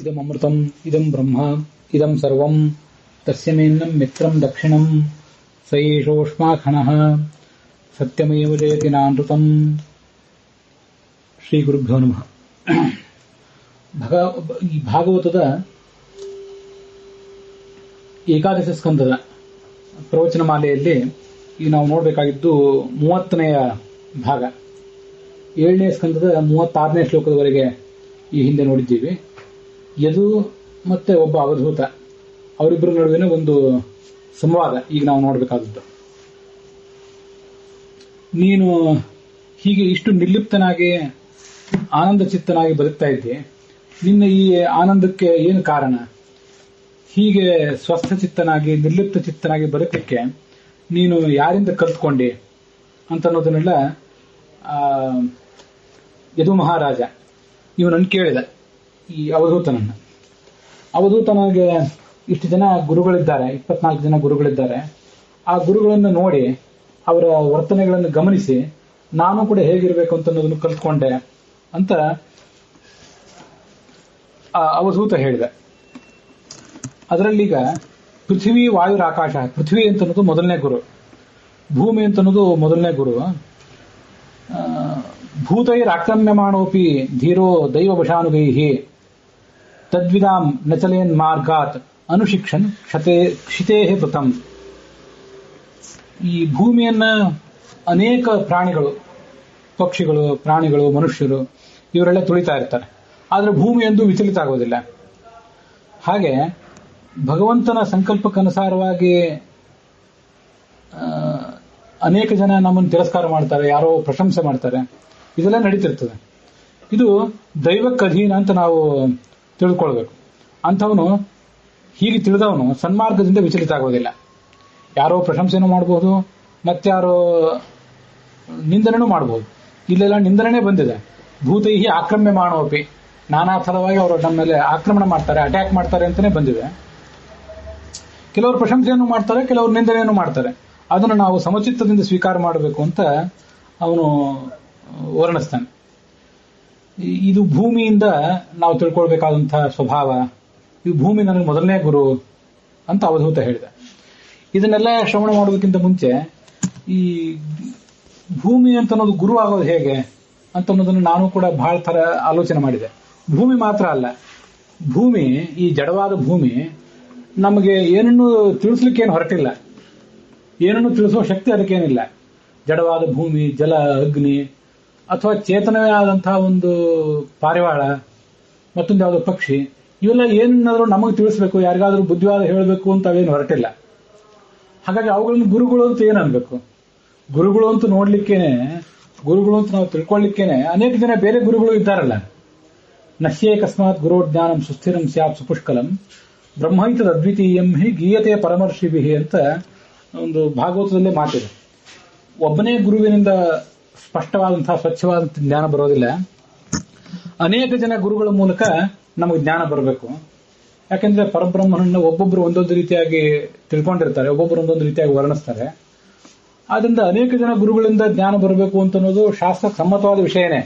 ಇದಮೃತಂ ಇದಂ ಬ್ರಹ್ಮ ಇದಂ ಸರ್ವಂ ತಸ್ಯಮೇನ್ನಂ ಮಿತ್ರಂ ದಕ್ಷಿಣಂ ಸಯೇಷೋಷ್ಮಾಖಣಃ ಸತ್ಯಮೇವ ಜಯತಿ ನಾನೃತಂ. ಶ್ರೀ ಗುರುಭ್ಯೋ ನಮಃ. ಈ ಭಾಗವತದ ಏಕಾದಶ ಸ್ಕಂದದ ಪ್ರವಚನ ಮಾಲೆಯಲ್ಲಿ ಈಗ ನಾವು ನೋಡಬೇಕಾಗಿದ್ದು 30ನೆಯ ಭಾಗ. 7ನೇ ಸ್ಕಂದದ 36ನೇ ಶ್ಲೋಕದವರೆಗೆ ಈ ಹಿಂದೆ ನೋಡಿದ್ದೀವಿ. ಯದು ಮತ್ತೆ ಒಬ್ಬ ಅವಧೂತ, ಅವರಿಬ್ಬರ ನಡುವಿನ ಒಂದು ಸಂವಾದ ಈಗ ನಾವು ನೋಡಬೇಕಾದದ್ದು. ನೀನು ಹೀಗೆ ಇಷ್ಟು ನಿರ್ಲಿಪ್ತನಾಗಿ ಆನಂದ ಚಿತ್ತನಾಗಿ ಬದುಕ್ತಾ ಇದ್ದೆ, ನಿನ್ನ ಈ ಆನಂದಕ್ಕೆ ಏನು ಕಾರಣ? ಹೀಗೆ ಸ್ವಸ್ಥ ಚಿತ್ತನಾಗಿ ನಿರ್ಲಿಪ್ತ ಚಿತ್ತನಾಗಿ ಬದುಕಕ್ಕೆ ನೀನು ಯಾರಿಂದ ಕಲ್ತ್ಕೊಂಡೆ ಅಂತ ಅನ್ನೋದನ್ನೆಲ್ಲ ಯದು ಮಹಾರಾಜ ಇವನನ್ನು ಕೇಳಿದ, ಈ ಅವಧೂತನನ್ನ. ಅವಧೂತನಿಗೆ ಇಷ್ಟು ಜನ ಗುರುಗಳಿದ್ದಾರೆ, 24 ಜನ ಗುರುಗಳಿದ್ದಾರೆ. ಆ ಗುರುಗಳನ್ನು ನೋಡಿ ಅವರ ವರ್ತನೆಗಳನ್ನು ಗಮನಿಸಿ ನಾನು ಕೂಡ ಹೇಗಿರಬೇಕು ಅಂತ ಅನ್ನೋದನ್ನು ಕಲ್ತ್ಕೊಂಡೆ ಅಂತ ಅವಧೂತ ಹೇಳಿದ. ಅದರಲ್ಲೀಗ ಪೃಥ್ವಿ ವಾಯುರ ಆಕಾಶ, ಪೃಥ್ವಿ ಅಂತ ಅನ್ನೋದು ಮೊದಲನೇ ಗುರು, ಭೂಮಿ ಅಂತ ಅನ್ನೋದು ಮೊದಲನೇ ಗುರು. ಭೂತೈರಾಕ್ರಮ್ಯಮಾಣೋಪಿ ಧೀರೋ ದೈವವಶಾನುಗೈಹಿ ತದ್ವಿದಾಂ ನಚಲೇನ್ ಮಾರ್ಗಾತ್ ಅನುಶಿಕ್ಷನ್ ಕ್ಷಿತೇಹೇ ಪೃತಂ. ಈ ಭೂಮಿಯನ್ನ ಅನೇಕ ಪ್ರಾಣಿಗಳು, ಪಕ್ಷಿಗಳು, ಪ್ರಾಣಿಗಳು, ಮನುಷ್ಯರು ಇವರೆಲ್ಲ ತುಳಿತಾ ಇರ್ತಾರೆ, ಆದರೆ ಭೂಮಿ ಎಂದು ವಿಚಲಿತ ಆಗೋದಿಲ್ಲ. ಹಾಗೆ ಭಗವಂತನ ಸಂಕಲ್ಪಕ್ಕನುಸಾರವಾಗಿ ಅನೇಕ ಜನ ನಮ್ಮನ್ನು ತಿರಸ್ಕಾರ ಮಾಡ್ತಾರೆ, ಯಾರೋ ಪ್ರಶಂಸೆ ಮಾಡ್ತಾರೆ, ಇದೆಲ್ಲ ನಡೀತಿರ್ತದೆ. ಇದು ದೈವಕ್ಕೆ ಅಧೀನ ಅಂತ ನಾವು ತಿಳ್ಕೊಳ್ಬೇಕು. ಅಂಥವನು, ಹೀಗೆ ತಿಳಿದವನು ಸನ್ಮಾರ್ಗದಿಂದ ವಿಚಲಿತ ಆಗೋದಿಲ್ಲ. ಯಾರೋ ಪ್ರಶಂಸೆನೂ ಮಾಡಬಹುದು, ಮತ್ತಾರೋ ನಿಂದನೆನೂ ಮಾಡಬಹುದು. ಇಲ್ಲೆಲ್ಲ ನಿಂದನೆ ಬಂದಿದೆ. ಭೂತೈಹಿ ಆಕ್ರಮ್ಯ ಮಾಡೋಪಿ, ನಾನಾ ಥರವಾಗಿ ಅವರು ನಮ್ಮ ಮೇಲೆ ಆಕ್ರಮಣ ಮಾಡ್ತಾರೆ, ಅಟ್ಯಾಕ್ ಮಾಡ್ತಾರೆ ಅಂತಾನೆ ಬಂದಿದೆ. ಕೆಲವರು ಪ್ರಶಂಸೆಯನ್ನು ಮಾಡ್ತಾರೆ, ಕೆಲವರು ನಿಂದನೆಯನ್ನು ಮಾಡ್ತಾರೆ. ಅದನ್ನು ನಾವು ಸಮಚಿತ್ತದಿಂದ ಸ್ವೀಕಾರ ಮಾಡಬೇಕು ಅಂತ ಅವನು ವರ್ಣಿಸ್ತಾನೆ. ಇದು ಭೂಮಿಯಿಂದ ನಾವು ತಿಳ್ಕೊಳ್ಬೇಕಾದಂತಹ ಸ್ವಭಾವ. ಈ ಭೂಮಿ ನನಗೆ ಮೊದಲನೇ ಗುರು ಅಂತ ಅವಧೂತ ಹೇಳಿದ. ಇದನ್ನೆಲ್ಲ ಶ್ರವಣ ಮಾಡೋದಕ್ಕಿಂತ ಮುಂಚೆ ಈ ಭೂಮಿ ಅಂತ ಅನ್ನೋದು ಗುರು ಆಗೋದು ಹೇಗೆ ಅಂತ ಅನ್ನೋದನ್ನು ನಾನು ಕೂಡ ಬಹಳ ತರ ಆಲೋಚನೆ ಮಾಡಿದೆ. ಭೂಮಿ ಮಾತ್ರ ಅಲ್ಲ, ಭೂಮಿ, ಈ ಜಡವಾದ ಭೂಮಿ ನಮಗೆ ಏನನ್ನು ತಿಳಿಸ್ಲಿಕ್ಕೇನು ಹೊರಟಿಲ್ಲ, ಏನನ್ನು ತಿಳಿಸುವ ಶಕ್ತಿ ಅದಕ್ಕೇನಿಲ್ಲ. ಜಡವಾದ ಭೂಮಿ, ಜಲ, ಅಗ್ನಿ ಅಥವಾ ಚೇತನವೇ ಆದಂತಹ ಒಂದು ಪಾರಿವಾಳ, ಮತ್ತೊಂದು ಯಾವುದೋ ಪಕ್ಷಿ, ಇವೆಲ್ಲ ಏನಾದರೂ ನಮಗೆ ತಿಳಿಸ್ಬೇಕು, ಯಾರಿಗಾದ್ರೂ ಬುದ್ಧಿವಾದ ಹೇಳಬೇಕು ಅಂತ ಅವೇನು ಹೊರಟಿಲ್ಲ. ಹಾಗಾಗಿ ಅವುಗಳನ್ನು ಗುರುಗಳು ಅಂತ ಏನು ಅನ್ಬೇಕು? ಗುರುಗಳು ಅಂತ ನೋಡ್ಲಿಕ್ಕೇನೆ, ಗುರುಗಳು ಅಂತ ನಾವು ತಿಳ್ಕೊಳ್ಳಿಕ್ಕೇನೆ ಅನೇಕ ಜನ ಬೇರೆ ಗುರುಗಳು ಇದ್ದಾರಲ್ಲ. ನಶ್ಯೇಕಸ್ಮಾತ್ ಗುರೋ ಜ್ಞಾನಂ ಸುಸ್ಥಿರಂ ಸ್ಯಾತ್ ಸುಪುಷ್ಕಲಂ ಬ್ರಹ್ಮೈತದ ಅದ್ವಿತೀಯಂ ಹಿ ಗೀಯತೆ ಪರಮರ್ಷಿಭಿ ಅಂತ ಒಂದು ಭಾಗವತದಲ್ಲೇ ಮಾತಿದೆ. ಒಬ್ಬನೇ ಗುರುವಿನಿಂದ ಸ್ಪಷ್ಟವಾದಂತಹ ಸ್ವಚ್ಛವಾದಂತಹ ಜ್ಞಾನ ಬರೋದಿಲ್ಲ. ಅನೇಕ ಜನ ಗುರುಗಳ ಮೂಲಕ ನಮಗೆ ಜ್ಞಾನ ಬರಬೇಕು. ಯಾಕೆಂದ್ರೆ ಪರಬ್ರಹ್ಮನನ್ನ ಒಬ್ಬೊಬ್ರು ಒಂದೊಂದು ರೀತಿಯಾಗಿ ತಿಳ್ಕೊಂಡಿರ್ತಾರೆ, ಒಬ್ಬೊಬ್ರು ಒಂದೊಂದು ರೀತಿಯಾಗಿ ವರ್ಣಿಸ್ತಾರೆ. ಆದ್ರಿಂದ ಅನೇಕ ಜನ ಗುರುಗಳಿಂದ ಜ್ಞಾನ ಬರಬೇಕು ಅಂತ ಅನ್ನೋದು ಶಾಸ್ತ್ರ ಸಮ್ಮತವಾದ ವಿಷಯನೇ.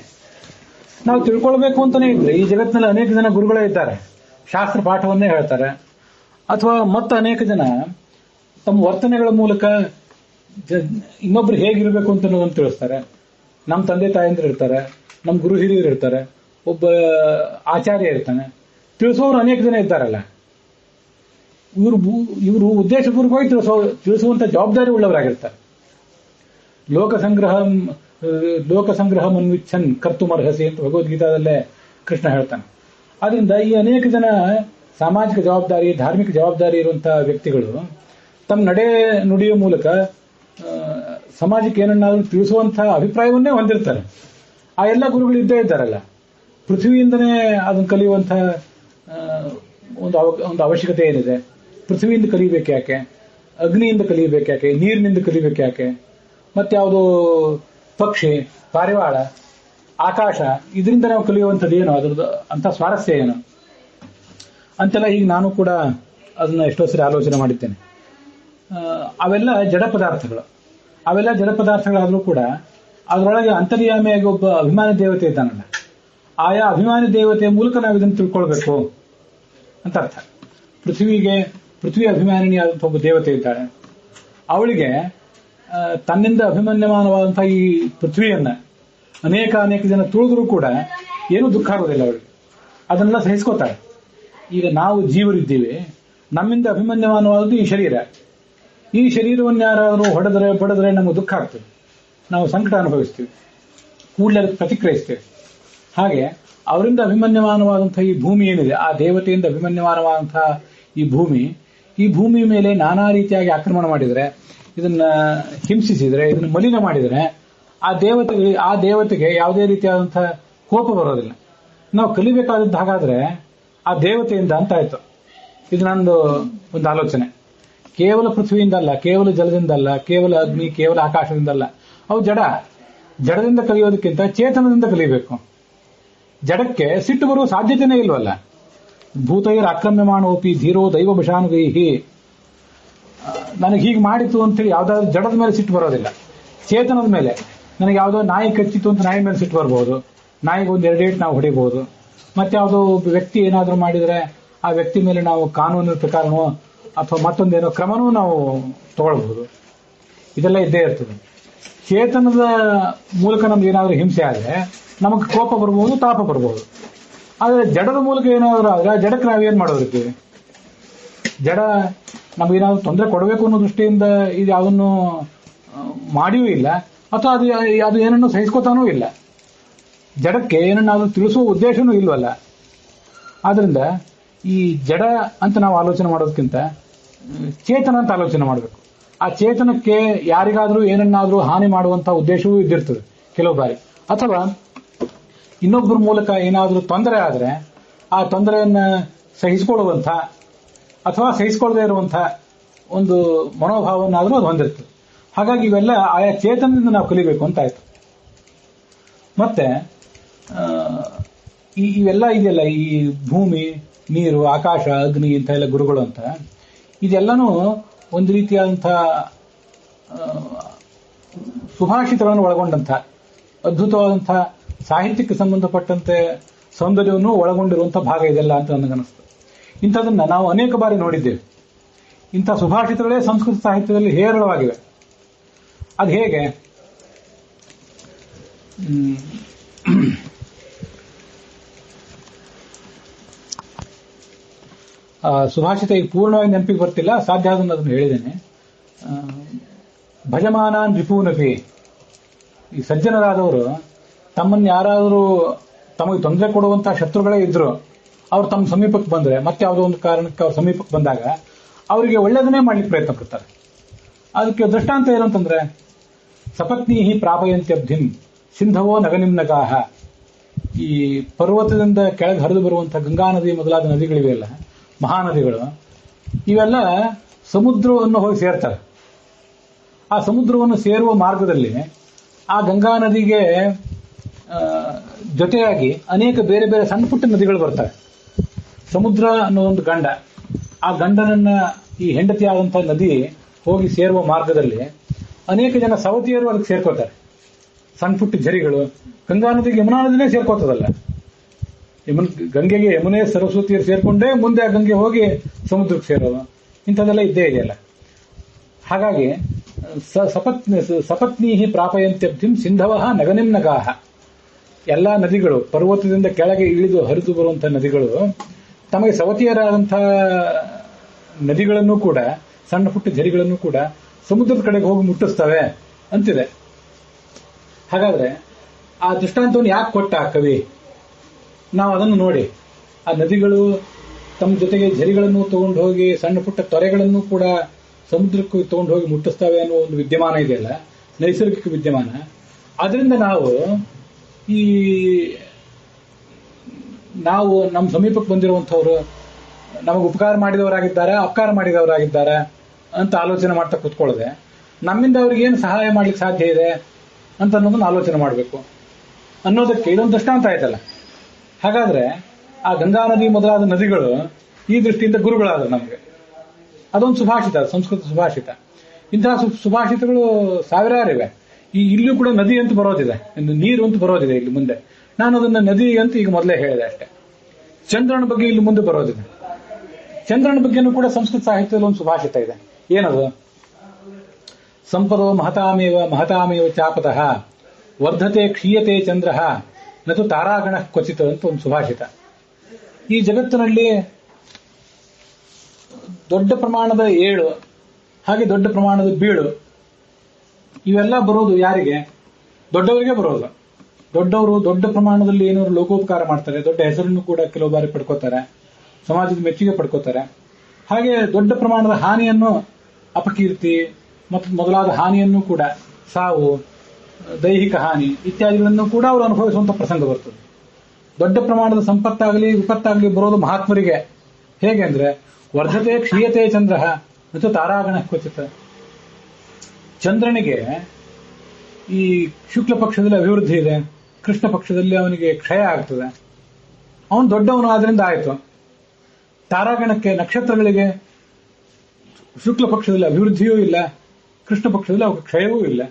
ನಾವು ತಿಳ್ಕೊಳ್ಬೇಕು ಅಂತಾನೆ ಇದ್ರೆ ಈ ಜಗತ್ತಿನಲ್ಲಿ ಅನೇಕ ಜನ ಗುರುಗಳೇ ಇದ್ದಾರೆ, ಶಾಸ್ತ್ರ ಪಾಠವನ್ನೇ ಹೇಳ್ತಾರೆ. ಅಥವಾ ಮತ್ತೆ ಅನೇಕ ಜನ ತಮ್ಮ ವರ್ತನೆಗಳ ಮೂಲಕ ಇನ್ನೊಬ್ರು ಹೇಗಿರಬೇಕು ಅಂತ ಅನ್ನೋದನ್ನು ತಿಳಿಸ್ತಾರೆ. ನಮ್ಮ ತಂದೆ ತಾಯಂದ್ರು ಇರ್ತಾರೆ, ನಮ್ಮ ಗುರು ಹಿರಿಯರು ಇರ್ತಾರೆ, ಒಬ್ಬ ಆಚಾರ್ಯ ಇರ್ತಾನೆ, ತಿಳಿಸುವವರು ಅನೇಕ ಜನ ಇದ್ದಾರಲ್ಲ. ಇವರು ಉದ್ದೇಶಪೂರ್ವಕವಾಗಿ ತಿಳಿಸುವಂತ ಜವಾಬ್ದಾರಿ ಉಳ್ಳವರಾಗಿರ್ತಾರೆ. ಲೋಕ ಸಂಗ್ರಹ ಮನ್ವಿಚ್ಛನ್ ಕರ್ತುಮರ್ಹಸಿ ಅಂತ ಭಗವದ್ಗೀತಾದಲ್ಲೇ ಕೃಷ್ಣ ಹೇಳ್ತಾನೆ. ಆದ್ರಿಂದ ಈ ಅನೇಕ ಜನ ಸಾಮಾಜಿಕ ಜವಾಬ್ದಾರಿ, ಧಾರ್ಮಿಕ ಜವಾಬ್ದಾರಿ ಇರುವಂತಹ ವ್ಯಕ್ತಿಗಳು ತಮ್ಮ ನಡೆ ನುಡಿಯ ಮೂಲಕ ಸಮಾಜಕ್ಕೆ ಏನನ್ನಾದ್ರೂ ತಿಳಿಸುವಂತಹ ಅಭಿಪ್ರಾಯವನ್ನೇ ಹೊಂದಿರ್ತಾರೆ. ಆ ಎಲ್ಲ ಗುರುಗಳು ಇದ್ದೇ ಇದ್ದಾರಲ್ಲ. ಪೃಥ್ವಿಯಿಂದನೇ ಅದನ್ನು ಕಲಿಯುವಂತಹ ಒಂದು ಅವಶ್ಯಕತೆ ಏನಿದೆ? ಪೃಥ್ವಿಯಿಂದ ಕಲಿಬೇಕು ಯಾಕೆ? ಅಗ್ನಿಯಿಂದ ಕಲಿಬೇಕು ಯಾಕೆ? ನೀರಿನಿಂದ ಕಲಿಬೇಕು ಯಾಕೆ? ಮತ್ಯಾವುದೋ ಪಕ್ಷಿ, ಪಾರಿವಾಳ, ಆಕಾಶ, ಇದರಿಂದ ನಾವು ಕಲಿಯುವಂಥದ್ದು ಏನು? ಅದ್ರದ್ದು ಅಂತ ಸ್ವಾರಸ್ಯ ಏನು ಅಂತೆಲ್ಲ ಈಗ ನಾನು ಕೂಡ ಅದನ್ನ ಎಷ್ಟೋ ಸರಿ ಆಲೋಚನೆ ಮಾಡಿದ್ದೇನೆ. ಅವೆಲ್ಲ ಜಡ ಪದಾರ್ಥಗಳು. ಅವೆಲ್ಲ ಜಡ ಪದಾರ್ಥಗಳಾದ್ರೂ ಕೂಡ ಅದರೊಳಗೆ ಅಂತರ್ಯಾಮಿಯಾಗಿ ಒಬ್ಬ ಅಭಿಮಾನಿ ದೇವತೆ ಇದ್ದಾನಲ್ಲ, ಆಯಾ ಅಭಿಮಾನಿ ದೇವತೆಯ ಮೂಲಕ ನಾವು ಇದನ್ನು ತಿಳ್ಕೊಳ್ಬೇಕು ಅಂತ ಅರ್ಥ. ಪೃಥ್ವಿ ಅಭಿಮಾನಿನಿಯಾದಂಥ ಒಬ್ಬ ದೇವತೆ ಇದ್ದಾಳೆ. ಅವಳಿಗೆ ತನ್ನಿಂದ ಅಭಿಮನ್ಯಮಾನವಾದಂತಹ ಈ ಪೃಥ್ವಿಯನ್ನ ಅನೇಕ ಜನ ತುಳಿದ್ರೂ ಕೂಡ ಏನೂ ದುಃಖ ಆಗೋದಿಲ್ಲ ಅವಳಿಗೆ. ಅದನ್ನೆಲ್ಲ ಸಹಿಸ್ಕೋತಾಳೆ. ಈಗ ನಾವು ಜೀವರಿದ್ದೀವಿ, ನಮ್ಮಿಂದ ಅಭಿಮನ್ಯಮಾನವಾದದ್ದು ಈ ಶರೀರ. ಈ ಶರೀರವನ್ನು ಯಾರಾದರೂ ಹೊಡೆದರೆ ಬಡಿದ್ರೆ ನಮಗೆ ದುಃಖ ಆಗ್ತದೆ, ನಾವು ಸಂಕಟ ಅನುಭವಿಸ್ತೀವಿ, ಕೂಡಲೇ ಪ್ರತಿಕ್ರಿಯಿಸ್ತೇವೆ. ಹಾಗೆ ಅವರಿಂದ ಅಭಿಮನ್ಯಮಾನವಾದಂತಹ ಈ ಭೂಮಿ ಏನಿದೆ, ಆ ದೇವತೆಯಿಂದ ಅಭಿಮನ್ಯಮಾನವಾದಂತಹ ಈ ಭೂಮಿ ಮೇಲೆ ನಾನಾ ರೀತಿಯಾಗಿ ಆಕ್ರಮಣ ಮಾಡಿದರೆ, ಇದನ್ನ ಹಿಂಸಿಸಿದರೆ, ಇದನ್ನು ಮಲಿನ ಮಾಡಿದರೆ ಆ ದೇವತೆಗೆ ಯಾವುದೇ ರೀತಿಯಾದಂತಹ ಕೋಪ ಬರೋದಿಲ್ಲ. ನಾವು ಕಲಿಬೇಕಾದದ್ದು ಹಾಗಾದ್ರೆ ಆ ದೇವತೆಯಿಂದ ಅಂತ ಆಯ್ತು. ಇದು ನಂದು ಒಂದು ಆಲೋಚನೆ. ಕೇವಲ ಪೃಥ್ವಿಯಿಂದಲ್ಲ, ಕೇವಲ ಜಲದಿಂದಲ್ಲ, ಕೇವಲ ಅಗ್ನಿ, ಕೇವಲ ಆಕಾಶದಿಂದಲ್ಲ. ಅವು ಜಡದಿಂದ ಕಲಿಯೋದಕ್ಕಿಂತ ಚೇತನದಿಂದ ಕಲಿಬೇಕು. ಜಡಕ್ಕೆ ಸಿಟ್ಟು ಬರುವ ಸಾಧ್ಯತೆನೇ ಇಲ್ವಲ್ಲ. ಭೂತೈರ್ ಆಕ್ರಮ್ಯಮಾಣೋಪಿ ಧೀರೋ ದೈವ ಬಶಾನುಗೈಹಿ. ನನಗೆ ಹೀಗೆ ಮಾಡಿತು ಅಂತೇಳಿ ಯಾವ್ದಾದ್ರು ಜಡದ ಮೇಲೆ ಸಿಟ್ಟು ಬರೋದಿಲ್ಲ. ಚೇತನದ ಮೇಲೆ ನನಗೆ ಯಾವುದೋ ನಾಯಿ ಕಚ್ಚಿತು ಅಂತ ನಾಯಿ ಮೇಲೆ ಸಿಟ್ಟು ಬರಬಹುದು, ನಾಯಿಗೆ ಒಂದು 2 ಏಟು ನಾವು ಹೊಡಿಬಹುದು. ಮತ್ತೆ ಯಾವುದೋ ಒಬ್ಬ ವ್ಯಕ್ತಿ ಏನಾದರೂ ಮಾಡಿದರೆ ಆ ವ್ಯಕ್ತಿ ಮೇಲೆ ನಾವು ಕಾನೂನಿನ ಪ್ರಕಾರನೋ ಅಥವಾ ಮತ್ತೊಂದೇನೋ ಕ್ರಮನೂ ನಾವು ತಗೊಳ್ಬಹುದು. ಇದೆಲ್ಲ ಇದ್ದೇ ಇರ್ತದೆ. ಚೇತನದ ಮೂಲಕ ನಮ್ಗೆ ಏನಾದರೂ ಹಿಂಸೆ ಆದರೆ ನಮಗೆ ಕೋಪ ಬರ್ಬೋದು, ತಾಪ ಬರ್ಬೋದು. ಆದರೆ ಜಡದ ಮೂಲಕ ಏನಾದರೂ ಆದರೆ ಆ ಜಡಕ್ಕೆ ನಾವೇನು ಮಾಡೋದಿರ್ತೀವಿ? ಜಡ ನಮಗೇನಾದ್ರು ತೊಂದರೆ ಕೊಡಬೇಕು ಅನ್ನೋ ದೃಷ್ಟಿಯಿಂದ ಇದು ಯಾವುದನ್ನು ಮಾಡಿಯೂ ಇಲ್ಲ, ಅಥವಾ ಅದು ಏನನ್ನು ಸಹಿಸ್ಕೋತಾನೂ ಇಲ್ಲ. ಜಡಕ್ಕೆ ಏನನ್ನಾದ್ರೂ ತಿಳಿಸುವ ಉದ್ದೇಶನೂ ಇಲ್ವಲ್ಲ. ಆದ್ರಿಂದ ಈ ಜಡ ಅಂತ ನಾವು ಆಲೋಚನೆ ಮಾಡೋದಕ್ಕಿಂತ ಚೇತನ ಅಂತ ಆಲೋಚನೆ ಮಾಡಬೇಕು. ಆ ಚೇತನಕ್ಕೆ ಯಾರಿಗಾದ್ರೂ ಏನನ್ನಾದ್ರೂ ಹಾನಿ ಮಾಡುವಂತಹ ಉದ್ದೇಶವೂ ಇದ್ದಿರ್ತದೆ ಕೆಲವು ಬಾರಿ. ಅಥವಾ ಇನ್ನೊಬ್ಬರ ಮೂಲಕ ಏನಾದರೂ ತೊಂದರೆ ಆದರೆ ಆ ತೊಂದರೆಯನ್ನ ಸಹಿಸಿಕೊಳ್ಳುವಂಥ ಅಥವಾ ಸಹಿಸಿಕೊಳ್ಳದೆ ಇರುವಂಥ ಒಂದು ಮನೋಭಾವನಾದರೂ ಅದು ಹೊಂದಿರ್ತದೆ. ಹಾಗಾಗಿ ಇವೆಲ್ಲ ಆಯಾ ಚೇತನದಿಂದ ನಾವು ಕಲಿಬೇಕು ಅಂತ ಆಯ್ತು. ಮತ್ತೆ ಇವೆಲ್ಲ ಇದೆಯಲ್ಲ, ಈ ಭೂಮಿ, ನೀರು, ಆಕಾಶ, ಅಗ್ನಿ ಇಂಥ ಎಲ್ಲ ಗುರುಗಳು ಅಂತ, ಇದೆಲ್ಲನೂ ಒಂದು ರೀತಿಯಾದಂಥ ಸುಭಾಷಿತಗಳನ್ನು ಒಳಗೊಂಡಂಥ ಅದ್ಭುತವಾದಂಥ ಸಾಹಿತ್ಯಕ್ಕೆ ಸಂಬಂಧಪಟ್ಟಂತೆ ಸೌಂದರ್ಯವನ್ನು ಒಳಗೊಂಡಿರುವಂಥ ಭಾಗ ಇದೆಲ್ಲ ಅಂತ ನನಗನ್ನಿಸ್ತದೆ. ಇಂಥದನ್ನ ನಾವು ಅನೇಕ ಬಾರಿ ನೋಡಿದ್ದೇವೆ. ಇಂಥ ಸುಭಾಷಿತಗಳೇ ಸಂಸ್ಕೃತ ಸಾಹಿತ್ಯದಲ್ಲಿ ಹೇರಳವಾಗಿವೆ. ಅದು ಹೇಗೆ? ಸುಭಾಷಿತ ಈಗ ಪೂರ್ಣವಾಗಿ ನೆನಪಿಗೆ ಬರ್ತಿಲ್ಲ, ಸಾಧ್ಯ ಆದನ್ನು ಅದನ್ನು ಹೇಳಿದ್ದೇನೆ. ಭಜಮಾನಾನ್ ರಿಪೂನಪಿ. ಈ ಸಜ್ಜನರಾದವರು ತಮ್ಮನ್ನು ಯಾರಾದರೂ ತಮಗೆ ತೊಂದರೆ ಕೊಡುವಂತಹ ಶತ್ರುಗಳೇ ಇದ್ರು, ಅವ್ರು ತಮ್ಮ ಸಮೀಪಕ್ಕೆ ಬಂದರೆ, ಮತ್ತೆ ಯಾವುದೋ ಒಂದು ಕಾರಣಕ್ಕೆ ಅವ್ರ ಸಮೀಪಕ್ಕೆ ಬಂದಾಗ ಅವರಿಗೆ ಒಳ್ಳೆಯದನ್ನೇ ಮಾಡ್ಲಿಕ್ಕೆ ಪ್ರಯತ್ನ ಪಡ್ತಾರೆ. ಅದಕ್ಕೆ ದೃಷ್ಟಾಂತ ಏನಂತಂದ್ರೆ, ಸಪತ್ನೀಹಿ ಪ್ರಾಪಯಂತ್ಯಬ್ಧಿಂ ಸಿಂಧವೋ ನಗನಿಮ್ನಗಾಹ. ಈ ಪರ್ವತದಿಂದ ಕೆಳಗೆ ಹರಿದು ಬರುವಂತಹ ಗಂಗಾ ನದಿ ಮೊದಲಾದ ನದಿಗಳಿವೆಯಲ್ಲ, ಮಹಾನದಿಗಳು, ಇವೆಲ್ಲ ಸಮುದ್ರವನ್ನು ಹೋಗಿ ಸೇರ್ತಾರೆ. ಆ ಸಮುದ್ರವನ್ನು ಸೇರುವ ಮಾರ್ಗದಲ್ಲಿ ಆ ಗಂಗಾ ನದಿಗೆ ಜೊತೆಯಾಗಿ ಅನೇಕ ಬೇರೆ ಬೇರೆ ಸಣ್ಣ ಪುಟ್ಟ ನದಿಗಳು ಬರ್ತವೆ. ಸಮುದ್ರ ಅನ್ನೋದೊಂದು ಗಂಡ, ಆ ಗಂಡನನ್ನ ಈ ಹೆಂಡತಿಯಾದಂತಹ ನದಿ ಹೋಗಿ ಸೇರುವ ಮಾರ್ಗದಲ್ಲಿ ಅನೇಕ ಜನ ಸವತಿಯರು ಅದಕ್ಕೆ ಸೇರ್ಕೋತಾರೆ. ಸಣ್ಣ ಪುಟ್ಟ ಝರಿಗಳು. ಗಂಗಾ ನದಿಗೆ ಯಮುನಾ ನದಿನೇ ಸೇರ್ಕೋತದಲ್ಲ. ಗಂಗೆಗೆ ಯಮುನೆ ಸರಸ್ವತಿಯರು ಸೇರ್ಕೊಂಡೇ ಮುಂದೆ ಆ ಗಂಗೆ ಹೋಗಿ ಸಮುದ್ರಕ್ಕೆ ಸೇರೋದು. ಇಂಥದ್ದೆಲ್ಲ ಇದ್ದೇ ಇದೆಯಲ್ಲ. ಹಾಗಾಗಿ ಸಪತ್ನೀಹಿ ಪ್ರಾಪಯಂತ್ಯಬ್ಧಿಂ ಸಿಂಧವಃ ನಗನಿಮ್ನಗಾಹ. ಎಲ್ಲಾ ನದಿಗಳು ಪರ್ವತದಿಂದ ಕೆಳಗೆ ಇಳಿದು ಹರಿದು ಬರುವಂತಹ ನದಿಗಳು ತಮಗೆ ಸವತಿಯರಾದಂತಹ ನದಿಗಳನ್ನು ಕೂಡ, ಸಣ್ಣ ಪುಟ್ಟ ಝರಿಗಳನ್ನು ಕೂಡ ಸಮುದ್ರದ ಕಡೆಗೆ ಹೋಗಿ ಮುಟ್ಟಿಸ್ತವೆ ಅಂತಿದೆ. ಹಾಗಾದ್ರೆ ಆ ದೃಷ್ಟಾಂತವನ್ನು ಯಾಕೆ ಕೊಟ್ಟ ಆ ಕವಿ? ನಾವು ಅದನ್ನು ನೋಡಿ, ಆ ನದಿಗಳು ತಮ್ಮ ಜೊತೆಗೆ ಝರಿಗಳನ್ನು ತಗೊಂಡು ಹೋಗಿ ಸಣ್ಣ ಪುಟ್ಟ ತೊರೆಗಳನ್ನು ಕೂಡ ಸಮುದ್ರಕ್ಕೆ ತಗೊಂಡು ಹೋಗಿ ಮುಟ್ಟಿಸ್ತವೆ ಅನ್ನೋ ಒಂದು ವಿದ್ಯಮಾನ ಇದೆಯಲ್ಲ, ನೈಸರ್ಗಿಕ ವಿದ್ಯಮಾನ. ಅದರಿಂದ ನಾವು ನಮ್ಮ ಸಮೀಪಕ್ಕೆ ಬಂದಿರುವಂಥವ್ರು ನಮಗೆ ಉಪಕಾರ ಮಾಡಿದವರಾಗಿದ್ದಾರೆ, ಅಪಕಾರ ಮಾಡಿದವರಾಗಿದ್ದಾರೆ ಅಂತ ಆಲೋಚನೆ ಮಾಡ್ತಾ ಕೂತ್ಕೊಳ್ಳದೆ, ನಮ್ಮಿಂದ ಅವ್ರಿಗೆ ಏನು ಸಹಾಯ ಮಾಡ್ಲಿಕ್ಕೆ ಸಾಧ್ಯ ಇದೆ ಅಂತ ಅನ್ನೋದನ್ನ ಆಲೋಚನೆ ಮಾಡಬೇಕು ಅನ್ನೋದಕ್ಕೆ ಇದೊಂದು ದೃಷ್ಟಾಂತ ಆಯ್ತಲ್ಲ. ಹಾಗಾದ್ರೆ ಆ ಗಂಗಾ ನದಿ ಮೊದಲಾದ ನದಿಗಳು ಈ ದೃಷ್ಟಿಯಿಂದ ಗುರುಗಳಾದ್ರು ನಮಗೆ. ಅದೊಂದು ಸುಭಾಷಿತ, ಸಂಸ್ಕೃತ ಸುಭಾಷಿತ. ಇಂತಹ ಸುಭಾಷಿತಗಳು ಸಾವಿರಾರಿವೆ. ಇಲ್ಲೂ ಕೂಡ ನದಿ ಅಂತ ಬರೋದಿದೆ, ನೀರು ಅಂತ ಬರೋದಿದೆ ಇಲ್ಲಿ ಮುಂದೆ. ನಾನು ಅದನ್ನ ನದಿ ಅಂತ ಈಗ ಮೊದಲೇ ಹೇಳಿದೆ ಅಷ್ಟೇ. ಚಂದ್ರನ ಬಗ್ಗೆ ಇಲ್ಲಿ ಮುಂದೆ ಬರೋದಿದೆ. ಚಂದ್ರನ ಬಗ್ಗೆನೂ ಕೂಡ ಸಂಸ್ಕೃತ ಸಾಹಿತ್ಯದಲ್ಲಿ ಒಂದು ಸುಭಾಷಿತ ಇದೆ. ಏನದು? ಸಂಪದೋ ಮಹತಾಮೇವ ಚಾಪತಃ ವರ್ಧತೆ ಕ್ಷೀಯತೆ ಚಂದ್ರ ನತು ತಾರಾಗಣ ಕ್ವಚಿತ ಅಂತ ಒಂದು ಸುಭಾಷಿತ. ಈ ಜಗತ್ತಿನಲ್ಲಿ ದೊಡ್ಡ ಪ್ರಮಾಣದ ಏಳು ಹಾಗೆ ದೊಡ್ಡ ಪ್ರಮಾಣದ ಬೀಳು ಇವೆಲ್ಲ ಬರೋದು ಯಾರಿಗೆ? ದೊಡ್ಡವರಿಗೆ ಬರೋದು. ದೊಡ್ಡವರು ದೊಡ್ಡ ಪ್ರಮಾಣದಲ್ಲಿ ಏನಾದ್ರು ಲೋಕೋಪಕಾರ ಮಾಡ್ತಾರೆ, ದೊಡ್ಡ ಹೆಸರನ್ನು ಕೂಡ ಕೆಲವು ಬಾರಿ ಪಡ್ಕೋತಾರೆ, ಸಮಾಜದ ಮೆಚ್ಚುಗೆ ಪಡ್ಕೋತಾರೆ. ಹಾಗೆ ದೊಡ್ಡ ಪ್ರಮಾಣದ ಹಾನಿಯನ್ನು, ಅಪಕೀರ್ತಿ ಮತ್ತು ಮೊದಲಾದ ಹಾನಿಯನ್ನು ಕೂಡ, ಸಾವು, ದೈಹಿಕ ಹಾನಿ ಇತ್ಯಾದಿಗಳನ್ನು ಕೂಡ ಅವರು ಅನುಭವಿಸುವಂತಹ ಪ್ರಸಂಗ ಬರ್ತದೆ. ದೊಡ್ಡ ಪ್ರಮಾಣದ ಸಂಪತ್ತಾಗಲಿ ವಿಪತ್ತಾಗಲಿ ಬರೋದು ಮಹಾತ್ಮರಿಗೆ. ಹೇಗೆ ಅಂದ್ರೆ ವರ್ಧತೆ ಕ್ಷೀಯತೆ ಚಂದ್ರ ಮತ್ತು ತಾರಾಗಣ ಕ್ವಚಿತ. ಚಂದ್ರನಿಗೆ ಈ ಶುಕ್ಲ ಪಕ್ಷದಲ್ಲಿ ಅಭಿವೃದ್ಧಿ ಇದೆ, ಕೃಷ್ಣ ಪಕ್ಷದಲ್ಲಿ ಅವನಿಗೆ ಕ್ಷಯ ಆಗ್ತದೆ. ಅವನು ದೊಡ್ಡವನು ಆದ್ರಿಂದ ಆಯಿತು. ತಾರಾಗಣಕ್ಕೆ, ನಕ್ಷತ್ರಗಳಿಗೆ ಶುಕ್ಲ ಪಕ್ಷದಲ್ಲಿ ಅಭಿವೃದ್ಧಿಯೂ ಇಲ್ಲ, ಕೃಷ್ಣ ಪಕ್ಷದಲ್ಲಿ ಅವಕ್ಕೆ ಕ್ಷಯವೂ ಇಲ್ಲ.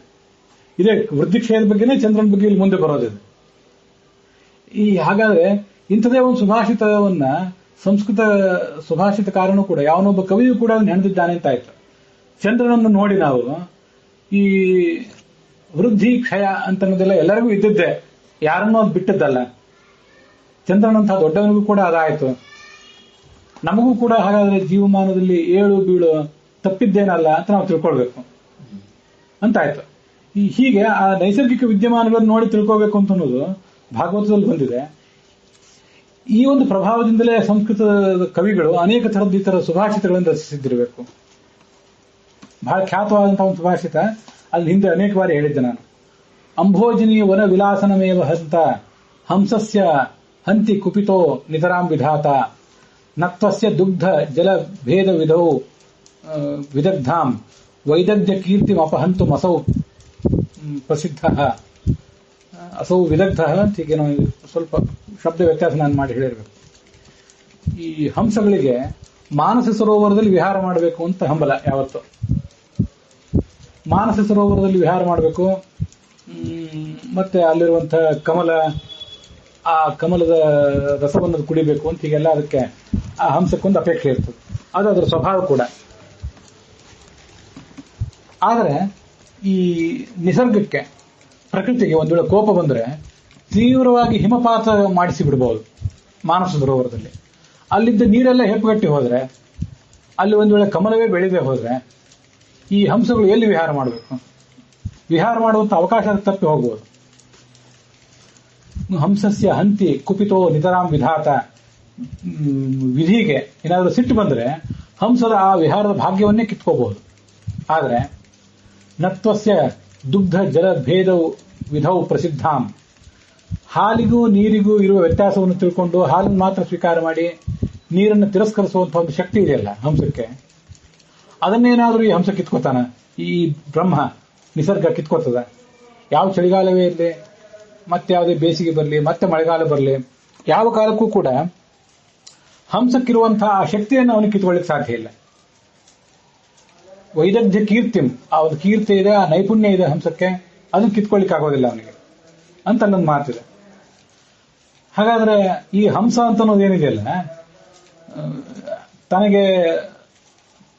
ಇದೇ ವೃದ್ಧಿ ಕ್ಷಯದ ಬಗ್ಗೆನೇ ಚಂದ್ರನ ಬಗ್ಗೆ ಇಲ್ಲಿ ಮುಂದೆ ಬರೋದಿದೆ. ಹಾಗಾದ್ರೆ ಇಂಥದೇ ಒಂದು ಸುಭಾಷಿತವನ್ನ ಸಂಸ್ಕೃತ ಸುಭಾಷಿತಕಾರನು ಕೂಡ, ಯಾವನೊಬ್ಬ ಕವಿಯೂ ಕೂಡ ನೆನೆದಿದ್ದಾನೆ ಅಂತ ಆಯ್ತು. ಚಂದ್ರನನ್ನು ನೋಡಿ ನಾವು ಈ ವೃದ್ಧಿ ಕ್ಷಯ ಅಂತನ್ನೋದೆಲ್ಲ ಎಲ್ಲರಿಗೂ ಇದ್ದಿದ್ದೆ, ಯಾರನ್ನೂ ಅದು ಬಿಟ್ಟದ್ದಲ್ಲ. ಚಂದ್ರನಂತಹ ದೊಡ್ಡವನಿಗೂ ಕೂಡ ಅದಾಯಿತು. ನಮಗೂ ಕೂಡ ಹಾಗಾದ್ರೆ ಜೀವಮಾನದಲ್ಲಿ ಏಳು ಬೀಳು ತಪ್ಪಿದ್ದೇನಲ್ಲ ಅಂತ ನಾವು ತಿಳ್ಕೊಳ್ಬೇಕು ಅಂತಾಯ್ತು. ಹೀಗೆ ಆ ನೈಸರ್ಗಿಕ ವಿದ್ಯಮಾನಗಳನ್ನು ನೋಡಿ ತಿಳ್ಕೋಬೇಕು ಅಂತ ಅನ್ನೋದು ಭಾಗವತದಲ್ಲಿ ಬಂದಿದೆ. ಈ ಒಂದು ಪ್ರಭಾವದಿಂದಲೇ ಸಂಸ್ಕೃತದ ಕವಿಗಳು ಅನೇಕ ಥರದ ಈ ತರ ಸುಭಾಷಿತಗಳನ್ನು ರಚಿಸಿದ್ದಿರಬೇಕು. ಬಹಳ ಖ್ಯಾತವಾದಂತಹ ಒಂದು ಸುಭಾಷಿತ, ಅಲ್ಲಿ ಹಿಂದೆ ಅನೇಕ ಬಾರಿ ಹೇಳಿದ್ದೆ ನಾನು. ಅಂಭೋಜಿನಿ ವನ ವಿಲಾಸನಮೇವ ಹಂತ ಹಂಸಸ್ಯ ಹಂತಿ ಕುಪಿತೋ ನಿತರಾಂ ವಿಧಾತ ನತ್ವಸ್ಯ ದುಗ್ಧ ಜಲ ಭೇದ ವಿಧೌ ವಿದಗ್ಧಾಂ ವೈದಗ್ಧ್ಯ ಕೀರ್ತಿಂ ಅಪಹಂತು ಅಸೌ ಪ್ರಸಿದ್ಧ ಅಸೌ ವಿದಗ್ಧ ಅಂತ ಹೀಗೆ ನಾವು ಸ್ವಲ್ಪ ಶಬ್ದ ವ್ಯತ್ಯಾಸ ನಾನು ಮಾಡಿ ಹೇಳಿರ್ಬೇಕು. ಈ ಹಂಸಗಳಿಗೆ ಮಾನಸ ಸರೋವರದಲ್ಲಿ ವಿಹಾರ ಮಾಡಬೇಕು ಅಂತ ಹಂಬಲ ಯಾವತ್ತು. ಮಾನಸ ಸರೋವರದಲ್ಲಿ ವಿಹಾರ ಮಾಡಬೇಕು, ಮತ್ತೆ ಅಲ್ಲಿರುವಂತಹ ಕಮಲ, ಆ ಕಮಲದ ರಸವನ್ನು ಕುಡಿಬೇಕು ಅಂತ ಹೀಗೆಲ್ಲ ಅದಕ್ಕೆ ಆ ಹಂಸಕ್ಕೊಂದು ಅಪೇಕ್ಷೆ ಇರ್ತದೆ. ಅದು ಅದರ ಸ್ವಭಾವ ಕೂಡ. ಆದರೆ ಈ ನಿಸರ್ಗಕ್ಕೆ, ಪ್ರಕೃತಿಗೆ ಒಂದು ವೇಳೆ ಕೋಪ ಬಂದರೆ ತೀವ್ರವಾಗಿ ಹಿಮಪಾತ ಮಾಡಿಸಿ ಬಿಡಬಹುದು ಮಾನಸ ಸರೋವರದಲ್ಲಿ. ಅಲ್ಲಿದ್ದ ನೀರೆಲ್ಲ ಹೆಪ್ಪುಗಟ್ಟಿ ಹೋದ್ರೆ, ಅಲ್ಲಿ ಒಂದು ವೇಳೆ ಕಮಲವೇ ಬೆಳೆದೇ ಹೋದ್ರೆ ಈ ಹಂಸಗಳು ಎಲ್ಲಿ ವಿಹಾರ ಮಾಡಬೇಕು? ವಿಹಾರ ಮಾಡುವಂತ ಅವಕಾಶ ತಪ್ಪಿ ಹೋಗಬಹುದು. ಹಂಸಸ್ಯ ಹಂತಿ ಕುಪಿತೋ ನಿತರಾಂ ವಿಧಾತ. ವಿಧಿಗೆ ಏನಾದರೂ ಸಿಟ್ಟು ಬಂದ್ರೆ ಹಂಸದ ಆ ವಿಹಾರದ ಭಾಗ್ಯವನ್ನೇ ಕಿತ್ಕೋಬಹುದು. ಆದರೆ ನತ್ವಸ್ಯ ದುಗ್ಧ ಜಲ ಭೇದ ವಿಧೌ ಪ್ರಸಿದ್ಧಾಂ. ಹಾಲಿಗೂ ನೀರಿಗೂ ಇರುವ ವ್ಯತ್ಯಾಸವನ್ನು ತಿಳ್ಕೊಂಡು ಹಾಲನ್ನು ಮಾತ್ರ ಸ್ವೀಕಾರ ಮಾಡಿ ನೀರನ್ನು ತಿರಸ್ಕರಿಸುವಂತಹ ಒಂದು ಶಕ್ತಿ ಇದೆಯಲ್ಲ ಹಂಸಕ್ಕೆ, ಅದನ್ನೇನಾದ್ರೂ ಈ ಹಂಸ ಕಿತ್ಕೋತಾನ? ಈ ಬ್ರಹ್ಮ ನಿಸರ್ಗ ಕಿತ್ಕೋತದ? ಯಾವ ಚಳಿಗಾಲವೇ ಇರಲಿ, ಮತ್ತೆ ಯಾವುದೇ ಬೇಸಿಗೆ ಬರಲಿ, ಮತ್ತೆ ಮಳೆಗಾಲ ಬರಲಿ, ಯಾವ ಕಾಲಕ್ಕೂ ಕೂಡ ಹಂಸಕ್ಕಿರುವಂತಹ ಆ ಶಕ್ತಿಯನ್ನು ಅವನಿಗೆ ಕಿತ್ಕೊಳ್ಳಿಕ್ಕೆ ಸಾಧ್ಯ ಇಲ್ಲ. ವೈದಗ್ಧ್ಯ ಕೀರ್ತಿಂ, ಆ ಒಂದು ಕೀರ್ತಿ ಇದೆ, ಆ ನೈಪುಣ್ಯ ಇದೆ ಹಂಸಕ್ಕೆ, ಅದನ್ನು ಕಿತ್ಕೊಳ್ಳಿಕ್ಕೆ ಆಗೋದಿಲ್ಲ ಅವನಿಗೆ ಅಂತ ಅಲ್ಲೊಂದು ಮಾತಿದೆ. ಹಾಗಾದ್ರೆ ಈ ಹಂಸ ಅಂತ ಅನ್ನೋದೇನಿದೆಯಲ್ಲ, ತನಗೆ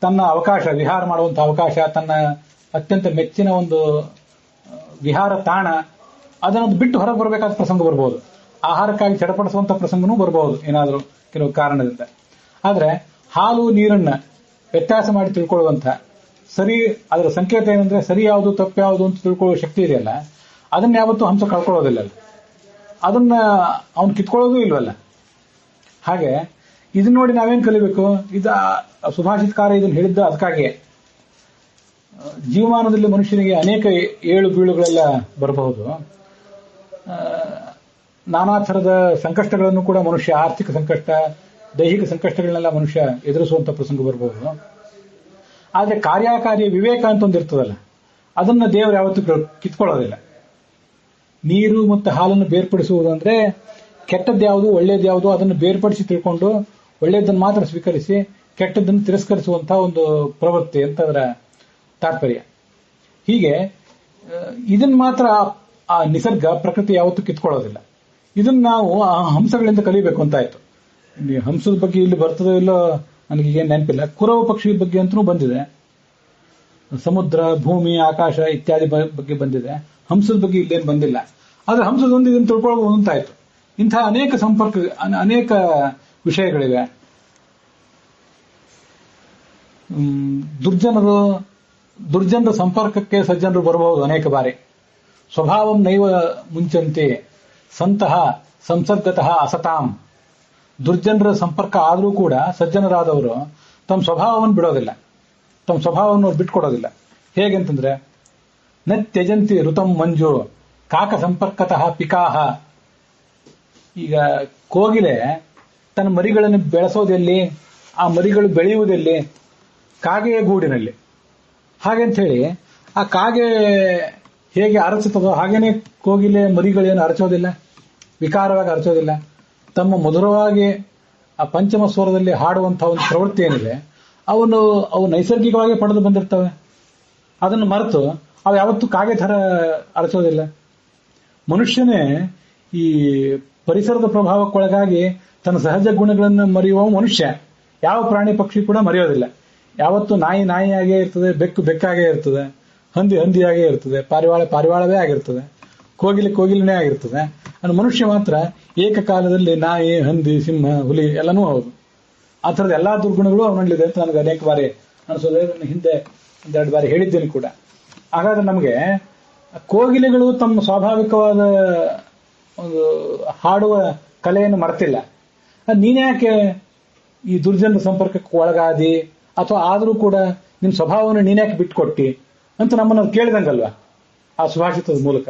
ತನ್ನ ಅವಕಾಶ, ವಿಹಾರ ಮಾಡುವಂತಹ ಅವಕಾಶ, ತನ್ನ ಅತ್ಯಂತ ಮೆಚ್ಚಿನ ಒಂದು ವಿಹಾರ ತಾಣ, ಅದನ್ನು ಬಿಟ್ಟು ಹೊರಗೆ ಬರಬೇಕಾದ ಪ್ರಸಂಗ ಬರಬಹುದು. ಆಹಾರಕ್ಕಾಗಿ ಚಡಪಡಿಸುವಂತ ಪ್ರಸಂಗನೂ ಬರಬಹುದು ಏನಾದರೂ ಕೆಲವು ಕಾರಣದಿಂದ. ಆದ್ರೆ ಹಾಲು ನೀರನ್ನ ವ್ಯತ್ಯಾಸ ಮಾಡಿ ತಿಳ್ಕೊಳ್ಳುವಂತ, ಸರಿ ಅದರ ಸಂಕೇತ ಏನಂದ್ರೆ ಸರಿ ಯಾವುದು ತಪ್ಪು ಯಾವುದು ಅಂತ ತಿಳ್ಕೊಳ್ಳುವ ಶಕ್ತಿ ಇದೆಯಲ್ಲ, ಅದನ್ನ ಯಾವತ್ತೂ ಹಂಸ ಕಳ್ಕೊಳ್ಳೋದಿಲ್ಲ. ಅದನ್ನ ಅವನು ಕಿತ್ಕೊಳ್ಳೋದು ಇಲ್ವಲ್ಲ. ಹಾಗೆ ಇದನ್ನ ನೋಡಿ ನಾವೇನ್ ಕಲಿಬೇಕು? ಇದು ಸುಭಾಷಿತಕಾರ ಇದನ್ನು ಹೇಳಿದ್ದ ಅದಕ್ಕಾಗಿಯೇ. ಜೀವಮಾನದಲ್ಲಿ ಮನುಷ್ಯನಿಗೆ ಅನೇಕ ಏಳು ಬೀಳುಗಳೆಲ್ಲ ಬರಬಹುದು. ನಾನಾ ಥರದ ಸಂಕಷ್ಟಗಳನ್ನು ಕೂಡ ಮನುಷ್ಯ, ಆರ್ಥಿಕ ಸಂಕಷ್ಟ, ದೈಹಿಕ ಸಂಕಷ್ಟಗಳನ್ನೆಲ್ಲ ಮನುಷ್ಯ ಎದುರಿಸುವಂತ ಪ್ರಸಂಗ ಬರಬಹುದು. ಆದ್ರೆ ಕಾರ್ಯಕಾರ್ಯ ವಿವೇಕ ಅಂತ ಒಂದಿರ್ತದಲ್ಲ, ಅದನ್ನ ದೇವರು ಯಾವತ್ತೂ ಕಿತ್ಕೊಳ್ಳೋದಿಲ್ಲ. ನೀರು ಮತ್ತು ಹಾಲನ್ನು ಬೇರ್ಪಡಿಸುವುದು ಅಂದ್ರೆ ಕೆಟ್ಟದ್ಯಾವುದು ಒಳ್ಳೇದ್ಯಾವುದು ಅದನ್ನು ಬೇರ್ಪಡಿಸಿ ತಿಳ್ಕೊಂಡು ಒಳ್ಳೇದನ್ನು ಮಾತ್ರ ಸ್ವೀಕರಿಸಿ ಕೆಟ್ಟದ್ದನ್ನು ತಿರಸ್ಕರಿಸುವಂತಹ ಒಂದು ಪ್ರವೃತ್ತಿ ಅಂತ ಅದರ ತಾತ್ಪರ್ಯ. ಹೀಗೆ ಇದನ್ನ ಮಾತ್ರ ಆ ನಿಸರ್ಗ, ಪ್ರಕೃತಿ ಯಾವತ್ತೂ ಕಿತ್ಕೊಳ್ಳೋದಿಲ್ಲ. ಇದನ್ನ ನಾವು ಆ ಹಂಸಗಳಿಂದ ಕಲಿಬೇಕು ಅಂತ ಆಯ್ತು. ಹಂಸದ ಬಗ್ಗೆ ಇಲ್ಲಿ ಬರ್ತದೋ ಇಲ್ಲೋ ನನಗೀಗೇನು ನೆನಪಿಲ್ಲ. ಕುರವ ಪಕ್ಷಿ ಬಗ್ಗೆ ಅಂತಲೂ ಬಂದಿದೆ. ಸಮುದ್ರ, ಭೂಮಿ, ಆಕಾಶ ಇತ್ಯಾದಿ ಬಗ್ಗೆ ಬಂದಿದೆ. ಹಂಸದ ಬಗ್ಗೆ ಇಲ್ಲೇನು ಬಂದಿಲ್ಲ. ಆದ್ರೆ ಹಂಸದೊಂದು ಇದನ್ನು ತಿಳ್ಕೊಳ್ಬಹುದು ಅಂತಾಯ್ತು. ಇಂತಹ ಅನೇಕ ಅನೇಕ ವಿಷಯಗಳಿವೆ. ದುರ್ಜನರ ಸಂಪರ್ಕಕ್ಕೆ ಸಜ್ಜನರು ಬರಬಹುದು ಅನೇಕ ಬಾರಿ. ಸ್ವಭಾವಂ ನೈವ ಮುಂಚಂತೆ ಸಂತಹ ಸಂಸರ್ಗತಃ ಅಸತಾಂ. ದುರ್ಜನರ ಸಂಪರ್ಕ ಆದರೂ ಕೂಡ ಸಜ್ಜನರಾದವರು ತಮ್ಮ ಸ್ವಭಾವವನ್ನು ಬಿಡೋದಿಲ್ಲ, ತಮ್ಮ ಸ್ವಭಾವವನ್ನು ಬಿಟ್ಕೊಡೋದಿಲ್ಲ. ಹೇಗೆಂತಂದ್ರೆ, ನ ತ್ಯಜಂತಿ ಋತಂ ಮಂಜು ಕಾಕ ಸಂಪರ್ಕತಃ ಪಿಕಾಹ. ಈಗ ಕೋಗಿಲೆ ತನ್ನ ಮರಿಗಳನ್ನು ಬೆಳೆಸೋದೆಲ್ಲಿ, ಆ ಮರಿಗಳು ಬೆಳೆಯುವುದೆಲ್ಲಿ? ಕಾಗೆಯ ಗೂಡಿನಲ್ಲಿ. ಹಾಗೆಂತ ಹೇಳಿ ಆ ಕಾಗೆ ಹೇಗೆ ಅರಚುತ್ತದೋ ಹಾಗೇನೆ ಕೋಗಿಲೆ ಮರಿಗಳೇನು ಅರಚೋದಿಲ್ಲ, ವಿಕಾರವಾಗಿ ಅರಚೋದಿಲ್ಲ. ತಮ್ಮ ಮಧುರವಾಗಿ ಆ ಪಂಚಮ ಸ್ವರದಲ್ಲಿ ಹಾಡುವಂತಹ ಒಂದು ಪ್ರವೃತ್ತಿ ಏನಿದೆ ಅವು ನೈಸರ್ಗಿಕವಾಗಿ ಪಡೆದು ಬಂದಿರ್ತವೆ. ಅದನ್ನು ಮರೆತು ಅವು ಯಾವತ್ತೂ ಕಾಗೆ ಥರ ಅರಚೋದಿಲ್ಲ. ಮನುಷ್ಯನೇ ಈ ಪರಿಸರದ ಪ್ರಭಾವಕ್ಕೊಳಗಾಗಿ ತನ್ನ ಸಹಜ ಗುಣಗಳನ್ನು ಮರೆಯುವ ಮನುಷ್ಯ. ಯಾವ ಪ್ರಾಣಿ ಪಕ್ಷಿ ಕೂಡ ಮರೆಯೋದಿಲ್ಲ. ಯಾವತ್ತು ನಾಯಿಯಾಗೇ ಇರ್ತದೆ, ಬೆಕ್ಕು ಬೆಕ್ಕಾಗೇ ಇರ್ತದೆ, ಹಂದಿಯಾಗೇ ಇರ್ತದೆ, ಪಾರಿವಾಳವೇ ಆಗಿರ್ತದೆ, ಕೋಗಿಲಿನೇ ಆಗಿರ್ತದೆ. ಅದು ಮನುಷ್ಯ ಮಾತ್ರ ಏಕಕಾಲದಲ್ಲಿ ನಾಯಿ, ಹಂದಿ, ಸಿಂಹ, ಹುಲಿ ಎಲ್ಲನೂ ಹೌದು. ಆ ಥರದ ಎಲ್ಲಾ ದುರ್ಗುಣಗಳು ಅವನಲ್ಲಿದೆ ಅಂತ ನನಗೆ ಅನೇಕ ಬಾರಿ ಅನಿಸೋದೇ. ಹಿಂದೆ ಒಂದೆರಡು ಬಾರಿ ಹೇಳಿದ್ದೇನೆ ಕೂಡ. ಹಾಗಾದ್ರೆ ನಮಗೆ ಕೋಗಿಲೆಗಳು ತಮ್ಮ ಸ್ವಾಭಾವಿಕವಾದ ಒಂದು ಹಾಡುವ ಕಲೆಯನ್ನು ಮರೆತಿಲ್ಲ. ನೀನ್ಯಾಕೆ ಈ ದುರ್ಜನರ ಸಂಪರ್ಕಕ್ಕೆ ಒಳಗಾದಿ, ಅಥವಾ ಆದರೂ ಕೂಡ ನಿನ್ನ ಸ್ವಭಾವವನ್ನು ನೀನ್ಯಾಕೆ ಬಿಟ್ಕೊಟ್ಟಿ ಅಂತ ನಮ್ಮನ್ನು ಕೇಳಿದಂಗಲ್ವಾ ಆ ಸುಭಾಷಿತದ ಮೂಲಕ.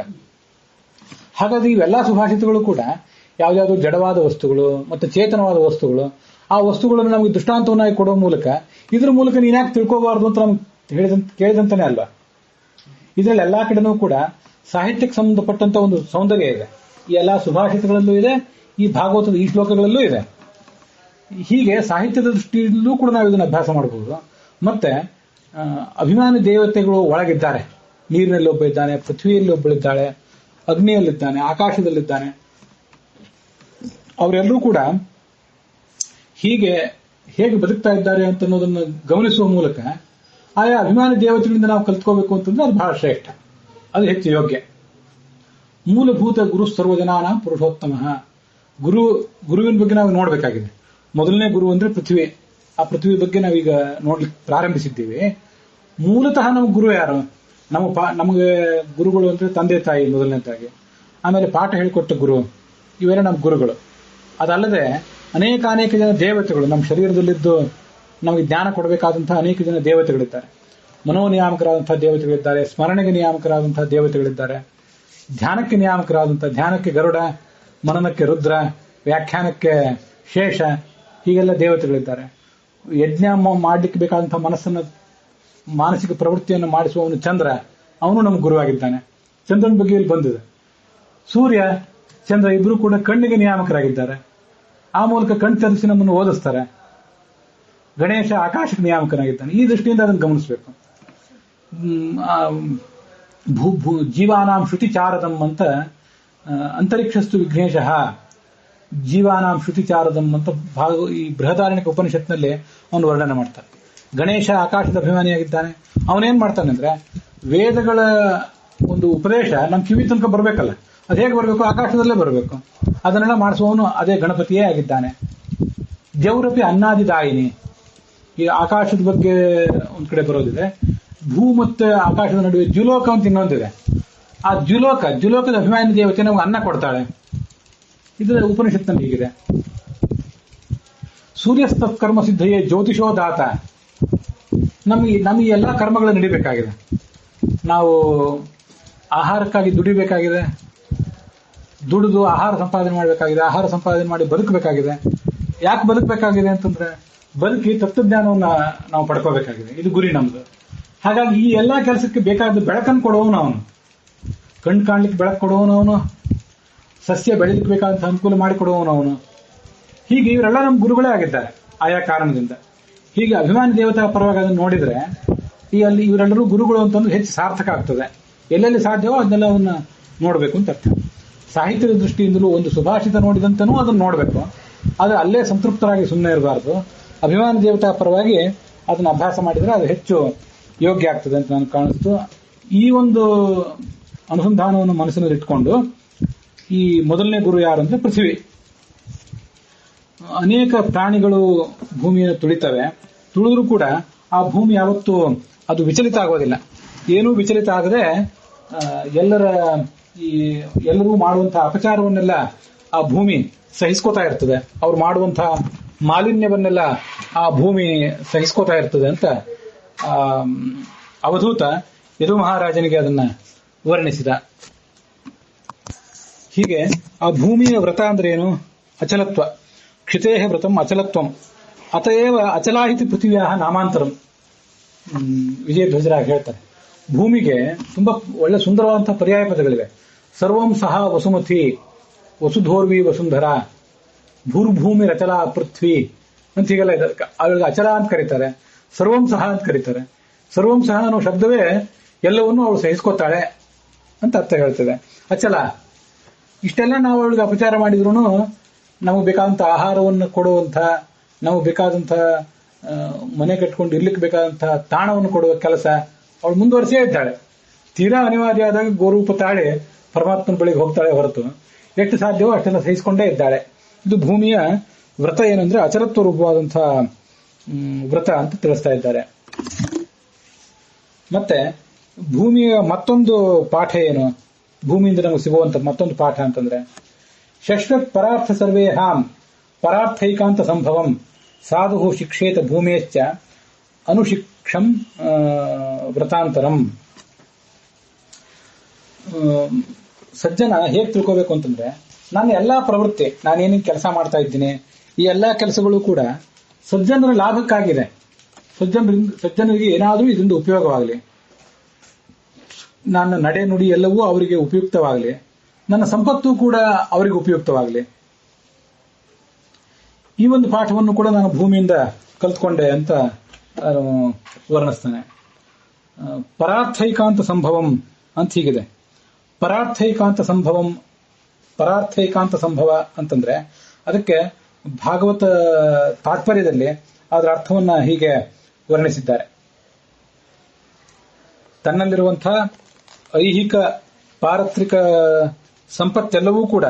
ಹಾಗಾಗಿ ಇವೆಲ್ಲಾ ಸುಭಾಷಿತಗಳು ಕೂಡ ಯಾವ್ದಾದ್ರು ಜಡವಾದ ವಸ್ತುಗಳು ಮತ್ತು ಚೇತನವಾದ ವಸ್ತುಗಳು, ಆ ವಸ್ತುಗಳನ್ನು ನಮಗೆ ದೃಷ್ಟಾಂತವನ್ನಾಗಿ ಕೊಡುವ ಮೂಲಕ ಇದ್ರ ಮೂಲಕ ನೀನ್ಯಾಕೆ ತಿಳ್ಕೋಬಾರ್ದು ಅಂತ ನಮ್ಗೆ ಕೇಳಿದಂತಾನೆ ಅಲ್ವಾ. ಇದರಲ್ಲಿ ಎಲ್ಲಾ ಕಡೆನೂ ಕೂಡ ಸಾಹಿತ್ಯಕ್ಕೆ ಸಂಬಂಧಪಟ್ಟಂತ ಒಂದು ಸೌಂದರ್ಯ ಇದೆ. ಈ ಎಲ್ಲಾ ಸುಭಾಷಿತಗಳಲ್ಲೂ ಇದೆ, ಈ ಭಾಗವತದ ಈ ಶ್ಲೋಕಗಳಲ್ಲೂ ಇದೆ. ಹೀಗೆ ಸಾಹಿತ್ಯದ ದೃಷ್ಟಿಯಲ್ಲೂ ಕೂಡ ನಾವು ಇದನ್ನು ಅಭ್ಯಾಸ ಮಾಡಬಹುದು. ಮತ್ತೆ ಅಭಿಮಾನಿ ದೇವತೆಗಳು ಒಳಗಿದ್ದಾರೆ. ನೀರಿನಲ್ಲಿ ಒಬ್ಬ ಇದ್ದಾನೆ, ಪೃಥ್ವಿಯಲ್ಲಿ ಒಬ್ಬಳಿದ್ದಾಳೆ, ಅಗ್ನಿಯಲ್ಲಿದ್ದಾನೆ, ಆಕಾಶದಲ್ಲಿದ್ದಾನೆ. ಅವರೆಲ್ಲರೂ ಕೂಡ ಹೇಗೆ ಬದುಕ್ತಾ ಇದ್ದಾರೆ ಅಂತ ಅನ್ನೋದನ್ನು ಗಮನಿಸುವ ಮೂಲಕ ಆಯಾ ಅಭಿಮಾನಿ ದೇವತೆಗಳಿಂದ ನಾವು ಕಲ್ತ್ಕೋಬೇಕು ಅಂತಂದ್ರೆ ಅದು ಬಹಳ ಶ್ರೇಷ್ಠ, ಅದು ಹೆಚ್ಚು ಯೋಗ್ಯ. ಮೂಲಭೂತ ಗುರು ಸರ್ವಜನಾನ ಪುರುಷೋತ್ತಮ. ಗುರುವಿನ ಬಗ್ಗೆ ನಾವು ನೋಡಬೇಕಾಗಿದೆ. ಮೊದಲನೇ ಗುರು ಅಂದ್ರೆ ಪೃಥ್ವಿ. ಆ ಪೃಥ್ವಿ ಬಗ್ಗೆ ನಾವೀಗ ನೋಡ್ಲಿಕ್ಕೆ ಪ್ರಾರಂಭಿಸಿದ್ದೀವಿ. ಮೂಲತಃ ನಮ್ಮ ಗುರು ಯಾರು? ನಮಗೆ ಗುರುಗಳು ಅಂದ್ರೆ ತಂದೆ ತಾಯಿ ಮೊದಲನೇದಾಗಿ, ಆಮೇಲೆ ಪಾಠ ಹೇಳಿಕೊಟ್ಟ ಗುರು, ಇವೆಲ್ಲ ನಮ್ಮ ಗುರುಗಳು. ಅದಲ್ಲದೆ ಅನೇಕ ಜನ ದೇವತೆಗಳು ನಮ್ಮ ಶರೀರದಲ್ಲಿದ್ದು ನಮಗೆ ಜ್ಞಾನ ಕೊಡಬೇಕಾದಂತಹ ಅನೇಕ ಜನ ದೇವತೆಗಳಿದ್ದಾರೆ. ಮನೋನಿಯಾಮಕರಾದಂತಹ ದೇವತೆಗಳಿದ್ದಾರೆ, ಸ್ಮರಣೆಗೆ ನಿಯಾಮಕರಾದಂತಹ ದೇವತೆಗಳಿದ್ದಾರೆ, ಧ್ಯಾನಕ್ಕೆ ನಿಯಾಮಕರಾದಂತಹ, ಧ್ಯಾನಕ್ಕೆ ಗರುಡ, ಮನನಕ್ಕೆ ರುದ್ರ, ವ್ಯಾಖ್ಯಾನಕ್ಕೆ ಶೇಷ, ಹೀಗೆಲ್ಲ ದೇವತೆಗಳಿದ್ದಾರೆ. ಯಜ್ಞ ಮಾಡಲಿಕ್ಕೆ ಬೇಕಾದಂತಹ ಮಾನಸಿಕ ಪ್ರವೃತ್ತಿಯನ್ನು ಮಾಡಿಸುವವನು ಚಂದ್ರ, ಅವನು ನಮ್ಮ ಗುರುವಾಗಿದ್ದಾನೆ. ಚಂದ್ರನ ಬಗ್ಗೆ ಇಲ್ಲಿ ಬಂದಿದೆ. ಸೂರ್ಯ, ಚಂದ್ರ ಇಬ್ರು ಕೂಡ ಕಣ್ಣಿಗೆ ನಿಯಾಮಕರಾಗಿದ್ದಾರೆ. ಆ ಮೂಲಕ ಕಣ್ ತೆರೆಸಿ ನಮ್ಮನ್ನು ಓದಿಸ್ತಾರೆ. ಗಣೇಶ ಆಕಾಶಕ್ಕೆ ನಿಯಾಮಕನಾಗಿದ್ದಾನೆ. ಈ ದೃಷ್ಟಿಯಿಂದ ಅದನ್ನು ಗಮನಿಸಬೇಕು. ಜೀವಾನಾಂ ಶ್ರುತಿಚಾರದಂ ಅಂತ ಅಂತರಿಕ್ಷಸ್ತು ವಿಘ್ನೇಶ ಜೀವಾನಾಂ ಶ್ರುತಿಚಾರದಂ ಅಂತ ಈ ಬೃಹದಾರಣ್ಯಕ ಉಪನಿಷತ್ನಲ್ಲಿ ಅವನು ವರ್ಣನೆ ಮಾಡ್ತಾನೆ. ಗಣೇಶ ಆಕಾಶದ ಅಭಿಮಾನಿಯಾಗಿದ್ದಾನೆ. ಅವನೇನ್ ಮಾಡ್ತಾನೆ ಅಂದ್ರೆ, ವೇದಗಳ ಒಂದು ಉಪದೇಶ ನಮ್ಮ ಕಿವಿ ತನಕ ಬರಬೇಕಲ್ಲ, ಅದು ಹೇಗೆ ಬರಬೇಕು? ಆಕಾಶದಲ್ಲೇ ಬರಬೇಕು. ಅದನ್ನೆಲ್ಲ ಮಾಡಿಸುವವನು ಅದೇ ಗಣಪತಿಯೇ ಆಗಿದ್ದಾನೆ. ದೇವರಪಿ ಅನ್ನಾದಿದಾಯಿನಿ. ಈ ಆಕಾಶದ ಬಗ್ಗೆ ಒಂದ್ ಕಡೆ ಬರೋದಿದೆ. ಭೂ ಮತ್ತೆ ಆಕಾಶದ ನಡುವೆ ದ್ಯುಲೋಕ ಅಂತ ಇನ್ನೊಂದಿದೆ. ಆ ದ್ಯುಲೋಕದ ಅಭಿಮಾನಿ ದೇವತೆ ನಮಗೆ ಅನ್ನ ಕೊಡ್ತಾಳೆ. ಇದರ ಉಪನಿಷತ್ನಲ್ಲಿ ಹೀಗಿದೆ. ಸೂರ್ಯಸ್ತತ್ಕರ್ಮ ಸಿದ್ಧಯೇ ಜ್ಯೋತಿಷೋ ದಾತ. ನಮಗೆ ಎಲ್ಲಾ ಕರ್ಮಗಳು ನಡಿಬೇಕಾಗಿದೆ. ನಾವು ಆಹಾರಕ್ಕಾಗಿ ದುಡಿಬೇಕಾಗಿದೆ, ದುಡಿದು ಆಹಾರ ಸಂಪಾದನೆ ಮಾಡಬೇಕಾಗಿದೆ, ಆಹಾರ ಸಂಪಾದನೆ ಮಾಡಿ ಬದುಕಬೇಕಾಗಿದೆ. ಯಾಕೆ ಬದುಕಬೇಕಾಗಿದೆ ಅಂತಂದ್ರೆ, ಬದುಕಿ ತತ್ವಜ್ಞಾನವನ್ನ ನಾವು ಪಡ್ಕೋಬೇಕಾಗಿದೆ. ಇದು ಗುರಿ ನಮ್ದು. ಹಾಗಾಗಿ ಈ ಎಲ್ಲಾ ಕೆಲಸಕ್ಕೆ ಬೇಕಾದ ಬೆಳಕನ್ನು ಕೊಡುವವನು ಅವನು. ಕಣ್ಣು ಕಾಣ್ಲಿಕ್ಕೆ ಬೆಳಕು ಕೊಡುವವನು ಅವನು. ಸಸ್ಯ ಬೆಳಲಿಕ್ಕೆ ಬೇಕಾದಂತ ಅನುಕೂಲ ಮಾಡಿಕೊಡುವವನು ಅವನು. ಹೀಗೆ ಇವರೆಲ್ಲ ನಮ್ಮ ಗುರುಗಳೇ ಆಗಿದ್ದಾರೆ ಆಯಾ ಕಾರಣದಿಂದ. ಹೀಗೆ ಅಭಿಮಾನಿ ದೇವತಾ ಪರವಾಗಿ ಅದನ್ನು ನೋಡಿದ್ರೆ ಅಲ್ಲಿ ಇವರೆಲ್ಲರೂ ಗುರುಗಳು ಅಂತಂದ್ರೆ ಹೆಚ್ಚು ಸಾರ್ಥಕ ಆಗ್ತದೆ. ಎಲ್ಲೆಲ್ಲಿ ಸಾಧ್ಯವೋ ಅದನ್ನೆಲ್ಲವನ್ನ ನೋಡಬೇಕು ಅಂತ ಅರ್ಥ. ಸಾಹಿತ್ಯದ ದೃಷ್ಟಿಯಿಂದಲೂ ಒಂದು ಸುಭಾಷಿತ ನೋಡಿದಂತನೂ ಅದನ್ನು ನೋಡಬೇಕು. ಆದರೆ ಅಲ್ಲೇ ಸಂತೃಪ್ತರಾಗಿ ಸುಮ್ಮನೆ ಇರಬಾರ್ದು. ಅಭಿಮಾನ ದೇವತಾ ಪರವಾಗಿ ಅದನ್ನ ಅಭ್ಯಾಸ ಮಾಡಿದ್ರೆ ಅದು ಹೆಚ್ಚು ಯೋಗ್ಯ ಆಗ್ತದೆ ಅಂತ ನನಗೆ ಕಾಣಿಸ್ತು. ಈ ಒಂದು ಅನುಸಂಧಾನವನ್ನು ಮನಸ್ಸಿನಲ್ಲಿ ಇಟ್ಕೊಂಡು ಈ ಮೊದಲನೇ ಗುರು ಯಾರು ಅಂದ್ರೆ ಪೃಥ್ವಿ. ಅನೇಕ ಪ್ರಾಣಿಗಳು ಭೂಮಿಯನ್ನು ತುಳಿತವೆ. ತುಳಿದ್ರೂ ಕೂಡ ಆ ಭೂಮಿ ಯಾವತ್ತೂ ಅದು ವಿಚಲಿತ ಆಗೋದಿಲ್ಲ. ಏನೂ ವಿಚಲಿತ ಆಗದೆ ಎಲ್ಲರೂ ಮಾಡುವಂತಹ ಅಪಚಾರವನ್ನೆಲ್ಲ ಆ ಭೂಮಿ ಸಹಿಸ್ಕೋತಾ ಇರ್ತದೆ. ಅವ್ರು ಮಾಡುವಂತಹ ಮಾಲಿನ್ಯವನ್ನೆಲ್ಲ ಆ ಭೂಮಿ ಸಹಿಸ್ಕೋತಾ ಇರ್ತದೆ ಅಂತ ಅವಧೂತ ಯದು ಮಹಾರಾಜನಿಗೆ ಅದನ್ನ ವರ್ಣಿಸಿದ. ಹೀಗೆ ಆ ಭೂಮಿಯ ವ್ರತ ಅಂದ್ರೆ ಏನು? ಅಚಲತ್ವ. ಕ್ಷಿತೇಹ ವ್ರತಂ ಅಚಲತ್ವಂ ಅತಏವ ಅಚಲಾಹಿತಿ ಪೃಥ್ವಿಯ ನಾಮಾಂತರಂ. ವಿಜಯಧ್ವಜರಾಗಿ ಹೇಳ್ತಾರೆ. ಭೂಮಿಗೆ ತುಂಬಾ ಒಳ್ಳೆ ಸುಂದರವಾದಂತಹ ಪರ್ಯಾಯ ಪದಗಳಿವೆ. ಸರ್ವಂ ಸಹ ವಸುಮತಿ, ವಸುಧೋರ್ವಿ ವಸುಂಧರ, ಭೂರ್ಭೂಮಿ ರಚಲ ಪೃಥ್ವಿ ಅಂತ ಹೀಗೆಲ್ಲ ಇದೆ. ಅವಳಿಗೆ ಅಚಲ ಅಂತ ಕರೀತಾರೆ, ಸರ್ವಂ ಸಹ ಅಂತ ಕರೀತಾರೆ. ಸರ್ವಂ ಸಹ ಅನ್ನೋ ಶಬ್ದವೇ ಎಲ್ಲವನ್ನೂ ಅವಳು ಸಹಿಸ್ಕೊತಾಳೆ ಅಂತ ಅರ್ಥ ಹೇಳ್ತದೆ. ಅಚಲ. ಇಷ್ಟೆಲ್ಲ ನಾವು ಅವಳಿಗೆ ಅಪಚಾರ ಮಾಡಿದ್ರು ನಮಗೆ ಬೇಕಾದಂತ ಆಹಾರವನ್ನು ಕೊಡುವಂತ, ನಮಗೆ ಬೇಕಾದಂತ ಮನೆ ಕಟ್ಕೊಂಡು ಇರ್ಲಿಕ್ಕೆ ಬೇಕಾದಂತಹ ತಾಣವನ್ನು ಕೊಡುವ ಕೆಲಸ ಅವಳು ಮುಂದುವರಿಸೇ ಇದ್ದಾಳೆ. ತೀರಾ ಅನಿವಾರ್ಯ ಆದಾಗ ಗೋರೂಪ ತಾಳೆ ಪರಮಾತ್ಮನ ಬಳಿಗೆ ಹೋಗ್ತಾಳೆ ಹೊರತು ಎಷ್ಟು ಸಾಧ್ಯವೋ ಅಷ್ಟೆಲ್ಲ ಸಹಿಸಿಕೊಂಡೇ ಇದ್ದಾಳೆ. ಇದು ಭೂಮಿಯ ವ್ರತ ಏನಂದ್ರೆ ಅಚಲತ್ವ ರೂಪವಾದಂತಹ ವ್ರತ ಅಂತ ತಿಳಿಸ್ತಾ ಇದ್ದಾರೆ. ಮತ್ತೆ ಭೂಮಿಯ ಮತ್ತೊಂದು ಪಾಠ ಏನು? ಭೂಮಿಯಿಂದ ನಮಗೆ ಸಿಗುವಂತ ಮತ್ತೊಂದು ಪಾಠ ಅಂತಂದ್ರೆ ಶಶ್ವತ್ ಪರಾರ್ಥ ಸರ್ವೇಹಾಂ ಪರಾರ್ಥೈಕಾಂತ ಸಂಭವಂ ಸಾಧು ಶಿಕ್ಷೇತ ಭೂಮೇಶ್ಚ ಅನುಶಿಕ್ಷಂ ವ್ರತಾಂತರಂ. ಸಜ್ಜನ ಹೇಗೆ ತಿಳ್ಕೋಬೇಕು ಅಂತಂದ್ರೆ, ನಾನು ಎಲ್ಲಾ ಪ್ರವೃತ್ತಿ, ನಾನೇನೇನು ಕೆಲಸ ಮಾಡ್ತಾ ಇದ್ದೀನಿ, ಈ ಎಲ್ಲಾ ಕೆಲಸಗಳು ಕೂಡ ಸಜ್ಜನರ ಲಾಭಕ್ಕಾಗಿದೆ. ಸಜ್ಜನರಿಗೆ ಏನಾದರೂ ಇದರಿಂದ ಉಪಯೋಗವಾಗಲಿ, ನನ್ನ ನಡೆ ನುಡಿ ಎಲ್ಲವೂ ಅವರಿಗೆ ಉಪಯುಕ್ತವಾಗಲಿ, ನನ್ನ ಸಂಪತ್ತು ಕೂಡ ಅವರಿಗೆ ಉಪಯುಕ್ತವಾಗಲಿ. ಈ ಒಂದು ಪಾಠವನ್ನು ಕೂಡ ನಾನು ಭೂಮಿಯಿಂದ ಕಲ್ತ್ಕೊಂಡೆ ಅಂತ ವರ್ಣಿಸ್ತಾನೆ. ಪರಾರ್ಥೈಕಾಂತ ಸಂಭವಂ ಅಂತ ಹೀಗಿದೆ. ಪರಾರ್ಥೈಕಾಂತ ಸಂಭವ ಅಂತಂದ್ರೆ ಅದಕ್ಕೆ ಭಾಗವತ ತಾತ್ಪರ್ಯದಲ್ಲಿ ಅದರ ಅರ್ಥವನ್ನ ಹೀಗೆ ವರ್ಣಿಸಿದ್ದಾರೆ. ತನ್ನಲ್ಲಿರುವಂತಹ ಐಹಿಕ ಪಾರತ್ರಿಕ ಸಂಪತ್ತೆಲ್ಲವೂ ಕೂಡ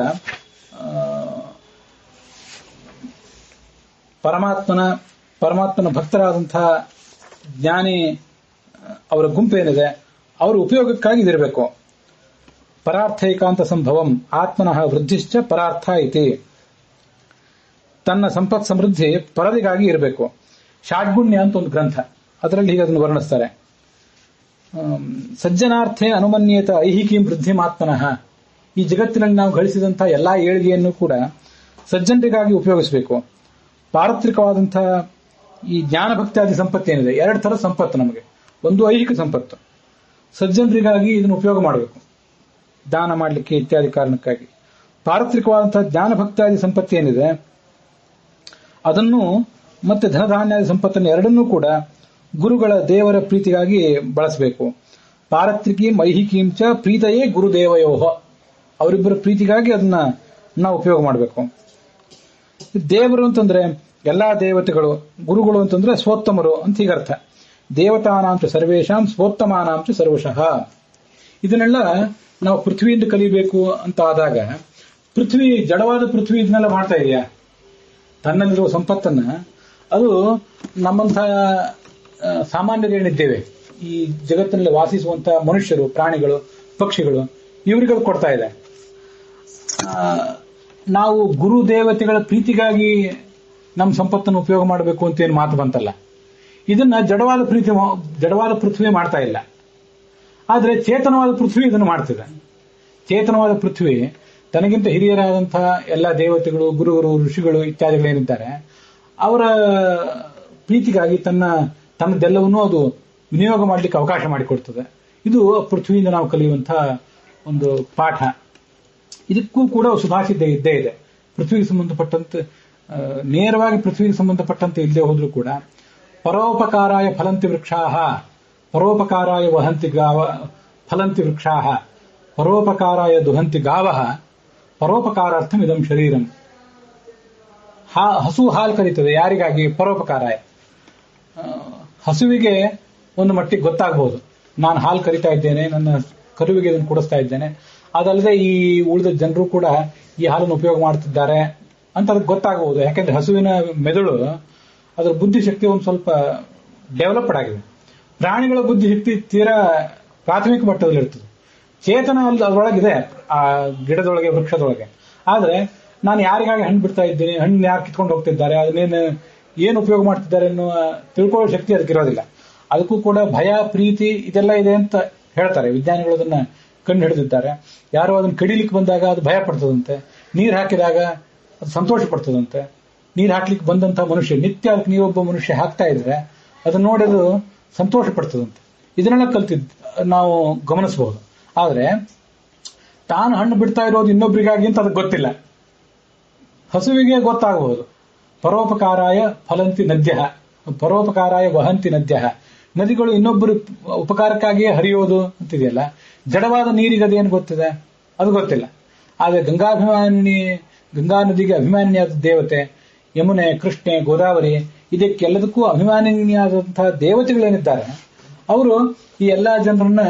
ಪರಮಾತ್ಮನ ಭಕ್ತರಾದಂತಹ ಜ್ಞಾನಿ ಅವರ ಗುಂಪೇನಿದೆ ಅವರ ಉಪಯೋಗಕ್ಕಾಗಿ ಇದಿರಬೇಕು. ಪರಾರ್ಥೈಕಾಂತ ಸಂಭವಂ ಆತ್ಮನಃ ವೃದ್ಧಿಶ್ಚ ಪರಾರ್ಥ ಇತಿ. ತನ್ನ ಸಂಪತ್ ಸಮೃದ್ಧಿ ಪರದಿಗಾಗಿ ಇರಬೇಕು. ಷಾಡ್ಗುಣ್ಯ ಅಂತ ಒಂದು ಗ್ರಂಥ, ಅದರಲ್ಲಿ ಹೀಗೆ ಅದನ್ನು ವರ್ಣಿಸ್ತಾರೆ. ಸಜ್ಜನಾರ್ಥೇ ಅನುಮನ್ಯೇತ ಐಹಿಕೀಂ ವೃದ್ಧಿಮಾತ್ಮನಃ. ಈ ಜಗತ್ತಿನಲ್ಲಿ ನಾವು ಗಳಿಸಿದಂತಹ ಎಲ್ಲಾ ಏಳಿಗೆಯನ್ನು ಕೂಡ ಸಜ್ಜನರಿಗಾಗಿ ಉಪಯೋಗಿಸಬೇಕು. ಪಾರತ್ರಿಕವಾದಂತಹ ಈ ಜ್ಞಾನ ಭಕ್ತಾದಿ ಸಂಪತ್ತೇನಿದೆ, ಎರಡು ತರ ಸಂಪತ್ತು ನಮಗೆ. ಒಂದು ಐಹಿಕ ಸಂಪತ್ತು, ಸಜ್ಜನರಿಗಾಗಿ ಇದನ್ನು ಉಪಯೋಗ ಮಾಡಬೇಕು, ದಾನ ಮಾಡಲಿಕ್ಕೆ ಇತ್ಯಾದಿ ಕಾರಣಕ್ಕಾಗಿ. ಪಾರತ್ರಿಕವಾದಂತಹ ಜ್ಞಾನ ಭಕ್ತಾದಿ ಸಂಪತ್ತೇನಿದೆ ಅದನ್ನು ಮತ್ತೆ ಧನಧಾನ್ಯಾದಿ ಸಂಪತ್ತನ್ನು ಎರಡನ್ನೂ ಕೂಡ ಗುರುಗಳ ದೇವರ ಪ್ರೀತಿಗಾಗಿ ಬಳಸಬೇಕು. ಪಾರತ್ರಿಕೀಂ ಐಹಿಕೀಂ ಚ ಪ್ರೀತಯೇ ಗುರುದೇವಯೋಹ. ಅವರಿಬ್ಬರ ಪ್ರೀತಿಗಾಗಿ ಅದನ್ನ ನಾವು ಉಪಯೋಗ ಮಾಡಬೇಕು. ದೇವರು ಅಂತಂದ್ರೆ ಎಲ್ಲಾ ದೇವತೆಗಳು, ಗುರುಗಳು ಅಂತಂದ್ರೆ ಸ್ವೋತ್ತಮರು ಅಂತ ಹೀಗರ್ಥ. ದೇವತಾನಾಂಚ ಸರ್ವೇಶಾಂ ಸ್ವೋತ್ತಮಾನಾಂಚ ಸರ್ವಶಃ. ಇದನ್ನೆಲ್ಲ ನಾವು ಪೃಥ್ವಿಯಿಂದ ಕಲಿಬೇಕು ಅಂತ ಆದಾಗ, ಪೃಥ್ವಿ ಜಡವಾದ ಪೃಥ್ವಿ ಇದನ್ನೆಲ್ಲ ಮಾಡ್ತಾ ಇದೆಯಾ? ತನ್ನಲ್ಲಿರುವ ಸಂಪತ್ತನ್ನ ಅದು ನಮ್ಮಂಥ ಸಾಮಾನ್ಯರೇನಿದ್ದೇವೆ, ಈ ಜಗತ್ತಿನಲ್ಲಿ ವಾಸಿಸುವಂತಹ ಮನುಷ್ಯರು, ಪ್ರಾಣಿಗಳು, ಪಕ್ಷಿಗಳು, ಇವರಿಗೆ ಕೊಡ್ತಾ ಇದೆ. ನಾವು ಗುರು ದೇವತೆಗಳ ಪ್ರೀತಿಗಾಗಿ ನಮ್ಮ ಸಂಪತ್ತನ್ನು ಉಪಯೋಗ ಮಾಡಬೇಕು ಅಂತ ಏನು ಮಾತು ಬಂತಲ್ಲ, ಇದನ್ನ ಜಡವಾದ ಪೃಥ್ವಿ ಮಾಡ್ತಾ ಇಲ್ಲ. ಆದ್ರೆ ಚೇತನವಾದ ಪೃಥ್ವಿ ಇದನ್ನು ಮಾಡ್ತಿದೆ. ಚೇತನವಾದ ಪೃಥ್ವಿ ತನಗಿಂತ ಹಿರಿಯರಾದಂತಹ ಎಲ್ಲ ದೇವತೆಗಳು, ಗುರುಗಳು, ಋಷಿಗಳು ಇತ್ಯಾದಿಗಳೇನಿದ್ದಾರೆ ಅವರ ಪ್ರೀತಿಗಾಗಿ ತನ್ನದೆಲ್ಲವನ್ನೂ ಅದು ವಿನಿಯೋಗ ಮಾಡಲಿಕ್ಕೆ ಅವಕಾಶ ಮಾಡಿಕೊಡ್ತದೆ. ಇದು ಪೃಥ್ವಿಯಿಂದ ನಾವು ಕಲಿಯುವಂತಹ ಒಂದು ಪಾಠ. ಇದಕ್ಕೂ ಕೂಡ ಸುಭಾಷಿತ ಇದ್ದೇ ಇದೆ. ಪೃಥ್ವಿಗೆ ಸಂಬಂಧಪಟ್ಟಂತೆ, ನೇರವಾಗಿ ಪೃಥ್ವಿಗೆ ಸಂಬಂಧಪಟ್ಟಂತೆ ಇಲ್ಲದೆ ಹೋದ್ರೂ ಕೂಡ, ಪರೋಪಕಾರಾಯ ಫಲಂತಿ ವೃಕ್ಷಾಃ ಪರೋಪಕಾರಾಯ ವಹಂತಿ ಫಲಂತಿ ವೃಕ್ಷಾಃ ಪರೋಪಕಾರಾಯ ದುಹಂತಿ ಗಾವಃ ಪರೋಪಕಾರಾರ್ಥಂ ಇದಂ ಶರೀರಂ. ಹಸು ಹಾಲು ಕರೀತದೆ, ಯಾರಿಗಾಗಿ? ಪರೋಪಕಾರಾಯ. ಹಸುವಿಗೆ ಒಂದು ಮಟ್ಟಿಗೆ ಗೊತ್ತಾಗಬಹುದು, ನಾನು ಹಾಲು ಕರಿತಾ ಇದ್ದೇನೆ, ನನ್ನ ಕರುವಿಗೆ ಇದನ್ನು ಕುಡಿಸ್ತಾ ಇದ್ದೇನೆ, ಅದಲ್ಲದೆ ಈ ಉಳಿದ ಜನರು ಕೂಡ ಈ ಹಾಲನ್ನು ಉಪಯೋಗ ಮಾಡ್ತಿದ್ದಾರೆ ಅಂತ ಅದಕ್ಕೆ ಗೊತ್ತಾಗಬಹುದು. ಯಾಕೆಂದ್ರೆ ಹಸುವಿನ ಮೆದುಳು, ಅದರ ಬುದ್ಧಿಶಕ್ತಿ ಒಂದು ಸ್ವಲ್ಪ ಡೆವಲಪ್ಡ್ ಆಗಿದೆ. ಪ್ರಾಣಿಗಳ ಬುದ್ಧಿಶಕ್ತಿ ತೀರಾ ಪ್ರಾಥಮಿಕ ಮಟ್ಟದಲ್ಲಿ ಇರ್ತದೆ. ಚೇತನ ಅದರೊಳಗಿದೆ, ಆ ಗಿಡದೊಳಗೆ, ವೃಕ್ಷದೊಳಗೆ. ಆದ್ರೆ ನಾನು ಯಾರಿಗಾಗಿ ಹಣ್ಣು ಬಿಡ್ತಾ ಇದ್ದೀನಿ, ಹಣ್ಣು ಯಾರು ಕಿತ್ಕೊಂಡು ಹೋಗ್ತಿದ್ದಾರೆ, ಅದನ್ನೇನು ಏನು ಉಪಯೋಗ ಮಾಡ್ತಿದ್ದಾರೆ ಅನ್ನೋ ತಿಳ್ಕೊಳ್ಳೋ ಶಕ್ತಿ ಅದಕ್ಕಿರೋದಿಲ್ಲ. ಅದಕ್ಕೂ ಕೂಡ ಭಯ, ಪ್ರೀತಿ ಇದೆಲ್ಲ ಇದೆ ಅಂತ ಹೇಳ್ತಾರೆ. ವಿಜ್ಞಾನಿಗಳು ಅದನ್ನ ಕಂಡು ಹಿಡಿದಿದ್ದಾರೆ. ಯಾರೋ ಅದನ್ನ ಕಡಿಲಿಕ್ಕೆ ಬಂದಾಗ ಅದು ಭಯ ಪಡ್ತದಂತೆ, ನೀರು ಹಾಕಿದಾಗ ಅದು ಸಂತೋಷ ಪಡ್ತದಂತೆ. ನೀರು ಹಾಕ್ಲಿಕ್ಕೆ ಬಂದಂತಹ ಮನುಷ್ಯ, ನಿತ್ಯ ಅದಕ್ಕೆ ನೀವೊಬ್ಬ ಮನುಷ್ಯ ಹಾಕ್ತಾ ಇದ್ರೆ ಅದನ್ನ ನೋಡಿ ಅದು ಸಂತೋಷ ಪಡ್ತದಂತೆ. ಇದನ್ನೆಲ್ಲ ನಾವು ಗಮನಿಸಬಹುದು. ಆದ್ರೆ ತಾನು ಹಣ್ಣು ಬಿಡ್ತಾ ಇರೋದು ಇನ್ನೊಬ್ಬರಿಗಾಗಿ ಅಂತ ಅದಕ್ಕೆ ಗೊತ್ತಿಲ್ಲ. ಹಸುವಿಗೆ ಗೊತ್ತಾಗಬಹುದು. ಪರೋಪಕಾರಾಯ ಫಲಂತಿ ನದ್ಯ, ಪರೋಪಕಾರಾಯ ವಹಂತಿ ನದ್ಯ. ನದಿಗಳು ಇನ್ನೊಬ್ಬರು ಉಪಕಾರಕ್ಕಾಗಿಯೇ ಹರಿಯೋದು ಅಂತಿದೆಯಲ್ಲ, ಜಡವಾದ ನೀರಿಗೆ ಅದೇನು ಗೊತ್ತಿದೆ? ಅದು ಗೊತ್ತಿಲ್ಲ. ಆದರೆ ಗಂಗಾ ನದಿಗೆ ಅಭಿಮಾನಿಯಾದ ದೇವತೆ ಯಮುನೆ, ಕೃಷ್ಣೆ, ಗೋದಾವರಿ, ಇದಕ್ಕೆಲ್ಲದಕ್ಕೂ ಅಭಿಮಾನಿಯಾದಂತಹ ದೇವತೆಗಳೇನಿದ್ದಾರೆ ಅವರು ಈ ಎಲ್ಲಾ ಜನರನ್ನ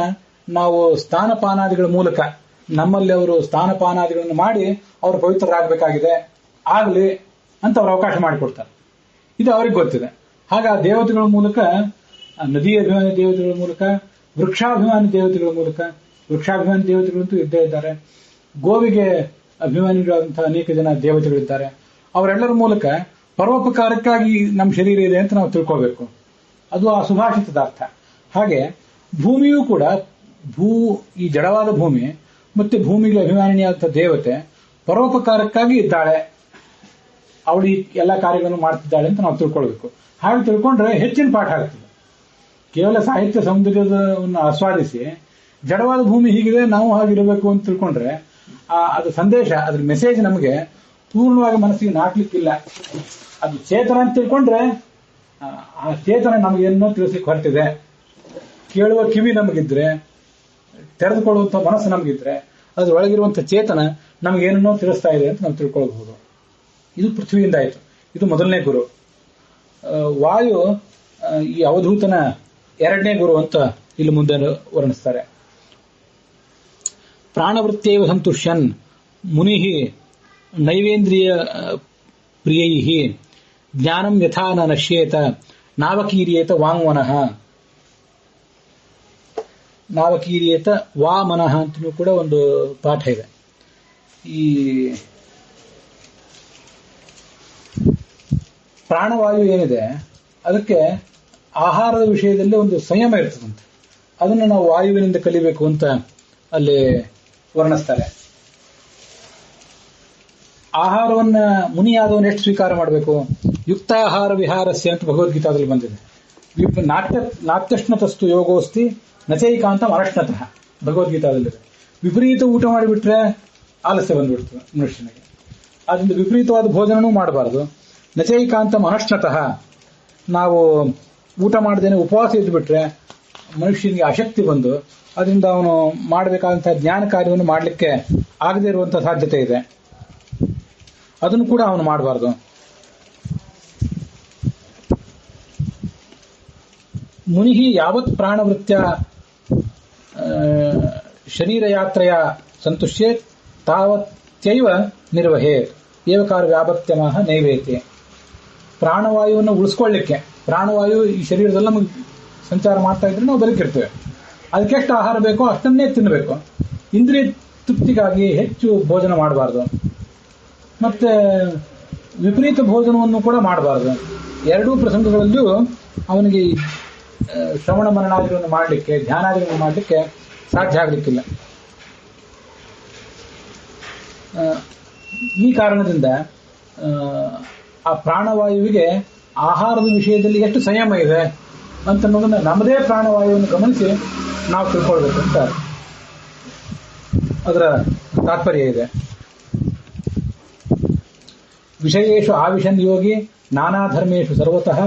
ನಾವು ಸ್ಥಾನಪಾನಾದಿಗಳ ಮೂಲಕ, ನಮ್ಮಲ್ಲಿ ಅವರು ಸ್ಥಾನಪಾನಾದಿಗಳನ್ನು ಮಾಡಿ ಅವರು ಪವಿತ್ರರಾಗಬೇಕಾಗಿದೆ, ಆಗಲಿ ಅಂತ ಅವರು ಅವಕಾಶ ಮಾಡಿಕೊಡ್ತಾರೆ. ಇದು ಅವ್ರಿಗೆ ಗೊತ್ತಿದೆ. ಹಾಗೆ ಆ ದೇವತೆಗಳ ಮೂಲಕ, ನದಿ ಅಭಿಮಾನಿ ದೇವತೆಗಳ ಮೂಲಕ, ವೃಕ್ಷಾಭಿಮಾನಿ ದೇವತೆಗಳ ಮೂಲಕ, ವೃಕ್ಷಾಭಿಮಾನಿ ದೇವತೆಗಳಂತೂ ಇದ್ದೇ ಇದ್ದಾರೆ, ಗೋವಿಗೆ ಅಭಿಮಾನಿಗಳಾದಂತಹ ಅನೇಕ ಜನ ದೇವತೆಗಳಿದ್ದಾರೆ. ಅವರೆಲ್ಲರ ಮೂಲಕ ಪರೋಪಕಾರಕ್ಕಾಗಿ ನಮ್ಮ ಶರೀರ ಇದೆ ಅಂತ ನಾವು ತಿಳ್ಕೋಬೇಕು. ಅದು ಆ ಸುಭಾಷಿತದ ಅರ್ಥ. ಹಾಗೆ ಭೂಮಿಯೂ ಕೂಡ, ಈ ಜಡವಾದ ಭೂಮಿ ಮತ್ತೆ ಭೂಮಿಗೆ ಅಭಿಮಾನಿಯಾದಂತಹ ದೇವತೆ ಪರೋಪಕಾರಕ್ಕಾಗಿ ಇದ್ದಾಳೆ, ಅವಳು ಈ ಎಲ್ಲ ಕಾರ್ಯಗಳನ್ನು ಮಾಡ್ತಿದ್ದಾಳೆ ಅಂತ ನಾವು ತಿಳ್ಕೊಳ್ಬೇಕು. ಹಾಗೆ ತಿಳ್ಕೊಂಡ್ರೆ ಹೆಚ್ಚಿನ ಪಾಠ ಆಗ್ತದೆ. ಕೇವಲ ಸಾಹಿತ್ಯ ಸೌಂದರ್ಯವನ್ನು ಆಸ್ವಾದಿಸಿ ಜಡವಾದ ಭೂಮಿ ಹೀಗಿದೆ, ನಾವು ಹಾಗಿರಬೇಕು ಅಂತ ತಿಳ್ಕೊಂಡ್ರೆ ಅದು ಸಂದೇಶ, ಅದ್ರ ಮೆಸೇಜ್ ನಮಗೆ ಪೂರ್ಣವಾಗಿ ಮನಸ್ಸಿಗೆ ನಾಟ್ಲಿಕ್ಕಿಲ್ಲ. ಅದು ಚೇತನ ಅಂತ ತಿಳ್ಕೊಂಡ್ರೆ ಆ ಚೇತನ ನಮಗೇನೋ ತಿಳಿಸ್ಲಿಕ್ಕೆ ಹೊರಟಿದೆ. ಕೇಳುವ ಕಿವಿ ನಮಗಿದ್ರೆ, ತೆರೆದುಕೊಳ್ಳುವಂತ ಮನಸ್ಸು ನಮಗಿದ್ರೆ, ಅದರೊಳಗಿರುವಂತಹ ಚೇತನ ನಮಗೇನೋ ತಿಳಿಸ್ತಾ ಇದೆ ಅಂತ ನಾವು ತಿಳ್ಕೊಳ್ಬಹುದು. ಇದು ಪೃಥ್ವಿಯಿಂದ ಆಯಿತು. ಇದು ಮೊದಲನೇ ಗುರು. ವಾಯು ಈ ಅವಧೂತನ ಎರಡನೇ ಗುರು ಅಂತ ಇಲ್ಲಿ ಮುಂದೆ ವರ್ಣಿಸ್ತಾರೆ. ಪ್ರಾಣವೃತ್ತೇವ ಸಂತುಷ್ಯನ್ ಮುನಿ ನೈವೇಂದ್ರಿಯ ಪ್ರಿಯೈ ಜ್ಞಾನಂ ಯಥಾ ನ ನಶ್ಯೇತ ನಾವಕೀರ್ಯೇತ ವಾಂಗ್ಮನಃ. ನಾವಕೀರ್ಯೇತ ವಾಮನಃ ಅಂತಲೂ ಕೂಡ ಒಂದು ಪಾಠ ಇದೆ. ಈ ಪ್ರಾಣವಾಯು ಏನಿದೆ ಅದಕ್ಕೆ ಆಹಾರದ ವಿಷಯದಲ್ಲಿ ಒಂದು ಸಂಯಮ ಇರ್ತದಂತೆ. ಅದನ್ನು ನಾವು ವಾಯುವಿನಿಂದ ಕಲಿಬೇಕು ಅಂತ ಅಲ್ಲಿ ವರ್ಣಿಸ್ತಾರೆ. ಆಹಾರವನ್ನ ಮುನಿಯಾದವನು ಎಷ್ಟು ಸ್ವೀಕಾರ ಮಾಡಬೇಕು? ಯುಕ್ತಾಹಾರ ವಿಹಾರಸ್ಯ ಅಂತ ಭಗವದ್ಗೀತಾದಲ್ಲಿ ಬಂದಿದೆ. ನಾತ್ಯಶ್ನತಸ್ತು ಯೋಗೋಸ್ತಿ ನಚೈಕಾಂತ ಅನಶ್ನತಃ ಭಗವದ್ಗೀತಾದಲ್ಲಿದೆ. ವಿಪರೀತ ಊಟ ಮಾಡಿಬಿಟ್ರೆ ಆಲಸ್ಯ ಬಂದ್ಬಿಡ್ತದೆ ಮನುಷ್ಯನಿಗೆ. ಅದರಿಂದ ವಿಪರೀತವಾದ ಭೋಜನನೂ ಮಾಡಬಾರದು. ನಚೈಕಾಂತ ಅನಶ್ನತಃ, ನಾವು ಊಟ ಮಾಡದೇನೆ ಉಪವಾಸ ಇದ್ದುಬಿಟ್ರೆ ಮನುಷ್ಯನಿಗೆ ಅಶಕ್ತಿ ಬಂದು ಅದರಿಂದ ಅವನು ಮಾಡಬೇಕಾದಂತಹ ಜ್ಞಾನ ಕಾರ್ಯವನ್ನು ಮಾಡಲಿಕ್ಕೆ ಆಗದೇ ಇರುವಂತಹ ಸಾಧ್ಯತೆ ಇದೆ. ಅದನ್ನು ಕೂಡ ಅವನು ಮಾಡಬಾರದು. ಮುನಿ ಯಾವತ್ ಪ್ರಾಣವೃತ್ಯ ಶರೀರ ಯಾತ್ರೆಯ ಸಂತುಷ್ಯೇ ತಾವತ್ಯೈವ ನಿರ್ವಹೇತ್ ಏವಕಾರ ವ್ಯಾಪತ್ಯಮಃ ನೈವೇದ್ಯ. ಪ್ರಾಣವಾಯುವನ್ನು ಉಳಿಸ್ಕೊಳ್ಳಿಕ್ಕೆ, ಪ್ರಾಣವಾಯು ಈ ಶರೀರದಲ್ಲಿ ನಮಗೆ ಸಂಚಾರ ಮಾಡ್ತಾ ಇದ್ರೆ ನಾವು ಬದುಕಿರ್ತೇವೆ. ಅದಕ್ಕೆ ಎಷ್ಟು ಆಹಾರ ಬೇಕೋ ಅಷ್ಟನ್ನೇ ತಿನ್ನಬೇಕು. ಇಂದ್ರಿಯ ತೃಪ್ತಿಗಾಗಿ ಹೆಚ್ಚು ಭೋಜನ ಮಾಡಬಾರ್ದು, ಮತ್ತೆ ವಿಪರೀತ ಭೋಜನವನ್ನು ಕೂಡ ಮಾಡಬಾರ್ದು. ಎರಡೂ ಪ್ರಸಂಗಗಳಲ್ಲೂ ಅವನಿಗೆ ಶ್ರವಣ ಮನನಾದಿಗಳನ್ನು ಮಾಡಲಿಕ್ಕೆ, ಧ್ಯಾನಾದಿಗಳನ್ನು ಮಾಡಲಿಕ್ಕೆ ಸಾಧ್ಯ ಆಗಲಿಕ್ಕಿಲ್ಲ. ಈ ಕಾರಣದಿಂದ ಆ ಪ್ರಾಣವಾಯುವಿಗೆ ಆಹಾರದ ವಿಷಯದಲ್ಲಿ ಎಷ್ಟು ಸಂಯಮ ಇದೆ ಅಂತ ಅನ್ನೋದನ್ನ ನಮ್ಮದೇ ಪ್ರಾಣವಾಯುವನ್ನು ಗಮನಿಸಿ ನಾವು ತಿಳ್ಕೊಳ್ಬೇಕು ಅಂತ ಅದರ ತಾತ್ಪರ್ಯ ಇದೆ. ವಿಷಯೇಷು ಆವಿಶನ್ ಯೋಗಿ ನಾನಾ ಧರ್ಮೇಷು ಸರ್ವತಃ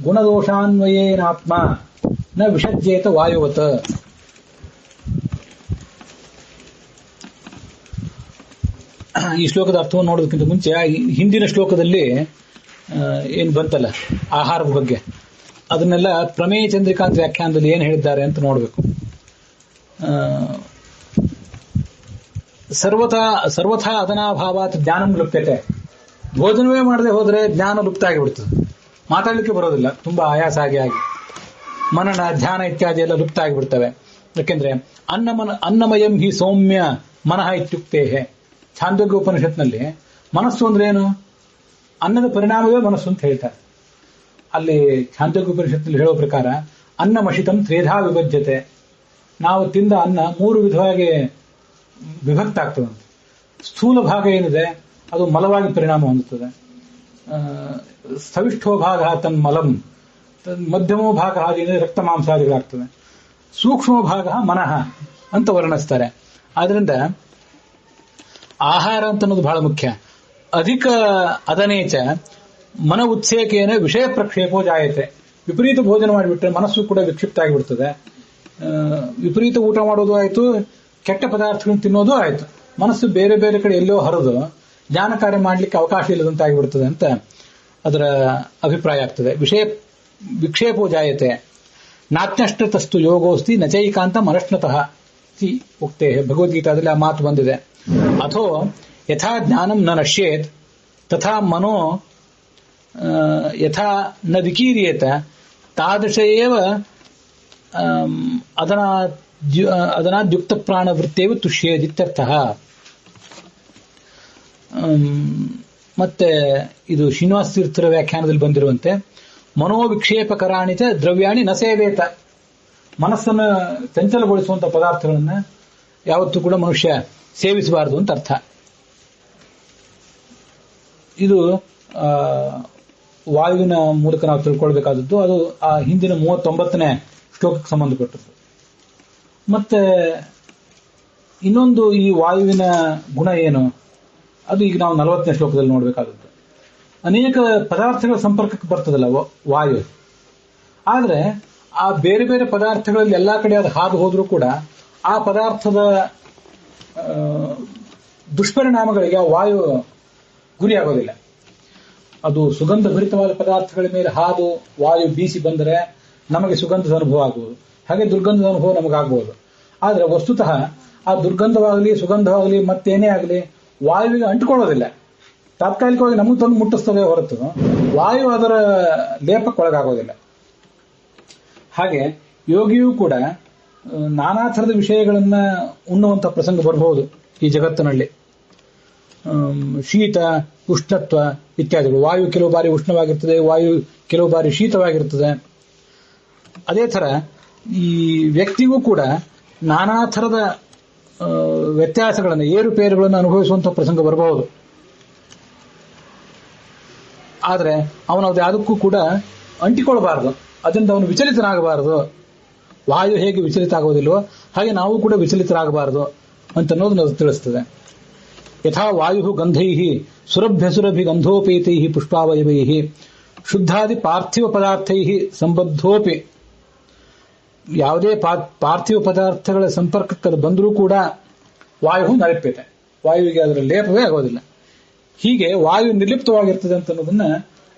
ಗುಣದೋಷಾನ್ವಯೇನಾತ್ಮ ನ ವಿಷಜ್ಯೇತ ವಾಯುವತ್. ಈ ಶ್ಲೋಕದ ಅರ್ಥವನ್ನು ನೋಡೋದಕ್ಕಿಂತ ಮುಂಚೆ ಹಿಂದಿನ ಶ್ಲೋಕದಲ್ಲಿ ಏನು ಬಂತಲ್ಲ ಆಹಾರದ ಬಗ್ಗೆ, ಅದನ್ನೆಲ್ಲ ಪ್ರಮೇಯ ಚಂದ್ರಿಕಾಂತ ವ್ಯಾಖ್ಯಾನದಲ್ಲಿ ಏನು ಹೇಳಿದ್ದಾರೆ ಅಂತ ನೋಡಬೇಕು. ಸರ್ವಥಾ ಅದನಾಭಾವಾತ್ ಜ್ಞಾನಂ ಲುಪ್ಯತೆ. ಭೋಜನವೇ ಮಾಡದೆ ಹೋದರೆ ಜ್ಞಾನ ಲುಪ್ತ ಆಗಿಬಿಡ್ತದೆ, ಮಾತಾಡಲಿಕ್ಕೆ ಬರೋದಿಲ್ಲ, ತುಂಬಾ ಆಯಾಸ ಆಗಿ ಮನನ ಧ್ಯಾನ ಇತ್ಯಾದಿ ಎಲ್ಲ ಲುಪ್ತ ಆಗಿಬಿಡ್ತವೆ. ಯಾಕೆಂದ್ರೆ ಅನ್ನಮಯಂ ಹಿ ಸೌಮ್ಯ ಮನಃ ಇತ್ಯುಕ್ತೇ. ಛಾಂದೋಗ್ಯ ಉಪನಿಷತ್ನಲ್ಲಿ ಮನಸ್ಸು ಅಂದ್ರೆ ಏನು? ಅನ್ನದ ಪರಿಣಾಮವೇ ಮನಸ್ಸು ಅಂತ ಹೇಳ್ತಾರೆ. ಅಲ್ಲಿ ಛಾಂದೋಗ್ಯ ಉಪನಿಷತ್ನಲ್ಲಿ ಹೇಳೋ ಪ್ರಕಾರ ಅನ್ನಮಶಿತಂ ತ್ರೇಧಾ ವಿಭಜ್ಯತೆ. ನಾವು ತಿಂದ ಅನ್ನ 3 ವಿಧವಾಗಿ ವಿಭಕ್ತ ಆಗ್ತದಂತೆ. ಸ್ಥೂಲ ಭಾಗ ಏನಿದೆ ಅದು ಮಲವಾಗಿ ಪರಿಣಾಮ ಹೊಂದುತ್ತದೆ. ಸ್ಥವಿಷ್ಠೋ ಭಾಗ ತನ್ಮಲಂ, ಮಧ್ಯಮೋ ಭಾಗ ಏನಿದೆ ರಕ್ತ ಮಾಂಸಾದಿಗಳಾಗ್ತದೆ. ಸೂಕ್ಷ್ಮ ಭಾಗ ಮನಃ ಅಂತ ವರ್ಣಿಸ್ತಾರೆ. ಆದ್ರಿಂದ ಆಹಾರ ಅಂತ ಅನ್ನೋದು ಬಹಳ ಮುಖ್ಯ. ಅಧಿಕ ಅದನೇಚ ಮನ ಉತ್ಸೇಕೇನ ವಿಷಯ ಪ್ರಕ್ಷೇಪೋ ಜಾಯತೆ. ವಿಪರೀತ ಭೋಜನ ಮಾಡಿಬಿಟ್ರೆ ಮನಸ್ಸು ಕೂಡ ವಿಕ್ಷಿಪ್ತ ಆಗಿಬಿಡ್ತದೆ. ವಿಪರೀತ ಊಟ ಮಾಡೋದು ಆಯ್ತು, ಕೆಟ್ಟ ಪದಾರ್ಥಗಳನ್ನು ತಿನ್ನೋದು ಆಯ್ತು, ಮನಸ್ಸು ಬೇರೆ ಬೇರೆ ಕಡೆ ಎಲ್ಲೋ ಹರಿದು ಜ್ಞಾನ ಕಾರ್ಯ ಮಾಡಲಿಕ್ಕೆ ಅವಕಾಶ ಇಲ್ಲದಂತಾಗಿಬಿಡ್ತದೆ ಅಂತ ಅದರ ಅಭಿಪ್ರಾಯ ಆಗ್ತದೆ. ವಿಷಯ ವಿಕ್ಷೇಪೋ ಜಾಯತೆ. ನಾತ್ಯಷ್ಟತಸ್ತು ಯೋಗೋಸ್ತಿ ನಚೈಕಾಂತ ಮನಷ್ಣತಃ ಉಕ್ತೇ. ಭಗವದ್ಗೀತಾದಲ್ಲಿ ಆ ಮಾತು ಬಂದಿದೆ. ಅಥೋ ಯಥಾ ಜ್ಞಾನಂ ನ ನಶ್ಯೇತ್ ತಥಾ ಮನೋ ಯಥಾ ನ ವಿಕೀರ್ಯೇತ ತಾದೃಶ ಏವ ಅದನಾದ್ಯುಕ್ತ ಪ್ರಾಣ ವೃತ್ತೇವ ತುಷ್ಯೇದಿತ್ಯರ್ಥಃ. ಮತ್ತೆ ಇದು ಶ್ರೀನಿವಾಸ ತೀರ್ಥರ ವ್ಯಾಖ್ಯಾನದಲ್ಲಿ ಬಂದಿರುವಂತೆ ಮನೋವಿಕ್ಷೇಪಕರಾಣಿ ಚ ದ್ರವ್ಯಾಣಿ ನ ಸೇವೇತ. ಮನಸ್ಸನ್ನು ಚಂಚಲಗೊಳಿಸುವಂತ ಪದಾರ್ಥಗಳನ್ನ ಯಾವತ್ತೂ ಕೂಡ ಮನುಷ್ಯ ಸೇವಿಸಬಾರದು ಅಂತ ಅರ್ಥ. ಇದು ವಾಯುವಿನ ಮೂಲಕ ನಾವು ತಿಳ್ಕೊಳ್ಬೇಕಾದದ್ದು. ಅದು ಆ ಹಿಂದಿನ 39ನೇ ಶ್ಲೋಕಕ್ಕೆ ಸಂಬಂಧಪಟ್ಟದ್ದು. ಮತ್ತೆ ಇನ್ನೊಂದು ಈ ವಾಯುವಿನ ಗುಣ ಏನು, ಅದು ಈಗ ನಾವು 40ನೇ ಶ್ಲೋಕದಲ್ಲಿ ನೋಡಬೇಕಾದದ್ದು. ಅನೇಕ ಪದಾರ್ಥಗಳ ಸಂಪರ್ಕಕ್ಕೆ ಬರ್ತದಲ್ಲ ವಾಯು. ಆದ್ರೆ ಆ ಬೇರೆ ಬೇರೆ ಪದಾರ್ಥಗಳಲ್ಲಿ ಎಲ್ಲಾ ಕಡೆ ಅದು ಹಾದು ಹೋದ್ರೂ ಕೂಡ ಆ ಪದಾರ್ಥದ ದುಷ್ಪರಿಣಾಮಗಳಿಗೆ ಆ ವಾಯು ಗುರಿಯಾಗೋದಿಲ್ಲ. ಅದು ಸುಗಂಧ ಭರಿತವಾದ ಪದಾರ್ಥಗಳ ಮೇಲೆ ಹಾದು ವಾಯು ಬೀಸಿ ಬಂದರೆ ನಮಗೆ ಸುಗಂಧದ ಅನುಭವ ಆಗುವುದು, ಹಾಗೆ ದುರ್ಗಂಧದ ಅನುಭವ ನಮಗಾಗಬಹುದು. ಆದ್ರೆ ವಸ್ತುತಃ ಆ ದುರ್ಗಂಧವಾಗಲಿ ಸುಗಂಧವಾಗಲಿ ಮತ್ತೇನೇ ಆಗಲಿ ವಾಯುವಿಗೆ ಅಂಟಿಕೊಳ್ಳೋದಿಲ್ಲ. ತಾತ್ಕಾಲಿಕವಾಗಿ ನಮಗೆ ತಂದು ಮುಟ್ಟಿಸ್ತದೆ ಹೊರತು ವಾಯು ಅದರ ಲೇಪಕ್ಕೊಳಗಾಗೋದಿಲ್ಲ. ಹಾಗೆ ಯೋಗಿಯೂ ಕೂಡ ನಾನಾ ಥರದ ವಿಷಯಗಳನ್ನ ಉಣ್ಣುವಂತ ಪ್ರಸಂಗ ಬರಬಹುದು ಈ ಜಗತ್ತಿನಲ್ಲಿ. ಶೀತ, ಉಷ್ಣತ್ವ ಇತ್ಯಾದಿಗಳು. ವಾಯು ಕೆಲವು ಬಾರಿ ಉಷ್ಣವಾಗಿರ್ತದೆ, ವಾಯು ಕೆಲವು ಬಾರಿ ಶೀತವಾಗಿರ್ತದೆ. ಅದೇ ಥರ ಈ ವ್ಯಕ್ತಿಗೂ ಕೂಡ ನಾನಾ ಥರದ ವ್ಯತ್ಯಾಸಗಳನ್ನು, ಏರುಪೇರುಗಳನ್ನು ಅನುಭವಿಸುವಂತಹ ಪ್ರಸಂಗ ಬರಬಹುದು. ಆದರೆ ಅವನು ಅದು ಯಾವುದಕ್ಕೂ ಕೂಡ ಅಂಟಿಕೊಳ್ಳಬಾರದು, ಅದರಿಂದ ಅವನು ವಿಚಲಿತನಾಗಬಾರದು. ವಾಯು ಹೇಗೆ ವಿಚಲಿತ ಆಗೋದಿಲ್ವೋ ಹಾಗೆ ನಾವು ಕೂಡ ವಿಚಲಿತರಾಗಬಾರದು ಅಂತನ್ನೋದನ್ನು ಅದು ತಿಳಿಸ್ತದೆ. ಯಥಾ ವಾಯು ಗಂಧೈ ಸುರಭ್ಯಸುರಭಿ ಗಂಧೋಪೇತೈ ಪುಷ್ಪಾವಯವೈ ಶುದ್ಧಾದಿ ಪಾರ್ಥಿವ ಪದಾರ್ಥೈ ಸಂಬದ್ಧೋಪಿ. ಯಾವುದೇ ಪಾರ್ಥಿವ ಪದಾರ್ಥಗಳ ಸಂಪರ್ಕಕ್ಕೆ ಬಂದರೂ ಕೂಡ ವಾಯು ನಲಿಪ್ಯತೆ, ವಾಯುವಿಗೆ ಅದರ ಲೇಪವೇ ಆಗೋದಿಲ್ಲ. ಹೀಗೆ ವಾಯು ನಿರ್ಲಿಪ್ತವಾಗಿರ್ತದೆ ಅಂತ ಅನ್ನೋದನ್ನ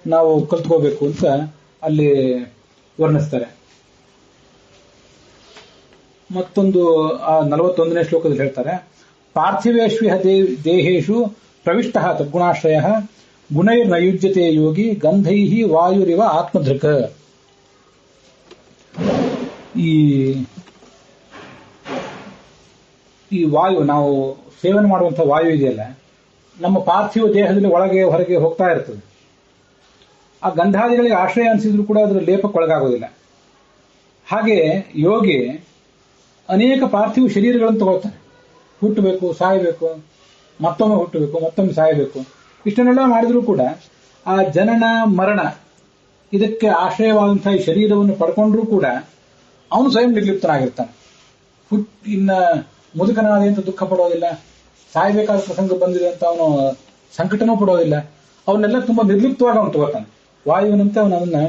ನಾವು ಕಲ್ತ್ಕೋಬೇಕು ಅಂತ ಅಲ್ಲಿ ವರ್ಣಿಸ್ತಾರೆ. ಮತ್ತೊಂದು 41ನೇ ಶ್ಲೋಕದಲ್ಲಿ ಹೇಳ್ತಾರೆ, ಪಾರ್ಥಿವೇಶ್ವಿಹ ದೇಹೇಶು ಪ್ರವಿಷ್ಟ ತದ್ಗುಣಾಶ್ರಯ ಗುಣೈರ್ನಯುಜ್ಯತೆ ಯೋಗಿ ಗಂಧೈ ವಾಯುರಿವ ಆತ್ಮಧೃಕ್. ಈ ವಾಯು, ನಾವು ಸೇವನೆ ಮಾಡುವಂತಹ ವಾಯು ಇದೆಯಲ್ಲ, ನಮ್ಮ ಪಾರ್ಥಿವ ದೇಹದಲ್ಲಿ ಒಳಗೆ ಹೊರಗೆ ಹೋಗ್ತಾ ಇರ್ತದೆ. ಆ ಗಂಧಾದಿಗಳಿಗೆ ಆಶ್ರಯ ಅನಿಸಿದ್ರು ಕೂಡ ಅದರ ಲೇಪಕ್ಕೊಳಗಾಗೋದಿಲ್ಲ. ಹಾಗೆ ಯೋಗಿ ಅನೇಕ ಪಾರ್ಥಿವ ಶರೀರಗಳನ್ನು ತಗೊಳ್ತಾನೆ. ಹುಟ್ಟಬೇಕು, ಸಾಯಬೇಕು, ಮತ್ತೊಮ್ಮೆ ಹುಟ್ಟಬೇಕು, ಮತ್ತೊಮ್ಮೆ ಸಾಯಬೇಕು, ಇಷ್ಟನ್ನೆಲ್ಲ ಮಾಡಿದ್ರೂ ಕೂಡ ಆ ಜನನ ಮರಣ ಇದಕ್ಕೆ ಆಶ್ರಯವಾದಂತಹ ಈ ಶರೀರವನ್ನು ಪಡ್ಕೊಂಡ್ರೂ ಕೂಡ ಅವನು ಸ್ವಯಂ ನಿರ್ಲಿಪ್ತನಾಗಿರ್ತಾನೆ. ಇನ್ನ ಮುದುಕನಾದೆ ಅಂತ ದುಃಖ ಪಡೋದಿಲ್ಲ, ಸಾಯಬೇಕಾದ ಪ್ರಸಂಗ ಬಂದಿದೆ ಅಂತ ಅವನು ಸಂಕಟನೂ ಪಡೋದಿಲ್ಲ. ಅವನ್ನೆಲ್ಲ ತುಂಬಾ ನಿರ್ಲಿಪ್ತವಾಗಿ ಅವನು ತಗೋತಾನೆ. ವಾಯುವಿನಂತೆ ಅವನು ಅದನ್ನ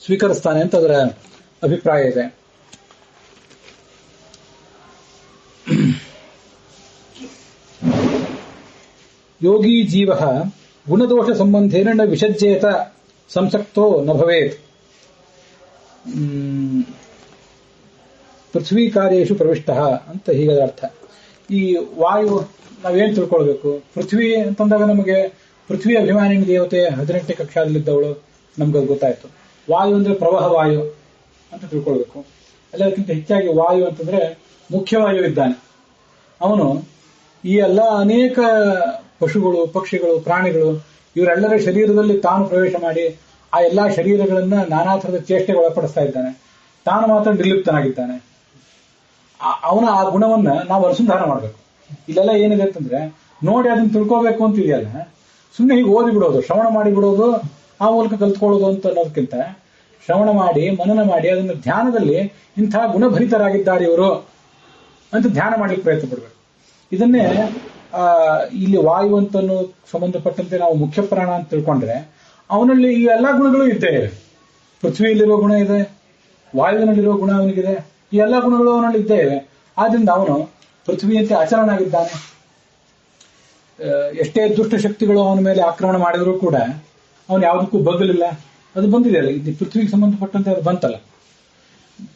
ಸ್ವೀಕರಿಸ್ತಾನೆ ಅಂತ ಅದರ ಅಭಿಪ್ರಾಯ ಇದೆ. ಯೋಗಿ ಜೀವ ಗುಣದೋಷ ಸಂಬಂಧೇನ ನ ವಿಸಜ್ಜೇತ ಸಂಸಕ್ತೋ ನ ಭವೇತ್. ಪೃಥ್ವಿ ಕಾರ್ಯೇಶು ಪ್ರವಿಷ್ಟ ಅಂತ ಹೀಗದ ಅರ್ಥ. ಈ ವಾಯು ನಾವೇನ್ ತಿಳ್ಕೊಳ್ಬೇಕು? ಪೃಥ್ವಿ ಅಂತಂದಾಗ ನಮಗೆ ಪೃಥ್ವಿ ಅಭಿಮಾನಿ ದೇವತೆ 18ನೇ ಕಕ್ಷಾದಲ್ಲಿದ್ದವಳು, ನಮ್ಗದು ಗೊತ್ತಾಯ್ತು. ವಾಯು ಅಂದ್ರೆ ಪ್ರವಾಹ ವಾಯು ಅಂತ ತಿಳ್ಕೊಳ್ಬೇಕು. ಎಲ್ಲದಕ್ಕಿಂತ ಹೆಚ್ಚಾಗಿ ವಾಯು ಅಂತಂದ್ರೆ ಮುಖ್ಯವಾಯು ಇದ್ದಾನೆ. ಅವನು ಈ ಎಲ್ಲ ಅನೇಕ ಪಶುಗಳು, ಪಕ್ಷಿಗಳು, ಪ್ರಾಣಿಗಳು ಇವರೆಲ್ಲರ ಶರೀರದಲ್ಲಿ ತಾನು ಪ್ರವೇಶ ಮಾಡಿ ಆ ಎಲ್ಲಾ ಶರೀರಗಳನ್ನ ನಾನಾ ಥರದ ಚೇಷ್ಟೆಗೆ ಒಳಪಡಿಸ್ತಾ ಇದ್ದಾನೆ. ತಾನು ಮಾತ್ರ ನಿರ್ಲಿಪ್ತನಾಗಿದ್ದಾನೆ. ಅವನ ಆ ಗುಣವನ್ನ ನಾವು ಅನುಸಂಧಾನ ಮಾಡಬೇಕು. ಇಲ್ಲೆಲ್ಲ ಏನಿದೆ ಅಂತಂದ್ರೆ ನೋಡಿ ಅದನ್ನ ತಿಳ್ಕೋಬೇಕು ಅಂತ ಇದೆಯಲ್ಲ, ಸುಮ್ಮನೆ ಹೀಗೆ ಓದಿ ಬಿಡೋದು, ಶ್ರವಣ ಮಾಡಿ ಬಿಡೋದು, ಆ ಮೂಲಕ ಕಲ್ತ್ಕೊಳ್ಳೋದು ಅಂತ ಅನ್ನೋದಕ್ಕಿಂತ ಶ್ರವಣ ಮಾಡಿ ಮನನ ಮಾಡಿ ಅದನ್ನ ಧ್ಯಾನದಲ್ಲಿ ಇಂತಹ ಗುಣಭರಿತರಾಗಿದ್ದಾರೆ ಇವರು ಅಂತ ಧ್ಯಾನ ಮಾಡ್ಲಿಕ್ಕೆ ಪ್ರಯತ್ನ ಪಡಬೇಕು. ಇದನ್ನೇ ಇಲ್ಲಿ ವಾಯು ಅಂತ ಸಂಬಂಧಪಟ್ಟಂತೆ ನಾವು ಮುಖ್ಯ ಪ್ರಾಣ ಅಂತ ತಿಳ್ಕೊಂಡ್ರೆ ಅವನಲ್ಲಿ ಈ ಎಲ್ಲಾ ಗುಣಗಳು ಇದ್ದೇ ಇವೆ. ಪೃಥ್ವಿಯಲ್ಲಿರುವ ಗುಣ ಇದೆ, ವಾಯುವಿನಲ್ಲಿರುವ ಗುಣ ಅವನಿಗಿದೆ, ಈ ಎಲ್ಲಾ ಗುಣಗಳು ಅವನಲ್ಲಿ ಇದ್ದೇ ಇವೆ. ಆದ್ರಿಂದ ಅವನು ಪೃಥ್ವಿಯಂತೆ ಅಚಲನಾಗಿದ್ದಾನೆ. ಎಷ್ಟೇ ದುಷ್ಟ ಶಕ್ತಿಗಳು ಅವನ ಮೇಲೆ ಆಕ್ರಮಣ ಮಾಡಿದರೂ ಕೂಡ ಅವನು ಯಾವುದಕ್ಕೂ ಬಗ್ಗಲಿಲ್ಲ. ಅದು ಬಂದಿದೆಯಲ್ಲ, ಇದು ಪೃಥ್ವಿಗೆ ಸಂಬಂಧಪಟ್ಟಂತೆ ಅದು ಬಂತಲ್ಲ.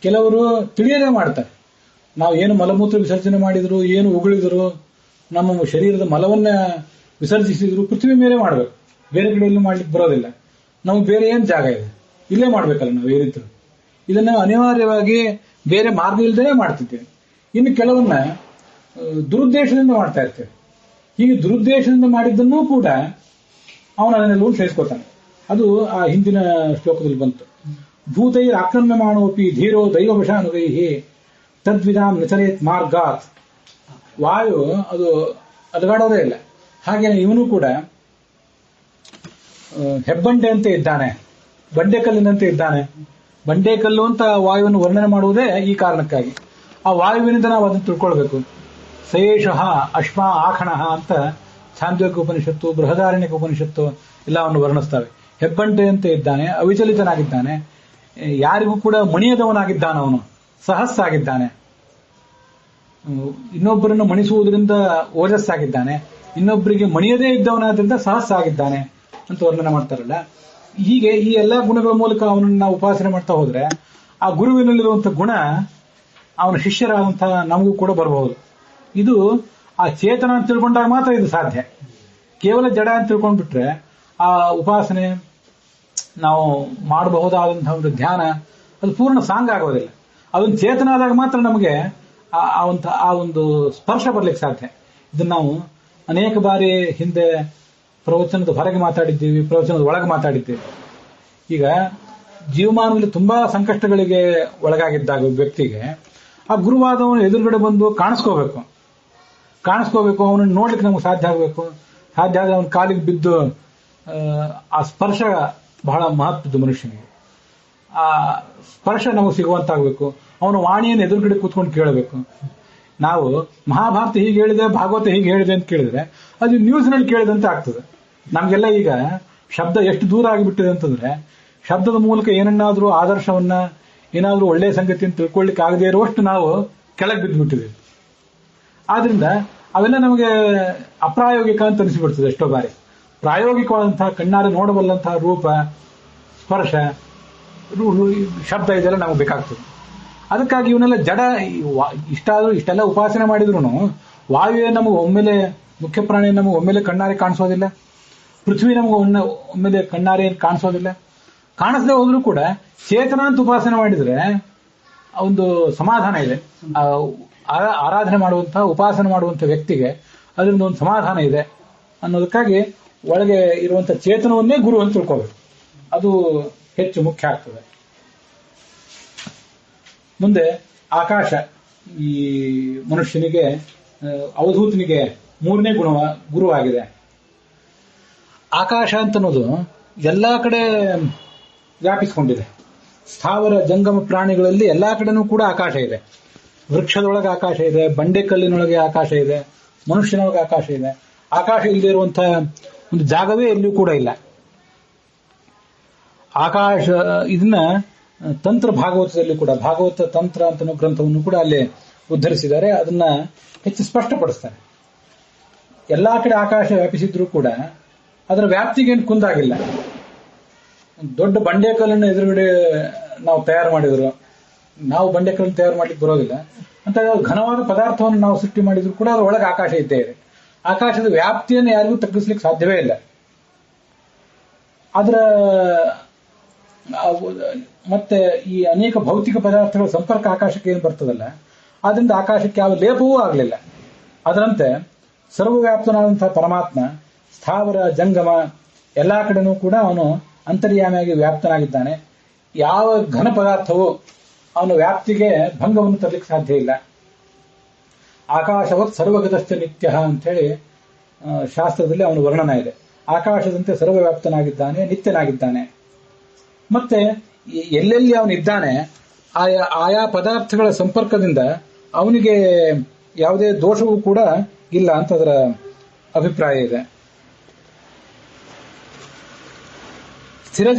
ಕೆಲವರು ತಿಳಿಯದೇ ಮಾಡ್ತಾರೆ. ನಾವು ಏನು ಮಲಮೂತ್ರ ವಿಸರ್ಜನೆ ಮಾಡಿದ್ರು, ಏನು ಉಗುಳಿದ್ರು, ನಮ್ಮ ಶರೀರದ ಮಲವನ್ನ ವಿಸರ್ಜಿಸಿದ್ರು ಪೃಥ್ವಿ ಮೇಲೆ ಮಾಡಬೇಕು, ಬೇರೆ ಕಡೆಯಲ್ಲೂ ಮಾಡ್ಲಿಕ್ಕೆ ಬರೋದಿಲ್ಲ. ನಮಗೆ ಬೇರೆ ಏನ್ ಜಾಗ ಇದೆ, ಇಲ್ಲೇ ಮಾಡ್ಬೇಕಲ್ಲ ನಾವು ಏನಿದ್ರು. ಇದನ್ನ ಅನಿವಾರ್ಯವಾಗಿ ಬೇರೆ ಮಾರ್ಗ ಇಲ್ಲದೇ ಮಾಡ್ತಿದ್ದೇವೆ. ಇನ್ನು ಕೆಲವನ್ನ ದುರುದ್ದೇಶದಿಂದ ಮಾಡ್ತಾ ಇರ್ತೇವೆ. ಹೀಗೆ ದುರುದ್ದೇಶದಿಂದ ಮಾಡಿದ್ದನ್ನೂ ಕೂಡ ಅವನು ಅದನ್ನೆಲ್ಲೂ ಸೇರಿಸ್ಕೋತಾನೆ. ಅದು ಆ ಹಿಂದಿನ ಶ್ಲೋಕದಲ್ಲಿ ಬಂತು. ಭೂತೈರ್ ಆಕ್ರಮ್ಯಮಾಣೋಪಿ ಧೀರೋ ದೈವವಶಾನುಗೈಹಿ ತದ್ವಿಧಾಂ ನಚರೇತ್ ಮಾರ್ಗಾತ್. ವಾಯು ಅದು ಅಲಗಾಡೋದೇ ಇಲ್ಲ. ಹಾಗೆ ಇವನು ಕೂಡ ಹೆಬ್ಬಂಡೆ ಅಂತ ಇದ್ದಾನೆ, ಬಂಡೆಕಲ್ಲಿನಂತೆ ಇದ್ದಾನೆ. ಬಂಡೆಕಲ್ಲು ಅಂತ ವಾಯುವನ್ನು ವರ್ಣನೆ ಮಾಡುವುದೇ ಈ ಕಾರಣಕ್ಕಾಗಿ. ಆ ವಾಯುವಿನಿಂದ ನಾವು ಅದನ್ನು ತಿಳ್ಕೊಳ್ಬೇಕು. ಸಯೇಷಃ ಅಶ್ಮ ಆಖಣಃ ಅಂತ ಛಾಂದೋಗ್ಯ ಉಪನಿಷತ್ತು, ಬೃಹದಾರಣ್ಯಕ ಉಪನಿಷತ್ತು ಎಲ್ಲವನ್ನು ವರ್ಣಿಸ್ತವೆ. ಹೆಬ್ಬಂಡೆ ಅಂತ ಇದ್ದಾನೆ, ಅವಿಚಲಿತನಾಗಿದ್ದಾನೆ, ಯಾರಿಗೂ ಕೂಡ ಮಣಿಯದವನಾಗಿದ್ದಾನೆ, ಅವನು ಸಹಸ್ಸಾಗಿದ್ದಾನೆ, ಇನ್ನೊಬ್ಬರನ್ನು ಮಣಿಸುವುದರಿಂದ ಓಜಸ್ಸಾಗಿದ್ದಾನೆ, ಇನ್ನೊಬ್ಬರಿಗೆ ಮಣಿಯದೇ ಇದ್ದವನಾದ್ರಿಂದ ಸಹಸ್ಸಾಗಿದ್ದಾನೆ ಅಂತ ವರ್ಣನೆ ಮಾಡ್ತಾರಲ್ಲ. ಹೀಗೆ ಈ ಎಲ್ಲಾ ಗುಣಗಳ ಮೂಲಕ ಅವನನ್ನು ನಾವು ಉಪಾಸನೆ ಮಾಡ್ತಾ ಹೋದ್ರೆ ಆ ಗುರುವಿನಲ್ಲಿರುವಂತಹ ಗುಣ ಅವನ ಶಿಷ್ಯರಾದಂತಹ ನಮಗೂ ಕೂಡ ಬರಬಹುದು. ಇದು ಆ ಚೇತನ ಅಂತ ತಿಳ್ಕೊಂಡಾಗ ಮಾತ್ರ ಇದು ಸಾಧ್ಯ. ಕೇವಲ ಜಡ ಅಂತ ತಿಳ್ಕೊಂಡ್ಬಿಟ್ರೆ ಆ ಉಪಾಸನೆ ನಾವು ಮಾಡಬಹುದಾದಂತಹ ಒಂದು ಧ್ಯಾನ ಅದು ಪೂರ್ಣ ಸಾಂಗ್ ಆಗೋದಿಲ್ಲ. ಅದೊಂದು ಚೇತನ ಆದಾಗ ಮಾತ್ರ ನಮಗೆ ಆ ಒಂದು ಸ್ಪರ್ಶ ಬರ್ಲಿಕ್ಕೆ ಸಾಧ್ಯ. ಇದನ್ನ ನಾವು ಅನೇಕ ಬಾರಿ ಹಿಂದೆ ಪ್ರವಚನದ ಹೊರಗೆ ಮಾತಾಡಿದ್ದೀವಿ, ಪ್ರವಚನದ ಒಳಗೆ ಮಾತಾಡಿದ್ದೀವಿ. ಈಗ ಜೀವಮಾನದಲ್ಲಿ ತುಂಬಾ ಸಂಕಷ್ಟಗಳಿಗೆ ಒಳಗಾಗಿದ್ದಾಗ ವ್ಯಕ್ತಿಗೆ ಆ ಗುರುವಾದವನು ಎದುರುಗಡೆ ಬಂದು ಕಾಣಿಸ್ಕೋಬೇಕು, ಅವನನ್ನು ನೋಡ್ಲಿಕ್ಕೆ ನಮ್ಗೆ ಸಾಧ್ಯ ಆಗಬೇಕು. ಸಾಧ್ಯ ಆದ್ರೆ ಅವನ ಕಾಲಿಗೆ ಬಿದ್ದು ಆ ಸ್ಪರ್ಶ ಬಹಳ ಮಹತ್ವದ್ದು ಮನುಷ್ಯನಿಗೆ. ಆ ಸ್ಪರ್ಶ ನಮಗೆ ಸಿಗುವಂತಾಗಬೇಕು. ಅವನ ವಾಣಿಯನ್ನು ಎದುರುಗಡೆ ಕೂತ್ಕೊಂಡು ಕೇಳಬೇಕು. ನಾವು ಮಹಾಭಾರತ ಹೀಗೆ ಹೇಳಿದೆ, ಭಾಗವತ ಹೀಗೆ ಹೇಳಿದೆ ಅಂತ ಕೇಳಿದ್ರೆ ಅದು ನ್ಯೂಸ್ನಲ್ಲಿ ಕೇಳಿದಂತೆ ಆಗ್ತದೆ. ನಮ್ಗೆಲ್ಲ ಈಗ ಶಬ್ದ ಎಷ್ಟು ದೂರ ಆಗಿಬಿಟ್ಟಿದೆ ಅಂತಂದ್ರೆ ಶಬ್ದದ ಮೂಲಕ ಏನನ್ನಾದ್ರೂ ಆದರ್ಶವನ್ನ, ಏನಾದ್ರೂ ಒಳ್ಳೆಯ ಸಂಗತಿಯನ್ನು ತಿಳ್ಕೊಳ್ಳಿಕ್ಕೆ ಆಗದೆ ಇರುವಷ್ಟು ನಾವು ಕೆಳಗೆ ಬಿದ್ದುಬಿಟ್ಟಿದ್ದೇವೆ. ಆದ್ರಿಂದ ಅವೆಲ್ಲ ನಮಗೆ ಅಪ್ರಾಯೋಗಿಕ ಅಂತ ಅನಿಸಿಬಿಡ್ತದೆ ಎಷ್ಟೋ ಬಾರಿ. ಪ್ರಾಯೋಗಿಕವಾದಂತಹ ಕಣ್ಣಾರೆ ನೋಡಬಲ್ಲಂತಹ ರೂಪ, ಸ್ಪರ್ಶ, ಶಬ್ದ ಇದೆಲ್ಲ ನಮಗೆ ಬೇಕಾಗ್ತದೆ. ಅದಕ್ಕಾಗಿ ಇವನ್ನೆಲ್ಲ ಜಡ ಇಷ್ಟೆಲ್ಲ ಉಪಾಸನೆ ಮಾಡಿದ್ರು ವಾಯುವೇ ನಮಗೆ ಒಮ್ಮೆಲೆ, ಮುಖ್ಯ ಪ್ರಾಣಿ ನಮಗೆ ಒಮ್ಮೆಲೆ ಕಣ್ಣಾರೆ ಕಾಣಿಸೋದಿಲ್ಲ, ಪೃಥ್ವಿ ನಮಗೆ ಒಮ್ಮೆಲೆ ಕಣ್ಣಾರೆ ಕಾಣಿಸೋದಿಲ್ಲ. ಕಾಣಿಸದೆ ಹೋದ್ರೂ ಕೂಡ ಚೇತನ ಅಂತ ಉಪಾಸನೆ ಮಾಡಿದ್ರೆ ಒಂದು ಸಮಾಧಾನ ಇದೆ. ಆರಾಧನೆ ಮಾಡುವಂತಹ, ಉಪಾಸನೆ ಮಾಡುವಂತಹ ವ್ಯಕ್ತಿಗೆ ಅದರಿಂದ ಒಂದು ಸಮಾಧಾನ ಇದೆ ಅನ್ನೋದಕ್ಕಾಗಿ ಒಳಗೆ ಇರುವಂತಹ ಚೇತನವನ್ನೇ ಗುರು ಅಂತ ತಿಳ್ಕೋಬೇಕು. ಅದು ಹೆಚ್ಚು ಮುಖ್ಯ ಆಗ್ತದೆ. ಮುಂದೆ ಆಕಾಶ ಈ ಮನುಷ್ಯನಿಗೆ, ಅವಧೂತನಿಗೆ 3ನೇ ಗುರುವಾಗಿದೆ. ಆಕಾಶ ಅಂತನ್ನೋದು ಎಲ್ಲಾ ಕಡೆ ವ್ಯಾಪಿಸಿಕೊಂಡಿದೆ. ಸ್ಥಾವರ ಜಂಗಮ ಪ್ರಾಣಿಗಳಲ್ಲಿ ಎಲ್ಲಾ ಕಡೆನೂ ಕೂಡ ಆಕಾಶ ಇದೆ. ವೃಕ್ಷದೊಳಗೆ ಆಕಾಶ ಇದೆ, ಬಂಡೆಕಲ್ಲಿನೊಳಗೆ ಆಕಾಶ ಇದೆ, ಮನುಷ್ಯನೊಳಗೆ ಆಕಾಶ ಇದೆ. ಆಕಾಶ ಇಲ್ಲದೆ ಇರುವಂತಹ ಒಂದು ಜಾಗವೇ ಎಲ್ಲಿಯೂ ಕೂಡ ಇಲ್ಲ. ಆಕಾಶ ಇದನ್ನ ತಂತ್ರ ಭಾಗವತದಲ್ಲಿ ಕೂಡ, ಭಾಗವತ ತಂತ್ರ ಅಂತ ಗ್ರಂಥವನ್ನು ಕೂಡ ಅಲ್ಲಿ ಉದ್ಧರಿಸಿದ್ದಾರೆ. ಅದನ್ನ ಹೆಚ್ಚು ಸ್ಪಷ್ಟಪಡಿಸ್ತಾರೆ. ಎಲ್ಲಾ ಕಡೆ ಆಕಾಶ ವ್ಯಾಪಿಸಿದ್ರೂ ಕೂಡ ಅದರ ವ್ಯಾಪ್ತಿಗೇನು ಕುಂದಾಗಿಲ್ಲ. ದೊಡ್ಡ ಬಂಡೆಕಲ್ಲನ್ನು ಎದುರುಗಡೆ ನಾವು ತಯಾರು ಮಾಡಿದ್ರು, ನಾವು ಬಂಡೆಕಲ್ಲನ್ನು ತಯಾರು ಮಾಡ್ಲಿಕ್ಕೆ ಬರೋದಿಲ್ಲ ಅಂತ ಘನವಾದ ಪದಾರ್ಥವನ್ನು ನಾವು ಸೃಷ್ಟಿ ಮಾಡಿದ್ರು ಕೂಡ ಅದರ ಒಳಗೆ ಆಕಾಶ ಇದ್ದೇ ಇದೆ. ಆಕಾಶದ ವ್ಯಾಪ್ತಿಯನ್ನು ಯಾರಿಗೂ ತಗ್ಗಿಸ್ಲಿಕ್ಕೆ ಸಾಧ್ಯವೇ ಇಲ್ಲ. ಅದರ ಮತ್ತೆ ಈ ಅನೇಕ ಭೌತಿಕ ಪದಾರ್ಥಗಳ ಸಂಪರ್ಕ ಆಕಾಶಕ್ಕೆ ಏನು ಬರ್ತದಲ್ಲ, ಆದ್ರಿಂದ ಆಕಾಶಕ್ಕೆ ಯಾವ ಲೇಪವೂ ಆಗಲಿಲ್ಲ. ಅದರಂತೆ ಸರ್ವವ್ಯಾಪ್ತನಾದಂತಹ ಪರಮಾತ್ಮ ಸ್ಥಾವರ ಜಂಗಮ ಎಲ್ಲಾ ಕಡೆನೂ ಕೂಡ ಅವನು ಅಂತರ್ಯಾಮಿಯಾಗಿ ವ್ಯಾಪ್ತನಾಗಿದ್ದಾನೆ. ಯಾವ ಘನ ಪದಾರ್ಥವೂ ಅವನ ವ್ಯಾಪ್ತಿಗೆ ಭಂಗವನ್ನು ತರಲಿಕ್ಕೆ ಸಾಧ್ಯ ಇಲ್ಲ. ಆಕಾಶವತ್ ಸರ್ವಗತಶ್ಚ ನಿತ್ಯ ಅಂತ ಹೇಳಿ ಶಾಸ್ತ್ರದಲ್ಲಿ ಅವನ ವರ್ಣನ ಇದೆ. ಆಕಾಶದಂತೆ ಸರ್ವವ್ಯಾಪ್ತನಾಗಿದ್ದಾನೆ, ನಿತ್ಯನಾಗಿದ್ದಾನೆ. ಮತ್ತೆ ಎಲ್ಲೆಲ್ಲಿ ಅವನಿದ್ದಾನೆ ಆಯಾ ಪದಾರ್ಥಗಳ ಸಂಪರ್ಕದಿಂದ ಅವನಿಗೆ ಯಾವುದೇ ದೋಷವೂ ಕೂಡ ಇಲ್ಲ ಅಂತ ಅದರ ಅಭಿಪ್ರಾಯ ಇದೆ. ಸ್ಥಿರ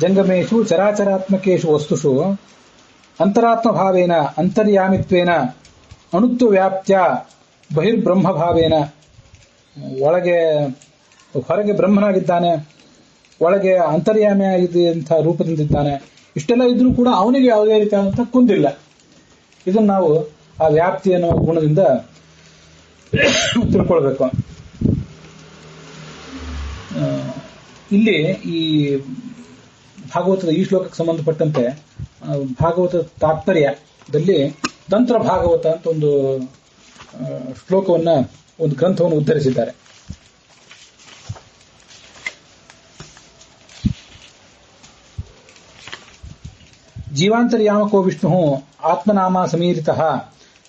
ಜಂಗಮೇಶು ಚರಾಚರಾತ್ಮಕೇಶು ವಸ್ತುಷು ಅಂತರಾತ್ಮ ಭಾವೇನ ಅಂತರ್ಯಾಮಿತ್ವೇನ ಅಣುತ್ವ ವ್ಯಾಪ್ತ್ಯ ಬಹಿರ್ಬ್ರಹ್ಮ ಭಾವೇನ, ಒಳಗೆ ಹೊರಗೆ ಬ್ರಹ್ಮನಾಗಿದ್ದಾನೆ, ಒಳಗೆ ಅಂತರ್ಯಾಮಿಯಾಗಿದ್ದಂತಹ ರೂಪದಿಂದಿದ್ದಾನೆ. ಇಷ್ಟೆಲ್ಲ ಇದ್ರೂ ಕೂಡ ಅವನಿಗೆ ಯಾವುದೇ ರೀತಿಯಾದಂತಹ ಕುಂದಿಲ್ಲ. ಇದನ್ನು ನಾವು ಆ ವ್ಯಾಪ್ತಿ ಅನ್ನುವ ಗುಣದಿಂದ ತಿಳ್ಕೊಳ್ಬೇಕು. ಇಲ್ಲಿ ಈ ಭಾಗವತದ ಈ ಶ್ಲೋಕಕ್ಕೆ ಸಂಬಂಧಪಟ್ಟಂತೆ ಭಾಗವತ ತಾತ್ಪರ್ಯದಲ್ಲಿ ತಂತ್ರ ಭಾಗವತ ಅಂತ ಒಂದು ಶ್ಲೋಕವನ್ನ, ಒಂದು ಗ್ರಂಥವನ್ನು ಉದ್ಧರಿಸಿದ್ದಾರೆ. ಜೀವಾಂತರ್ಯಾಮಕೋ ವಿಷ್ಣು ಆತ್ಮನಾಮ ಸಮೀರಿತಃ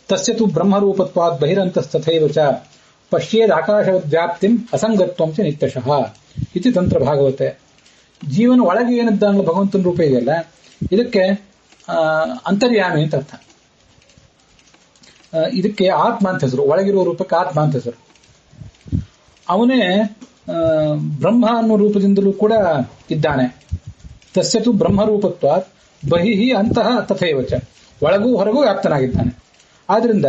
ತಸ್ಯ ತು ಬ್ರಹ್ಮರೂಪತ್ವಾತ್ ಬಹಿರಂತಸ್ತಥೈವ ಚ ಪಶ್ಯೇದ್ ಆಕಾಶವದ್ವ್ಯಾಪ್ತಿಂ ಅಸಂಗತ್ವಂ ಚ ನಿತ್ಯಶಃ ಇತಿ ತಂತ್ರ ಭಾಗವತೆ. ಜೀವನ ಒಳಗೆ ಏನಿದ್ದಾನಲ್ಲ ಭಗವಂತನ ರೂಪ ಇದೆಯಲ್ಲ, ಇದಕ್ಕೆ ಅಂತರ್ಯಾಮಿ ಅಂತ ಅರ್ಥ. ಇದಕ್ಕೆ ಆತ್ಮ ಅಂತ ಹೆಸರು, ಒಳಗಿರುವ ರೂಪಕ್ಕೆ ಆತ್ಮ ಅಂತ ಹೆಸರು. ಅವನೇ ಬ್ರಹ್ಮ ಅನ್ನೋ ರೂಪದಿಂದಲೂ ಕೂಡ ಇದ್ದಾನೆ. ತಸ್ಯತು ಬ್ರಹ್ಮರೂಪತ್ವಾತ್ ಬಹಿಹಿ ಅಂತಃ ತಥೈವಚ, ಒಳಗೂ ಹೊರಗೂ ವ್ಯಾಪ್ತನಾಗಿದ್ದಾನೆ. ಆದ್ರಿಂದ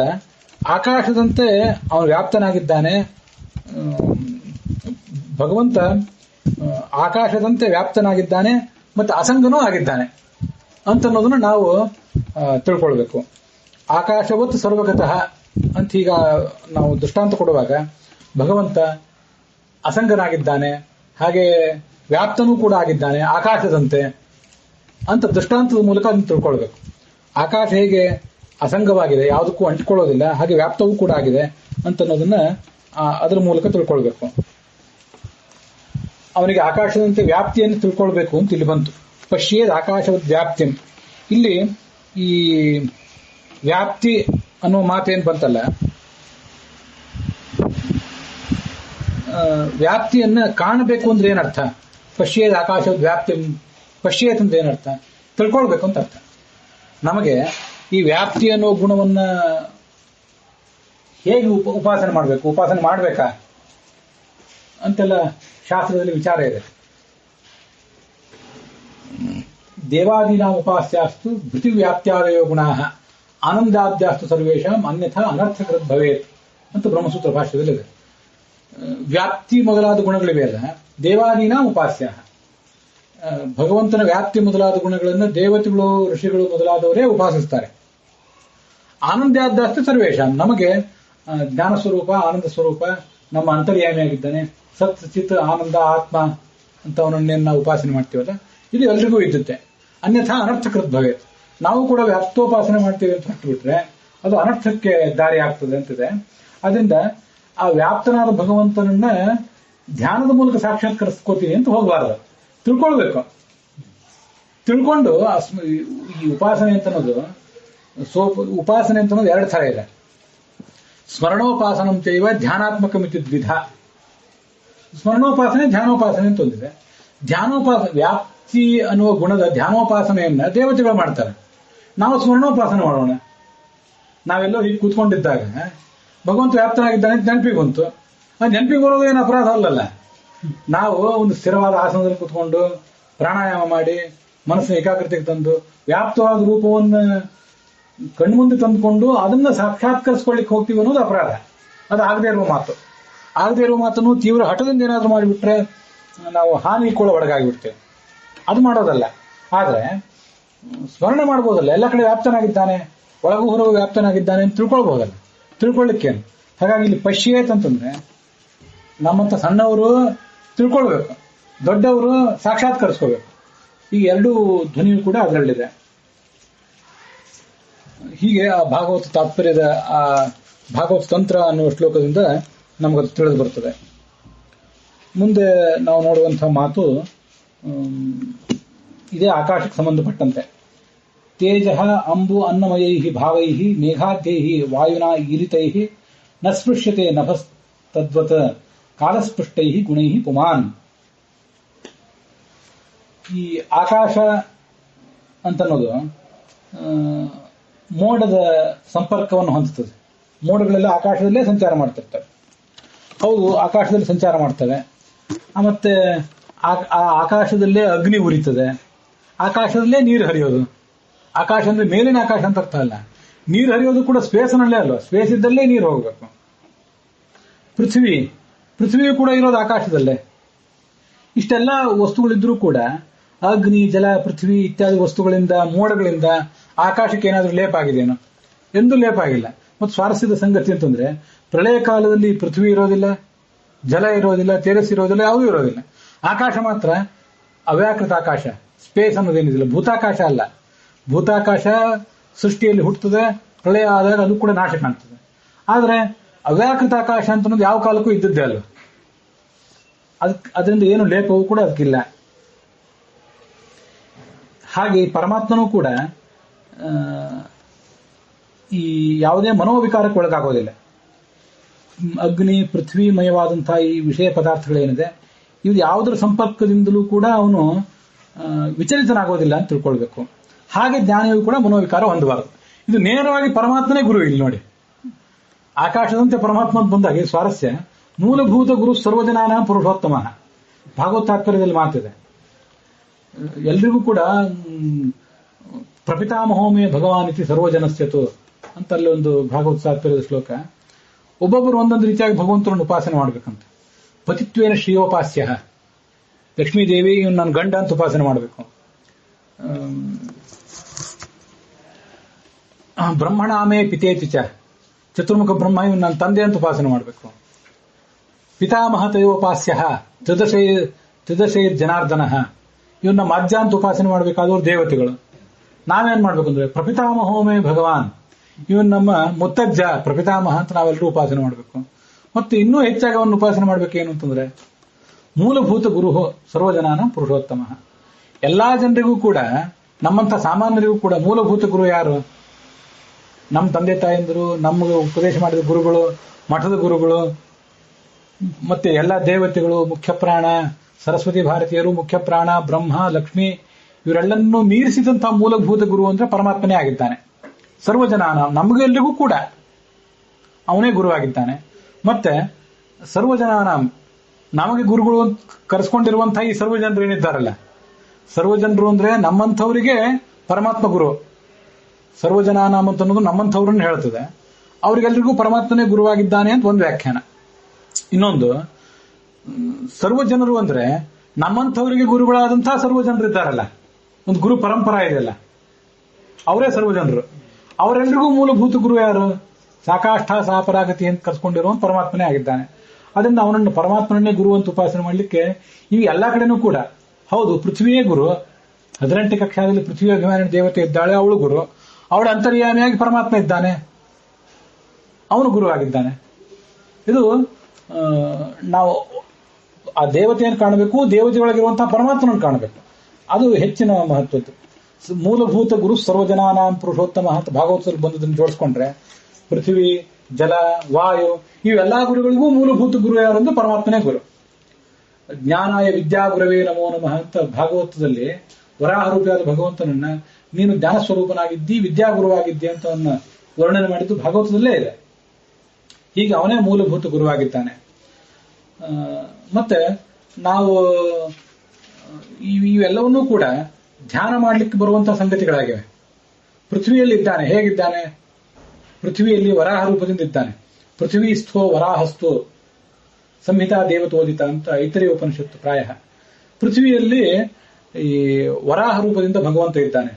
ಆಕಾಶದಂತೆ ಅವನು ವ್ಯಾಪ್ತನಾಗಿದ್ದಾನೆ. ಭಗವಂತ ಆಕಾಶದಂತೆ ವ್ಯಾಪ್ತನಾಗಿದ್ದಾನೆ ಮತ್ತೆ ಅಸಂಗನೂ ಆಗಿದ್ದಾನೆ ಅಂತನ್ನೋದನ್ನ ನಾವು ತಿಳ್ಕೊಳ್ಬೇಕು. ಆಕಾಶವತ್ ಸರ್ವಗತಃ ಅಂತ ಈಗ ನಾವು ದೃಷ್ಟಾಂತ ಕೊಡುವಾಗ ಭಗವಂತ ಅಸಂಗನಾಗಿದ್ದಾನೆ, ಹಾಗೆ ವ್ಯಾಪ್ತನೂ ಕೂಡ ಆಗಿದ್ದಾನೆ ಆಕಾಶದಂತೆ ಅಂತ ದೃಷ್ಟಾಂತದ ಮೂಲಕ ಅದನ್ನು ತಿಳ್ಕೊಳ್ಬೇಕು. ಆಕಾಶ ಹೇಗೆ ಅಸಂಗವಾಗಿದೆ, ಯಾವುದಕ್ಕೂ ಅಂಟಿಕೊಳ್ಳೋದಿಲ್ಲ, ಹಾಗೆ ವ್ಯಾಪ್ತವೂ ಕೂಡ ಆಗಿದೆ ಅಂತನ್ನೋದನ್ನ ಅದರ ಮೂಲಕ ತಿಳ್ಕೊಳ್ಬೇಕು. ಅವನಿಗೆ ಆಕಾಶದಂತೆ ವ್ಯಾಪ್ತಿಯನ್ನು ತಿಳ್ಕೊಳ್ಬೇಕು ಅಂತ ಇಲ್ಲಿ ಬಂತು. ಪಶ್ಯೇದ್ ಆಕಾಶದ ವ್ಯಾಪ್ತಿ. ಇಲ್ಲಿ ಈ ವ್ಯಾಪ್ತಿ ಅನ್ನೋ ಮಾತೇನು ಬಂತಲ್ಲ, ವ್ಯಾಪ್ತಿಯನ್ನ ಕಾಣಬೇಕು ಅಂದ್ರೆ ಏನರ್ಥ? ಪಶ್ಯೇದ್ ಆಕಾಶದ ವ್ಯಾಪ್ತಿ, ಪಶ್ಯೇತ್ ಅಂತ ಏನರ್ಥ? ತಿಳ್ಕೊಳ್ಬೇಕು ಅಂತ ಅರ್ಥ. ನಮಗೆ ಈ ವ್ಯಾಪ್ತಿ ಅನ್ನೋ ಗುಣವನ್ನ ಹೇಗೆ ಉಪಾಸನೆ ಮಾಡಬೇಕು, ಉಪಾಸನೆ ಮಾಡಬೇಕಾ ಅಂತೆಲ್ಲ ಶಾಸ್ತ್ರದಲ್ಲಿ ವಿಚಾರ ಇದೆ. ದೇವಾದೀನಾಂ ಉಪಾಸ್ಯಾಸ್ತು ಭೃತಿವ್ಯಾಪ್ತ್ಯಾದಯೋ ಗುಣಾಃ ಆನಂದಾದ್ಯಾಸ್ತು ಸರ್ವೇಷಾಂ ಅನ್ಯಥಾ ಅನರ್ಥಕೃತ್ ಭವೇತ್ ಅಂತ ಬ್ರಹ್ಮಸೂತ್ರ ಭಾಷ್ಯದಲ್ಲಿದೆ. ವ್ಯಾಪ್ತಿ ಮೊದಲಾದ ಗುಣಗಳಿವೆ ಅಲ್ಲ, ದೇವಾದೀನಾಂ ಉಪಾಸ್ಯ, ಭಗವಂತನ ವ್ಯಾಪ್ತಿ ಮೊದಲಾದ ಗುಣಗಳನ್ನು ದೇವತೆಗಳು ಋಷಿಗಳು ಮೊದಲಾದವರೇ ಉಪಾಸಿಸ್ತಾರೆ. ಆನಂದಾದ್ಯಾಸ್ತು ಸರ್ವೇಷಾಂ, ನಮಗೆ ಜ್ಞಾನ ಸ್ವರೂಪ ಆನಂದ ಸ್ವರೂಪ ನಮ್ಮ ಅಂತರ್ಯಾಮಿಯಾಗಿದ್ದಾನೆ, ಸತ್ ಚಿತ್ ಆನಂದ ಆತ್ಮ ಅಂತ ಅವನನ್ನೇನು ನಾವು ಉಪಾಸನೆ ಮಾಡ್ತೀವಲ್ಲ, ಇದು ಎಲ್ರಿಗೂ ಇದ್ದುತ್ತೆ. ಅನ್ಯಥಾ ಅನರ್ಥಕೃತ್ ಭವೇತ್, ನಾವು ಕೂಡ ವ್ಯಾಪ್ತೋಪಾಸನೆ ಮಾಡ್ತೀವಿ ಅಂತ ಹೊರಟುಬಿಟ್ರೆ ಅದು ಅನರ್ಥಕ್ಕೆ ದಾರಿ ಆಗ್ತದೆ ಅಂತಿದೆ. ಅದರಿಂದ ಆ ವ್ಯಾಪ್ತನಾದ ಭಗವಂತನನ್ನ ಧ್ಯಾನದ ಮೂಲಕ ಸಾಕ್ಷಾತ್ಕರಿಸ್ಕೋತೀವಿ ಅಂತ ಹೋಗಬಾರದು, ತಿಳ್ಕೊಳ್ಬೇಕು. ತಿಳ್ಕೊಂಡು ಈ ಉಪಾಸನೆ ಅಂತ ಅನ್ನೋದು ಉಪಾಸನೆ ಅಂತ ಅನ್ನೋದು ಎರಡು ಥರ ಇದೆ. ಸ್ಮರಣೋಪಾಸನಂ ಚೈವ ಧ್ಯಾನಾತ್ಮಕ ಮಿತಿ ದ್ವಿಧ. ಸ್ಮರಣೋಪಾಸನೆ ಧ್ಯಾನೋಪಾಸನೆ ಅಂತ ಒಂದಿದೆ. ವ್ಯಾಪ್ತಿ ಅನ್ನುವ ಗುಣದ ಧ್ಯಾನೋಪಾಸನೆಯನ್ನ ದೇವತೆಗಳು ಮಾಡ್ತಾರೆ, ನಾವು ಸ್ಮರಣೋಪಾಸನೆ ಮಾಡೋಣ. ನಾವೆಲ್ಲೋ ಹೀಗೆ ಕೂತ್ಕೊಂಡಿದ್ದಾಗ ಭಗವಂತ ವ್ಯಾಪ್ತನಾಗಿದ್ದಾನೆ ನೆನಪಿಗೆ ಬಂತು. ಆ ನೆನಪಿಗೆ ಬರೋದು ಏನು ಅಪರಾಧ ಅಲ್ಲಲ್ಲ. ನಾವು ಒಂದು ಸ್ಥಿರವಾದ ಆಸನದಲ್ಲಿ ಕೂತ್ಕೊಂಡು ಪ್ರಾಣಾಯಾಮ ಮಾಡಿ ಮನಸ್ಸಿನ ಏಕಾಗ್ರತೆಗೆ ತಂದು ವ್ಯಾಪ್ತವಾದ ರೂಪವನ್ನು ಕಣ್ಮುಂದೆ ತಂದುಕೊಂಡು ಅದನ್ನ ಸಾಕ್ಷಾತ್ಕರಿಸ್ಕೊಳ್ಳಿಕ್ಕೆ ಹೋಗ್ತೀವಿ ಅನ್ನೋದು ಅಪರಾಧ. ಅದು ಆಗದೆ ಇರುವ ಮಾತು. ಆಗದೇ ಇರೋ ಮಾತನ್ನು ತೀವ್ರ ಹಠದಿಂದ ಏನಾದರೂ ಮಾಡಿಬಿಟ್ರೆ ನಾವು ಹಾನಿಕೊಳ್ಳೋ ಒಳಗಾಗಿಬಿಡ್ತೇವೆ. ಅದು ಮಾಡೋದಲ್ಲ. ಆದ್ರೆ ಸ್ಮರಣೆ ಮಾಡ್ಬೋದಲ್ಲ, ಎಲ್ಲ ಕಡೆ ವ್ಯಾಪ್ತನಾಗಿದ್ದಾನೆ, ಒಳಗೂ ಹೊರಗೂ ವ್ಯಾಪ್ತನಾಗಿದ್ದಾನೆ ಅಂತ ತಿಳ್ಕೊಳ್ಬಹುದಲ್ಲ. ತಿಳ್ಕೊಳ್ಳಿಕ್ಕೇನು? ಹಾಗಾಗಿ ಇಲ್ಲಿ ಪಶ್ಯೇತ್ ಅಂತಂದ್ರೆ ನಮ್ಮಂತ ಸಣ್ಣವರು ತಿಳ್ಕೊಳ್ಬೇಕು, ದೊಡ್ಡವರು ಸಾಕ್ಷಾತ್ಕರಿಸ್ಕೋಬೇಕು. ಈ ಎರಡೂ ಧ್ವನಿಯು ಕೂಡ ಅದರಲ್ಲಿದೆ. ಹೀಗೆ ಆ ಭಾಗವತ ತಾತ್ಪರ್ಯದ ಆ ಭಾಗವತ ತಂತ್ರ ಅನ್ನುವ ಶ್ಲೋಕದಿಂದ ನಮಗದು ತಿಳಿದು ಬರ್ತದೆ. ಮುಂದೆ ನಾವು ನೋಡುವಂತಹ ಮಾತು ಇದೇ ಆಕಾಶಕ್ಕೆ ಸಂಬಂಧಪಟ್ಟಂತೆ. ತೇಜ ಅಂಬು ಅನ್ನಮಯೈ ಭಾವೈ ಮೇಘಾದ್ಯೈ ವಾಯುನಾ ಈರಿತೈ ನ ಸ್ಪೃಶ್ಯತೆ ನಭಸ್ತದ್ವತ್ ಕಾಲಸ್ಪೃಷ್ಟೈ ಗುಣೈ ಪುಮಾನ್. ಈ ಆಕಾಶ ಅಂತನ್ನೋದು ಮೋಡದ ಸಂಪರ್ಕವನ್ನು ಹೊಂದುತ್ತದೆ. ಮೋಡಗಳೆಲ್ಲ ಆಕಾಶದಲ್ಲೇ ಸಂಚಾರ ಮಾಡ್ತಿರ್ತವೆ. ಹೌದು, ಆಕಾಶದಲ್ಲಿ ಸಂಚಾರ ಮಾಡ್ತವೆ. ಮತ್ತೆ ಆ ಆಕಾಶದಲ್ಲೇ ಅಗ್ನಿ ಉರಿತದೆ, ಆಕಾಶದಲ್ಲೇ ನೀರು ಹರಿಯೋದು. ಆಕಾಶ ಅಂದ್ರೆ ಮೇಲಿನ ಆಕಾಶ ಅಂತ ಅರ್ಥ ಅಲ್ಲ, ನೀರು ಹರಿಯೋದು ಕೂಡ ಸ್ಪೇಸ್ನಲ್ಲೇ ಅಲ್ವಾ, ಸ್ಪೇಸ್ ಇದ್ದಲ್ಲೇ ನೀರು ಹೋಗ್ಬೇಕು. ಪೃಥ್ವಿಯು ಕೂಡ ಇರೋದು ಆಕಾಶದಲ್ಲೇ. ಇಷ್ಟೆಲ್ಲ ವಸ್ತುಗಳಿದ್ರೂ ಕೂಡ ಅಗ್ನಿ, ಜಲ, ಪೃಥ್ವಿ ಇತ್ಯಾದಿ ವಸ್ತುಗಳಿಂದ, ಮೋಡಗಳಿಂದ ಆಕಾಶಕ್ಕೆ ಏನಾದ್ರೂ ಲೇಪ ಆಗಿದೆಯೇನೋ? ಎಂದೂ ಲೇಪ ಆಗಿಲ್ಲ. ಮತ್ತು ಸ್ವಾರಸ್ಯದ ಸಂಗತಿ ಅಂತಂದ್ರೆ ಪ್ರಳಯ ಕಾಲದಲ್ಲಿ ಪೃಥ್ವಿ ಇರೋದಿಲ್ಲ, ಜಲ ಇರೋದಿಲ್ಲ, ತೇಜಸ್ ಇರೋದಿಲ್ಲ, ಯಾವುದೂ ಇರೋದಿಲ್ಲ. ಆಕಾಶ ಮಾತ್ರ ಅವ್ಯಾಕೃತ ಆಕಾಶ, ಸ್ಪೇಸ್ ಅನ್ನೋದೇನಿದಿಲ್ಲ, ಭೂತಾಕಾಶ ಅಲ್ಲ. ಭೂತಾಕಾಶ ಸೃಷ್ಟಿಯಲ್ಲಿ ಹುಟ್ಟುತ್ತದೆ, ಪ್ರಳಯ ಆದಾಗ ಅದು ಕೂಡ ನಾಶ ಕಾಣ್ತದೆ. ಆದ್ರೆ ಅವ್ಯಾಕೃತ ಆಕಾಶ ಅಂತ ಯಾವ ಕಾಲಕ್ಕೂ ಇದ್ದದ್ದೇ ಅಲ್ವ, ಅದರಿಂದ ಏನು ಲೇಪವೂ ಕೂಡ ಅದಕ್ಕಿಲ್ಲ. ಹಾಗೆ ಪರಮಾತ್ಮನೂ ಕೂಡ ಈ ಯಾವುದೇ ಮನೋವಿಕಾರಕ್ಕೆ ಒಳಗಾಗೋದಿಲ್ಲ. ಅಗ್ನಿ, ಪೃಥ್ವಿಮಯವಾದಂತಹ ಈ ವಿಷಯ ಪದಾರ್ಥಗಳೇನಿದೆ, ಇವು ಯಾವುದರ ಸಂಪರ್ಕದಿಂದಲೂ ಕೂಡ ಅವನು ವಿಚಲಿತನಾಗೋದಿಲ್ಲ ಅಂತ ತಿಳ್ಕೊಳ್ಬೇಕು. ಹಾಗೆ ಜ್ಞಾನಿಯು ಕೂಡ ಮನೋವಿಕಾರ ಹೊಂದಬಾರದು. ಇದು ನೇರವಾಗಿ ಪರಮಾತ್ಮನೇ ಗುರು. ಇಲ್ಲಿ ನೋಡಿ, ಆಕಾಶದಂತೆ ಪರಮಾತ್ಮ ಅಂತ ಬಂದಾಗ ಈ ಸ್ವಾರಸ್ಯ. ಮೂಲಭೂತ ಗುರು ಸರ್ವಜನಾನ ಪುರುಷೋತ್ತಮ, ಭಾಗವತ ತಾತ್ಪರ್ಯದಲ್ಲಿ ಮಾತಿದೆ. ಎಲ್ರಿಗೂ ಕೂಡ ಪ್ರಪಿತಾಮಹೋಮೇ ಭಗವಾನ್ ಇತಿ ಸರ್ವಜನಸ್ಯತು ಅಂತ ಅಲ್ಲಿ ಒಂದು ಭಾಗವತ ತಾತ್ಪರ್ಯದ ಶ್ಲೋಕ. ಒಬ್ಬೊಬ್ಬರು ಒಂದೊಂದು ರೀತಿಯಾಗಿ ಭಗವಂತನನ್ನು ಉಪಾಸನೆ ಮಾಡ್ಬೇಕಂತ. ಪತಿತ್ವೇನ ಶ್ರೀಯೋಪಾಸ್ಯ, ಲಕ್ಷ್ಮೀದೇವಿ ಇವನು ನನ್ನ ಗಂಡ ಅಂತ ಉಪಾಸನೆ ಮಾಡಬೇಕು. ಬ್ರಹ್ಮಣಾಮೇ ಪಿತೇತಿ ಚ, ಚತುರ್ಮುಖ ಬ್ರಹ್ಮ ಇವನು ನನ್ನ ತಂದೆ ಅಂತ ಉಪಾಸನೆ ಮಾಡಬೇಕು. ಪಿತಾಮಹ ತಯೋಪಾಸ್ಯ ತ್ರಿದಶೈ ಜನಾರ್ದನ, ಇವನ್ನ ಮಜ್ಜ ಅಂತ ಉಪಾಸನೆ ಮಾಡಬೇಕಾದವರು ದೇವತೆಗಳು. ನಾವೇನ್ ಮಾಡ್ಬೇಕು ಅಂದ್ರೆ ಪ್ರಪಿತಾಮಹೋಮೇ ಭಗವಾನ್, ಇವನ್ ನಮ್ಮ ಮುತ್ತಜ್ಜ ಪ್ರಪಿತಾಮಹ ಅಂತ ನಾವೆಲ್ಲರೂ ಉಪಾಸನೆ ಮಾಡಬೇಕು. ಮತ್ತು ಇನ್ನೂ ಹೆಚ್ಚಾಗಿ ಅವನ್ನ ಉಪಾಸನೆ ಮಾಡ್ಬೇಕೇನು ಅಂತಂದ್ರೆ ಮೂಲಭೂತ ಗುರು ಸರ್ವಜನಾನ ಪುರುಷೋತ್ತಮ. ಎಲ್ಲಾ ಜನರಿಗೂ ಕೂಡ, ನಮ್ಮಂತ ಸಾಮಾನ್ಯರಿಗೂ ಕೂಡ ಮೂಲಭೂತ ಗುರು ಯಾರು? ನಮ್ಮ ತಂದೆ ತಾಯಂದಿರು, ನಮಗೆ ಉಪದೇಶ ಮಾಡಿದ ಗುರುಗಳು, ಮಠದ ಗುರುಗಳು, ಮತ್ತೆ ಎಲ್ಲ ದೇವತೆಗಳು, ಮುಖ್ಯ ಪ್ರಾಣ, ಸರಸ್ವತಿ ಭಾರತೀಯರು, ಮುಖ್ಯ ಪ್ರಾಣ, ಬ್ರಹ್ಮ, ಲಕ್ಷ್ಮಿ, ಇವರೆಲ್ಲನ್ನೂ ಮೀರಿಸಿದಂತಹ ಮೂಲಭೂತ ಗುರು ಅಂದ್ರೆ ಪರಮಾತ್ಮನೇ ಆಗಿದ್ದಾನೆ. ಸರ್ವಜನಾನ, ನಮಗೆಲ್ಲರಿಗೂ ಕೂಡ ಅವನೇ ಗುರುವಾಗಿದ್ದಾನೆ. ಮತ್ತೆ ಸರ್ವಜನಾನ, ನಮಗೆ ಗುರುಗಳು ಕರೆಸ್ಕೊಂಡಿರುವಂತಹ ಈ ಸರ್ವಜನರು ಏನಿದ್ದಾರಲ್ಲ, ಸರ್ವಜನರು ಅಂದ್ರೆ ನಮ್ಮಂಥವರಿಗೆ ಪರಮಾತ್ಮ ಗುರು. ಸರ್ವಜನಾನಾಮ್ ಅಂತ ಅನ್ನೋದು ನಮ್ಮಂಥವ್ರನ್ನ ಹೇಳ್ತದೆ. ಅವ್ರಿಗೆಲ್ರಿಗೂ ಪರಮಾತ್ಮನೇ ಗುರುವಾಗಿದ್ದಾನೆ ಅಂತ ಒಂದು ವ್ಯಾಖ್ಯಾನ. ಇನ್ನೊಂದು, ಸರ್ವಜನರು ಅಂದ್ರೆ ನಮ್ಮಂಥವರಿಗೆ ಗುರುಗಳಾದಂತಹ ಸರ್ವಜನರು ಇದ್ದಾರಲ್ಲ, ಒಂದು ಗುರು ಪರಂಪರಾ ಇದೆಯಲ್ಲ, ಅವರೇ ಸರ್ವಜನರು. ಅವರೆಲ್ಲರಿಗೂ ಮೂಲಭೂತ ಗುರು ಯಾರು? ಸಾಕಾಷ್ಠ ಸಾಪರಾಗತಿ ಅಂತ ಕರ್ಸ್ಕೊಂಡಿರುವ ಪರಮಾತ್ಮನೇ ಆಗಿದ್ದಾನೆ. ಅದರಿಂದ ಅವನನ್ನು ಪರಮಾತ್ಮನನ್ನೇ ಗುರು ಅಂತ ಉಪಾಸನೆ ಮಾಡಲಿಕ್ಕೆ ಈ ಎಲ್ಲಾ ಕಡೆನೂ ಕೂಡ ಹೌದು, ಪೃಥ್ವಿಯೇ ಗುರು. 18 ಕಕ್ಷಾದಲ್ಲಿ ಪೃಥ್ವಿ ಅಭಿಮಾನಿ ದೇವತೆ ಇದ್ದಾಳೆ, ಅವಳು ಗುರು. ಅವಳ ಅಂತರ್ಯಾಮಿಯಾಗಿ ಪರಮಾತ್ಮ ಇದ್ದಾನೆ, ಅವನು ಗುರು ಆಗಿದ್ದಾನೆ. ಇದು ನಾವು ಆ ದೇವತೆಯನ್ನು ಕಾಣಬೇಕು, ದೇವತೆಯೊಳಗಿರುವಂತಹ ಪರಮಾತ್ಮನನ್ನು ಕಾಣಬೇಕು. ಅದು ಹೆಚ್ಚಿನ ಮಹತ್ವದ್ದು. ಮೂಲಭೂತ ಗುರು ಸರ್ವಜನಾನಾಂ ಪುರುಷೋತ್ತಮ ಅಂತ ಭಾಗವತದಲ್ಲಿ ಬಂದದನ್ನು ಜೋಡಿಸ್ಕೊಂಡ್ರೆ ಪೃಥ್ವಿ, ಜಲ, ವಾಯು ಇವೆಲ್ಲಾ ಗುರುಗಳಿಗೂ ಮೂಲಭೂತ ಗುರು ಯಾರಂದ್ರೆ ಪರಮಾತ್ಮನೇ ಗುರು. ಜ್ಞಾನಾಯ ವಿದ್ಯಾ ಗುರವೇ ನಮೋ ನಮಃ ಅಂತ ಭಾಗವತದಲ್ಲಿ ವರಾಹರೂಪಿಯಾದ ಭಗವಂತನನ್ನ ನೀನು ಜ್ಞಾನ ಸ್ವರೂಪನಾಗಿದ್ದಿ, ವಿದ್ಯಾಗುರುವಾಗಿದ್ದಿ ಅಂತ ಅವನ್ನ ವರ್ಣನೆ ಮಾಡಿದ್ದು ಭಾಗವತದಲ್ಲೇ ಇದೆ. ಹೀಗೆ ಅವನೇ ಮೂಲಭೂತ ಗುರುವಾಗಿದ್ದಾನೆ. ಮತ್ತೆ ನಾವು ಇವೆಲ್ಲವನ್ನೂ ಕೂಡ ಧ್ಯಾನ ಮಾಡಲಿಕ್ಕೆ ಬರುವಂತಹ ಸಂಗತಿಗಳಾಗಿವೆ. ಪೃಥ್ವಿಯಲ್ಲಿ ಇದ್ದಾನೆ, ಹೇಗಿದ್ದಾನೆ? ಪೃಥ್ವಿಯಲ್ಲಿ ವರಾಹ ರೂಪದಿಂದ ಇದ್ದಾನೆ. ಪೃಥ್ವಿ ಸ್ಥೋ ವರಾಹಸ್ಥೋ, ಸಂಹಿತಾ ದೇವತೋದಿತ ಅಂತ ಐತರೇಯ ಉಪನಿಷತ್ತು ಪ್ರಾಯ. ಪೃಥ್ವಿಯಲ್ಲಿ ಈ ವರಾಹ ರೂಪದಿಂದ ಭಗವಂತ ಇದ್ದಾನೆ.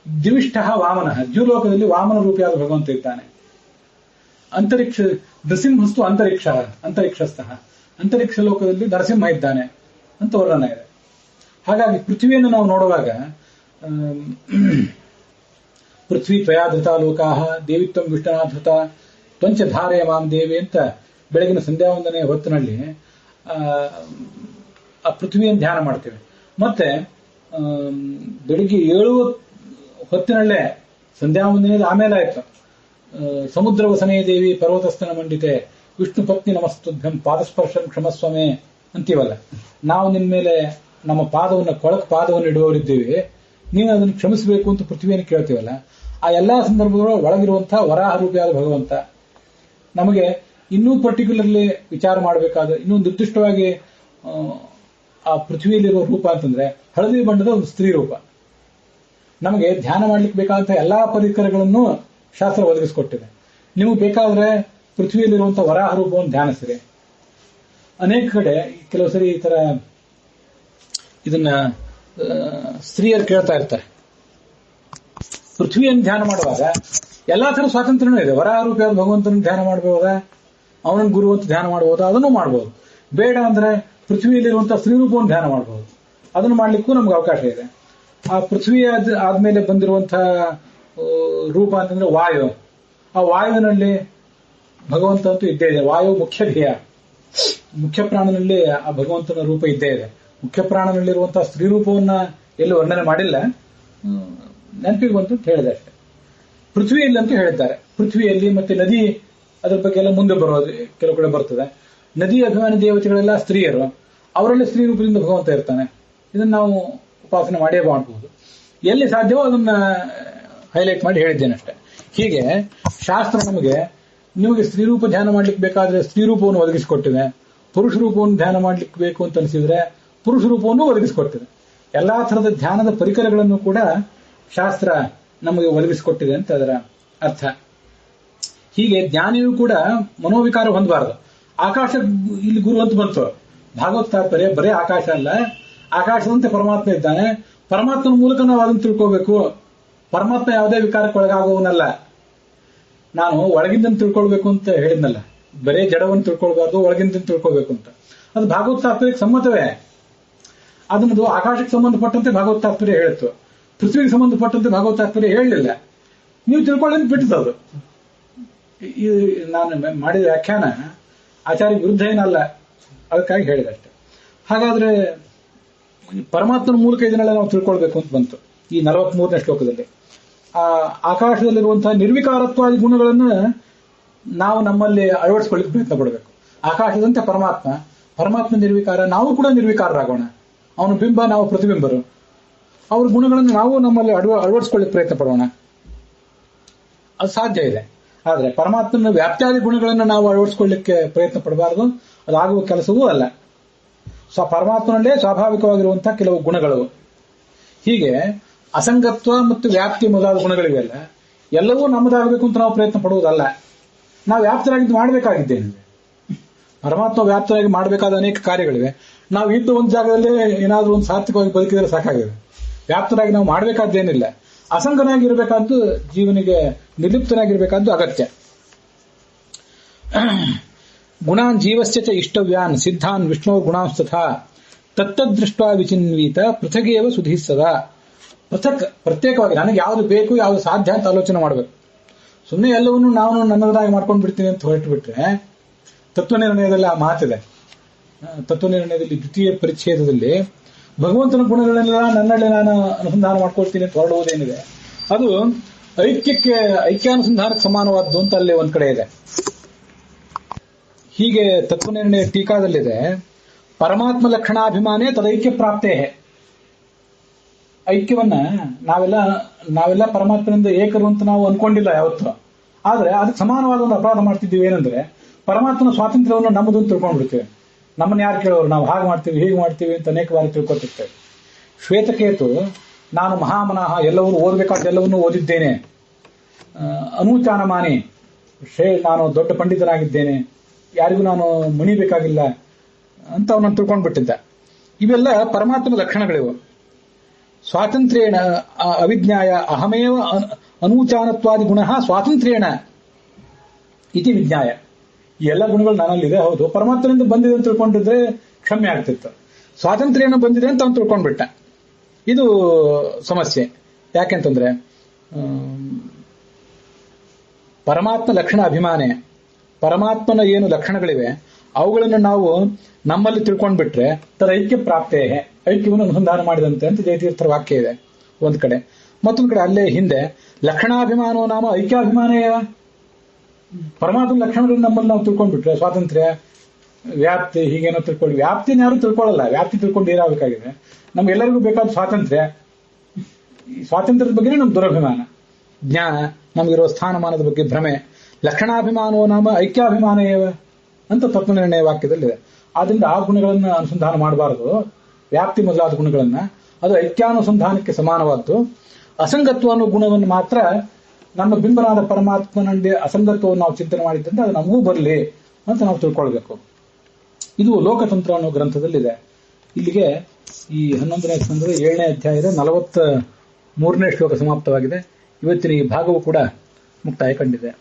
ದಿವಿಷ್ಠ ವಾಮನ, ದ್ಯುಲೋಕದಲ್ಲಿ ವಾಮನ ರೂಪಿಯಾದ ಭಗವಂತ ಇದ್ದಾನೆ. ಅಂತರಿಕ್ಷ ನೃಸಿಂಹಸ್ತು ಅಂತರಿಕ್ಷಸ್ಥಃ, ಅಂತರಿಕ್ಷ ಲೋಕದಲ್ಲಿ ನರಸಿಂಹ ಇದ್ದಾನೆ ಅಂತ ವರ್ಣನ ಇದೆ. ಹಾಗಾಗಿ ಪೃಥ್ವಿಯನ್ನು ನಾವು ನೋಡುವಾಗ ಪೃಥ್ವಿ ತ್ವಯಾಧೃತ ಲೋಕಾಹ ದೇವಿತ್ವಂ ವಿಷ್ಣುನಾಧೃತ ತ್ವಂಚ ಧಾರೆ ಮಾಂ ದೇವಿ ಅಂತ ಬೆಳಗಿನ ಸಂಧ್ಯಾವಂದನೆ ಹೊತ್ತಿನಲ್ಲಿ ಆ ಪೃಥ್ವಿಯನ್ನು ಧ್ಯಾನ ಮಾಡ್ತೇವೆ. ಮತ್ತೆ ಬೆಳಿಗ್ಗೆ 7 ಹೊತ್ತಿನಲ್ಲೇ ಸಂಧ್ಯಾವಂದನೆ ಆಮೇಲೆ ಆಯ್ತು. ಸಮುದ್ರ ವಸನೇ ದೇವಿ ಪರ್ವತಸ್ಥನ ಮಂಡಿತೆ ವಿಷ್ಣು ಪತ್ನಿ ನಮಸ್ತುಭ್ಯಂ ಪಾದಸ್ಪರ್ಶಂ ಕ್ಷಮಸ್ವಮೇ ಅಂತೀವಲ್ಲ. ನಾವು ನಿನ್ನ ಮೇಲೆ ನಮ್ಮ ಕೊಳಕು ಪಾದವನ್ನು ಇಡುವವರಿದ್ದೀವಿ, ನೀವು ಅದನ್ನು ಕ್ಷಮಿಸಬೇಕು ಅಂತ ಪೃಥ್ವಿಯನ್ನು ಕೇಳ್ತೀವಲ್ಲ. ಆ ಎಲ್ಲಾ ಸಂದರ್ಭಗಳು ಒಳಗಿರುವಂತಹ ವರಾಹ ರೂಪಿಯಾದ ಭಗವಂತ. ನಮಗೆ ಇನ್ನೂ ಪರ್ಟಿಕ್ಯುಲರ್ಲಿ ವಿಚಾರ ಮಾಡಬೇಕಾದ ಇನ್ನೂ ನಿರ್ದಿಷ್ಟವಾಗಿ ಆ ಪೃಥ್ವಿಯಲ್ಲಿರುವ ರೂಪ ಅಂತಂದ್ರೆ ಹಳದಿ ಬಣ್ಣದ ಒಂದು ಸ್ತ್ರೀ ರೂಪ. ನಮಗೆ ಧ್ಯಾನ ಮಾಡ್ಲಿಕ್ಕೆ ಬೇಕಾದಂತಹ ಎಲ್ಲಾ ಪರಿಕರಗಳನ್ನು ಶಾಸ್ತ್ರ ಒದಗಿಸಿಕೊಟ್ಟಿದೆ. ನಿಮಗೆ ಬೇಕಾದ್ರೆ ಪೃಥ್ವಿಯಲ್ಲಿರುವಂತಹ ವರಾಹ ರೂಪವನ್ನು ಧ್ಯಾನಿಸಿರಿ. ಅನೇಕ ಕಡೆ ಕೆಲವು ಸರಿ ಈ ತರ ಇದನ್ನ ಸ್ತ್ರೀಯರು ಕೇಳ್ತಾ ಇರ್ತಾರೆ. ಪೃಥ್ವಿಯನ್ನು ಧ್ಯಾನ ಮಾಡುವಾಗ ಎಲ್ಲಾ ತರ ಸ್ವಾತಂತ್ರ್ಯನೂ ಇದೆ. ವರಾಹ ರೂಪಿಯಾದ ಭಗವಂತನ ಧ್ಯಾನ ಮಾಡಬಹುದಾ, ಅವನ ಗುರು ಅಂತ ಧ್ಯಾನ ಮಾಡಬಹುದಾ, ಅದನ್ನು ಮಾಡಬಹುದು. ಬೇಡ ಅಂದ್ರೆ ಪೃಥ್ವಿಯಲ್ಲಿರುವಂತಹ ಸ್ತ್ರೀ ರೂಪವನ್ನು ಧ್ಯಾನ ಮಾಡಬಹುದು. ಅದನ್ನು ಮಾಡ್ಲಿಕ್ಕೂ ನಮ್ಗೆ ಅವಕಾಶ ಇದೆ. ಆ ಪೃಥ್ವಿ ಆದ್ಮೇಲೆ ಬಂದಿರುವಂತಹ ರೂಪ ಅಂತಂದ್ರೆ ವಾಯು. ಆ ವಾಯುವಿನಲ್ಲಿ ಭಗವಂತ ಅಂತೂ ಇದ್ದೇ ಇದೆ. ವಾಯು ಮುಖ್ಯ ಧ್ಯೇಯ, ಮುಖ್ಯ ಪ್ರಾಣನಲ್ಲಿ ಆ ಭಗವಂತನ ರೂಪ ಇದ್ದೇ ಇದೆ. ಮುಖ್ಯ ಪ್ರಾಣನಲ್ಲಿರುವಂತಹ ಸ್ತ್ರೀ ರೂಪವನ್ನ ಎಲ್ಲೂ ವರ್ಣನೆ ಮಾಡಿಲ್ಲ, ನೆನಪಿಗೆ ಬಂತು ಅಂತ ಹೇಳಿದೆ ಅಷ್ಟೇ. ಪೃಥ್ವಿಯಲ್ಲಿ ಅಂತೂ ಹೇಳಿದ್ದಾರೆ. ಪೃಥ್ವಿಯಲ್ಲಿ ಮತ್ತೆ ನದಿ ಅದ್ರ ಬಗ್ಗೆ ಎಲ್ಲ ಮುಂದೆ ಬರೋದು ಕೆಲವು ಕಡೆ ಬರ್ತದೆ. ನದಿ ಅಭಿಮಾನಿ ದೇವತೆಗಳೆಲ್ಲ ಸ್ತ್ರೀಯರು, ಅವರಲ್ಲಿ ಸ್ತ್ರೀ ರೂಪದಿಂದ ಭಗವಂತ ಇರ್ತಾನೆ. ಇದನ್ನ ನಾವು ಉಪಾಸನೆ ಮಾಡೇ ಮಾಡಬಹುದು. ಎಲ್ಲಿ ಸಾಧ್ಯವೋ ಅದನ್ನ ಹೈಲೈಟ್ ಮಾಡಿ ಹೇಳಿದ್ದೇನೆ ಅಷ್ಟೇ. ಹೀಗೆ ಶಾಸ್ತ್ರ ನಿಮಗೆ ಸ್ತ್ರೀ ರೂಪ ಧ್ಯಾನ ಮಾಡ್ಲಿಕ್ಕೆ ಬೇಕಾದ್ರೆ ಸ್ತ್ರೀ ರೂಪವನ್ನು ಒದಗಿಸಿಕೊಟ್ಟಿದೆ. ಪುರುಷ ರೂಪವನ್ನು ಧ್ಯಾನ ಮಾಡ್ಲಿಕ್ಕೆ ಬೇಕು ಅಂತ ಅನಿಸಿದ್ರೆ ಪುರುಷ ರೂಪವನ್ನು ಒದಗಿಸಿಕೊಟ್ಟಿದೆ. ಎಲ್ಲಾ ತರದ ಧ್ಯಾನದ ಪರಿಕರಗಳನ್ನು ಕೂಡ ಶಾಸ್ತ್ರ ನಮಗೆ ಒದಗಿಸಿಕೊಟ್ಟಿದೆ ಅಂತ ಅದರ ಅರ್ಥ. ಹೀಗೆ ಜ್ಞಾನಿಯೂ ಕೂಡ ಮನೋವಿಕಾರ ಹೊಂದಬಾರದು. ಆಕಾಶ ಇಲ್ಲಿ ಗುರು ಅಂತ ಬಂತು. ಭಾಗವತ ತಾತ್ಪರ್ಯ ಬರೇ ಆಕಾಶ ಅಲ್ಲ, ಆಕಾಶದಂತೆ ಪರಮಾತ್ಮ ಇದ್ದಾನೆ. ಪರಮಾತ್ಮನ ಮೂಲಕ ನಾವು ಅದನ್ನು ತಿಳ್ಕೋಬೇಕು. ಪರಮಾತ್ಮ ಯಾವುದೇ ವಿಕಾರಕ್ಕೆ ಒಳಗಾಗುವವನಲ್ಲ. ನಾನು ಒಳಗಿಂದ ತಿಳ್ಕೊಳ್ಬೇಕು ಅಂತ ಹೇಳಿದ್ನಲ್ಲ, ಬರೇ ಜಡವನ್ನು ತಿಳ್ಕೊಳ್ಬಾರ್ದು, ಒಳಗಿಂದ ತಿಳ್ಕೊಳ್ಬೇಕು ಅಂತ. ಅದು ಭಾಗವತ ತಾತ್ಪರ್ಯಕ್ಕೆ ಸಮ್ಮತವೇ. ಅದನ್ನದು ಆಕಾಶಕ್ಕೆ ಸಂಬಂಧಪಟ್ಟಂತೆ ಭಾಗವತ ತಾತ್ಪರ್ಯ ಹೇಳಿತ್ತು, ಪೃಥ್ವಿಗೆ ಸಂಬಂಧಪಟ್ಟಂತೆ ಭಾಗವತ ತಾತ್ಪರ್ಯ ಹೇಳಲಿಲ್ಲ. ನೀವು ತಿಳ್ಕೊಳ್ಳಿ ಬಿಟ್ಟಿದ್ದು. ನಾನು ಮಾಡಿದ ವ್ಯಾಖ್ಯಾನ ಆಚಾರ್ಯ ವಿರುದ್ಧ ಏನಲ್ಲ, ಅದಕ್ಕಾಗಿ ಹೇಳಿದಷ್ಟೆ. ಹಾಗಾದ್ರೆ ಪರಮಾತ್ಮನ ಮೂಲಕ ಇದನ್ನೆಲ್ಲ ನಾವು ತಿಳ್ಕೊಳ್ಬೇಕು ಅಂತ ಬಂತು ಈ 43ನೇ ಶ್ಲೋಕದಲ್ಲಿ. ಆ ಆಕಾಶದಲ್ಲಿರುವಂತಹ ನಿರ್ವಿಕಾರತ್ವಾದಿ ಗುಣಗಳನ್ನು ನಾವು ನಮ್ಮಲ್ಲಿ ಅಳವಡಿಸಿಕೊಳ್ಳಿಕ್ಕೆ ಪ್ರಯತ್ನ ಪಡಬೇಕು. ಆಕಾಶದಂತೆ ಪರಮಾತ್ಮ, ಪರಮಾತ್ಮ ನಿರ್ವಿಕಾರ, ನಾವು ಕೂಡ ನಿರ್ವಿಕಾರರಾಗೋಣ. ಅವನ ಬಿಂಬ, ನಾವು ಪ್ರತಿಬಿಂಬರು. ಅವ್ರ ಗುಣಗಳನ್ನು ನಾವು ನಮ್ಮಲ್ಲಿ ಅಳವಡಿಸಿಕೊಳ್ಳಿಕ್ಕೆ ಪ್ರಯತ್ನ ಪಡೋಣ. ಅದು ಸಾಧ್ಯ ಇದೆ. ಆದರೆ ಪರಮಾತ್ಮನ ವ್ಯಾಪ್ತ್ಯಾದಿ ಗುಣಗಳನ್ನು ನಾವು ಅಳವಡಿಸಿಕೊಳ್ಳಿಕ್ಕೆ ಪ್ರಯತ್ನ ಪಡಬಾರದು. ಅದಾಗುವ ಕೆಲಸವೂ ಅಲ್ಲ. ಪರಮಾತ್ಮನಲ್ಲೇ ಸ್ವಾಭಾವಿಕವಾಗಿರುವಂತಹ ಕೆಲವು ಗುಣಗಳು. ಹೀಗೆ ಅಸಂಗತ್ವ ಮತ್ತು ವ್ಯಾಪ್ತಿ ಮೊದಲಾದ ಗುಣಗಳಿವೆಲ್ಲ, ಎಲ್ಲವೂ ನಮ್ಮದಾಗಬೇಕು ಅಂತ ನಾವು ಪ್ರಯತ್ನ ಪಡುವುದಲ್ಲ. ನಾವು ವ್ಯಾಪ್ತರಾಗಿದ್ದು ಮಾಡಬೇಕಾಗಿದ್ದೇನೆ. ಪರಮಾತ್ಮ ವ್ಯಾಪ್ತರಾಗಿ ಮಾಡಬೇಕಾದ ಅನೇಕ ಕಾರ್ಯಗಳಿವೆ. ನಾವು ಇದ್ದ ಒಂದು ಜಾಗದಲ್ಲೇ ಏನಾದರೂ ಒಂದು ಸಾತ್ವಿಕವಾಗಿ ಬದುಕಿದರೆ ಸಾಕಾಗಿದೆ. ವ್ಯಾಪ್ತರಾಗಿ ನಾವು ಮಾಡಬೇಕಾದ್ದೇನಿಲ್ಲ. ಅಸಂಗನಾಗಿರಬೇಕಾದ್ದು, ಜೀವನಿಗೆ ನಿರ್ಲಿಪ್ತನಾಗಿರಬೇಕಾದ್ದು ಅಗತ್ಯ. ಗುಣಾನ್ ಜೀವಶ್ಚ ಇಷ್ಟವ್ಯಾನ್ ಸಿದ್ಧಾನ್ ವಿಷ್ಣು ಗುಣಾಂಸ್ತಥಾ ತತ್ತದೃಷ್ಟ ವಿಚಿನ್ವೀತ ಪೃಥಗೇವ ಸುಧೀಸದ. ಪ್ರತ್ಯೇಕವಾಗಿ ನನಗೆ ಯಾವುದು ಬೇಕು, ಯಾವುದು ಸಾಧ್ಯ ಅಂತ ಆಲೋಚನೆ ಮಾಡಬೇಕು. ಸುಮ್ಮನೆ ಎಲ್ಲವನ್ನೂ ನಾನು ನನ್ನದಾಗಿ ಮಾಡ್ಕೊಂಡು ಬಿಡ್ತೀನಿ ಅಂತ ಹೊರಟು ಬಿಟ್ರೆ, ತತ್ವನಿರ್ಣಯದಲ್ಲಿ ಆ ಮಾತಿದೆ. ತತ್ವನಿರ್ಣಯದಲ್ಲಿ ದ್ವಿತೀಯ ಪರಿಚ್ಛೇದದಲ್ಲಿ ಭಗವಂತನ ಗುಣಗಳನ್ನೆಲ್ಲ ನನ್ನಲ್ಲಿ ನಾನು ಅನುಸಂಧಾನ ಮಾಡ್ಕೊಳ್ತೀನಿ ಅಂತ ಹೊರಡುವುದೇನಿದೆ, ಅದು ಐಕ್ಯಾನುಸಂಧಾನಕ್ಕೆ ಸಮಾನವಾದ್ದು ಅಂತ ಅಲ್ಲಿ ಒಂದ್ ಕಡೆ ಇದೆ. ಹೀಗೆ ತತ್ವನಿರ್ಣಯ ಟೀಕಾದಲ್ಲಿದೆ, ಪರಮಾತ್ಮ ಲಕ್ಷಣಾಭಿಮಾನೇ ತದೈಕ್ಯ ಪ್ರಾಪ್ತೇ. ಐಕ್ಯವನ್ನ ನಾವೆಲ್ಲ ಪರಮಾತ್ಮನಿಂದ ಏಕರು ಅಂತ ನಾವು ಅನ್ಕೊಂಡಿಲ್ಲ ಯಾವತ್ತು. ಆದ್ರೆ ಅದಕ್ಕೆ ಸಮಾನವಾದ ಒಂದು ಅಪರಾಧ ಮಾಡ್ತಿದ್ದೀವಿ. ಏನಂದ್ರೆ ಪರಮಾತ್ಮನ ಸ್ವಾತಂತ್ರ್ಯವನ್ನು ನಮ್ಮದು ಅಂತ ತಿಳ್ಕೊಂಡ್ಬಿಡ್ತೇವೆ. ನಮ್ಮನ್ನ ಯಾರು ಕೇಳೋರು, ನಾವು ಹಾಗೆ ಮಾಡ್ತೀವಿ ಹೀಗೆ ಮಾಡ್ತೀವಿ ಅಂತ ಅನೇಕ ಬಾರಿ ತಿಳ್ಕೊತಿರ್ತೇವೆ. ಶ್ವೇತಕೇತು ನಾನು ಮಹಾಮನಃ, ಎಲ್ಲವನ್ನೂ ಓದಬೇಕಾದ ಎಲ್ಲವನ್ನೂ ಓದಿದ್ದೇನೆ, ಅನೂಚಾನಮಾನಿ, ನಾನು ದೊಡ್ಡ ಪಂಡಿತನಾಗಿದ್ದೇನೆ, ಯಾರಿಗೂ ನಾನು ಮಣಿಬೇಕಾಗಿಲ್ಲ ಅಂತ ಅವನನ್ನು ತಿಳ್ಕೊಂಡ್ಬಿಟ್ಟಿದ್ದ. ಇವೆಲ್ಲ ಪರಮಾತ್ಮನ ಲಕ್ಷಣಗಳಿವು. ಸ್ವಾತಂತ್ರ್ಯೇಣ ಅವಿಜ್ಞಾಯ ಅಹಮೇವ ಅನೂಚಾನತ್ವಾದಿ ಗುಣ ಸ್ವಾತಂತ್ರ್ಯೇಣ ಇತಿ ವಿಜ್ಞಾಯ. ಈ ಎಲ್ಲ ಗುಣಗಳು ನನ್ನಲ್ಲಿದೆ, ಹೌದು, ಪರಮಾತ್ಮನಿಂದ ಬಂದಿದೆ ಅಂತ ತಿಳ್ಕೊಂಡಿದ್ರೆ ಕ್ಷಮ್ಯ ಆಗ್ತಿತ್ತು. ಸ್ವಾತಂತ್ರ್ಯೇಣ ಬಂದಿದೆ ಅಂತ ಅವನು ತಿಳ್ಕೊಂಡ್ಬಿಟ್ಟ. ಇದು ಸಮಸ್ಯೆ. ಯಾಕೆಂತಂದ್ರೆ ಪರಮಾತ್ಮ ಲಕ್ಷಣ ಅಭಿಮಾನೇ, ಪರಮಾತ್ಮನ ಏನು ಲಕ್ಷಣಗಳಿವೆ ಅವುಗಳನ್ನು ನಾವು ನಮ್ಮಲ್ಲಿ ತಿಳ್ಕೊಂಡ್ಬಿಟ್ರೆ ಐಕ್ಯ ಪ್ರಾಪ್ತೇ, ಐಕ್ಯವನ್ನು ಅನುಸಂಧಾನ ಮಾಡಿದಂತೆ ಅಂತ ಜಯತೀರ್ಥರ ವಾಕ್ಯ ಇದೆ ಒಂದ್ ಕಡೆ. ಮತ್ತೊಂದ್ ಕಡೆ ಅಲ್ಲೇ ಹಿಂದೆ ಲಕ್ಷಣಾಭಿಮಾನೋ ನಾಮ ಐಕ್ಯಾಭಿಮಾನೇ. ಪರಮಾತ್ಮ ಲಕ್ಷಣಗಳನ್ನ ನಮ್ಮಲ್ಲಿ ನಾವು ತಿಳ್ಕೊಂಡ್ಬಿಟ್ರೆ ಸ್ವಾತಂತ್ರ್ಯ, ವ್ಯಾಪ್ತಿ ಹೀಗೇನೋ ತಿಳ್ಕೊಳ್ಳಿ. ವ್ಯಾಪ್ತಿನ ಯಾರು ತಿಳ್ಕೊಳ್ಳಲ್ಲ, ವ್ಯಾಪ್ತಿ ತಿಳ್ಕೊಂಡು ಏನಾಗಬೇಕಾಗಿದೆ. ನಮ್ಗೆಲ್ಲರಿಗೂ ಬೇಕಾದ ಸ್ವಾತಂತ್ರ್ಯ, ಸ್ವಾತಂತ್ರ್ಯದ ಬಗ್ಗೆ ನಮ್ ದುರಭಿಮಾನ, ಜ್ಞಾನ, ನಮಗಿರೋ ಸ್ಥಾನಮಾನದ ಬಗ್ಗೆ ಭ್ರಮೆ. ಲಕ್ಷಣಾಭಿಮಾನೋ ನಾಮ ಐಕ್ಯಾಭಿಮಾನೇವ ಅಂತ ತತ್ವನಿರ್ಣಯ ವಾಕ್ಯದಲ್ಲಿದೆ. ಆದ್ರಿಂದ ಆ ಗುಣಗಳನ್ನ ಅನುಸಂಧಾನ ಮಾಡಬಾರದು, ವ್ಯಾಪ್ತಿ ಮೊದಲಾದ ಗುಣಗಳನ್ನ. ಅದು ಐಕ್ಯಾನುಸಂಧಾನಕ್ಕೆ ಸಮಾನವಾದ್ದು. ಅಸಂಗತ್ವ ಅನ್ನೋ ಗುಣವನ್ನು ಮಾತ್ರ ನಮ್ಮ ಬಿಂಬನಾದ ಪರಮಾತ್ಮನಲ್ಲಿ ಅಸಂಗತ್ವವನ್ನು ನಾವು ಚಿಂತನೆ ಮಾಡಿದ್ದಂತೆ ಅದು ನಮಗೂ ಬರಲಿ ಅಂತ ನಾವು ತಿಳ್ಕೊಳ್ಬೇಕು. ಇದು ಲೋಕತಂತ್ರ ಅನ್ನೋ ಗ್ರಂಥದಲ್ಲಿದೆ. ಇಲ್ಲಿಗೆ ಈ 11ನೇ ಸ್ಕಂದದ 7ನೇ ಅಧ್ಯಾಯದ 43ನೇ ಶ್ಲೋಕ ಸಮಾಪ್ತವಾಗಿದೆ. ಇವತ್ತಿನ ಈ ಭಾಗವು ಕೂಡ ಮುಕ್ತಾಯ ಕಂಡಿದೆ.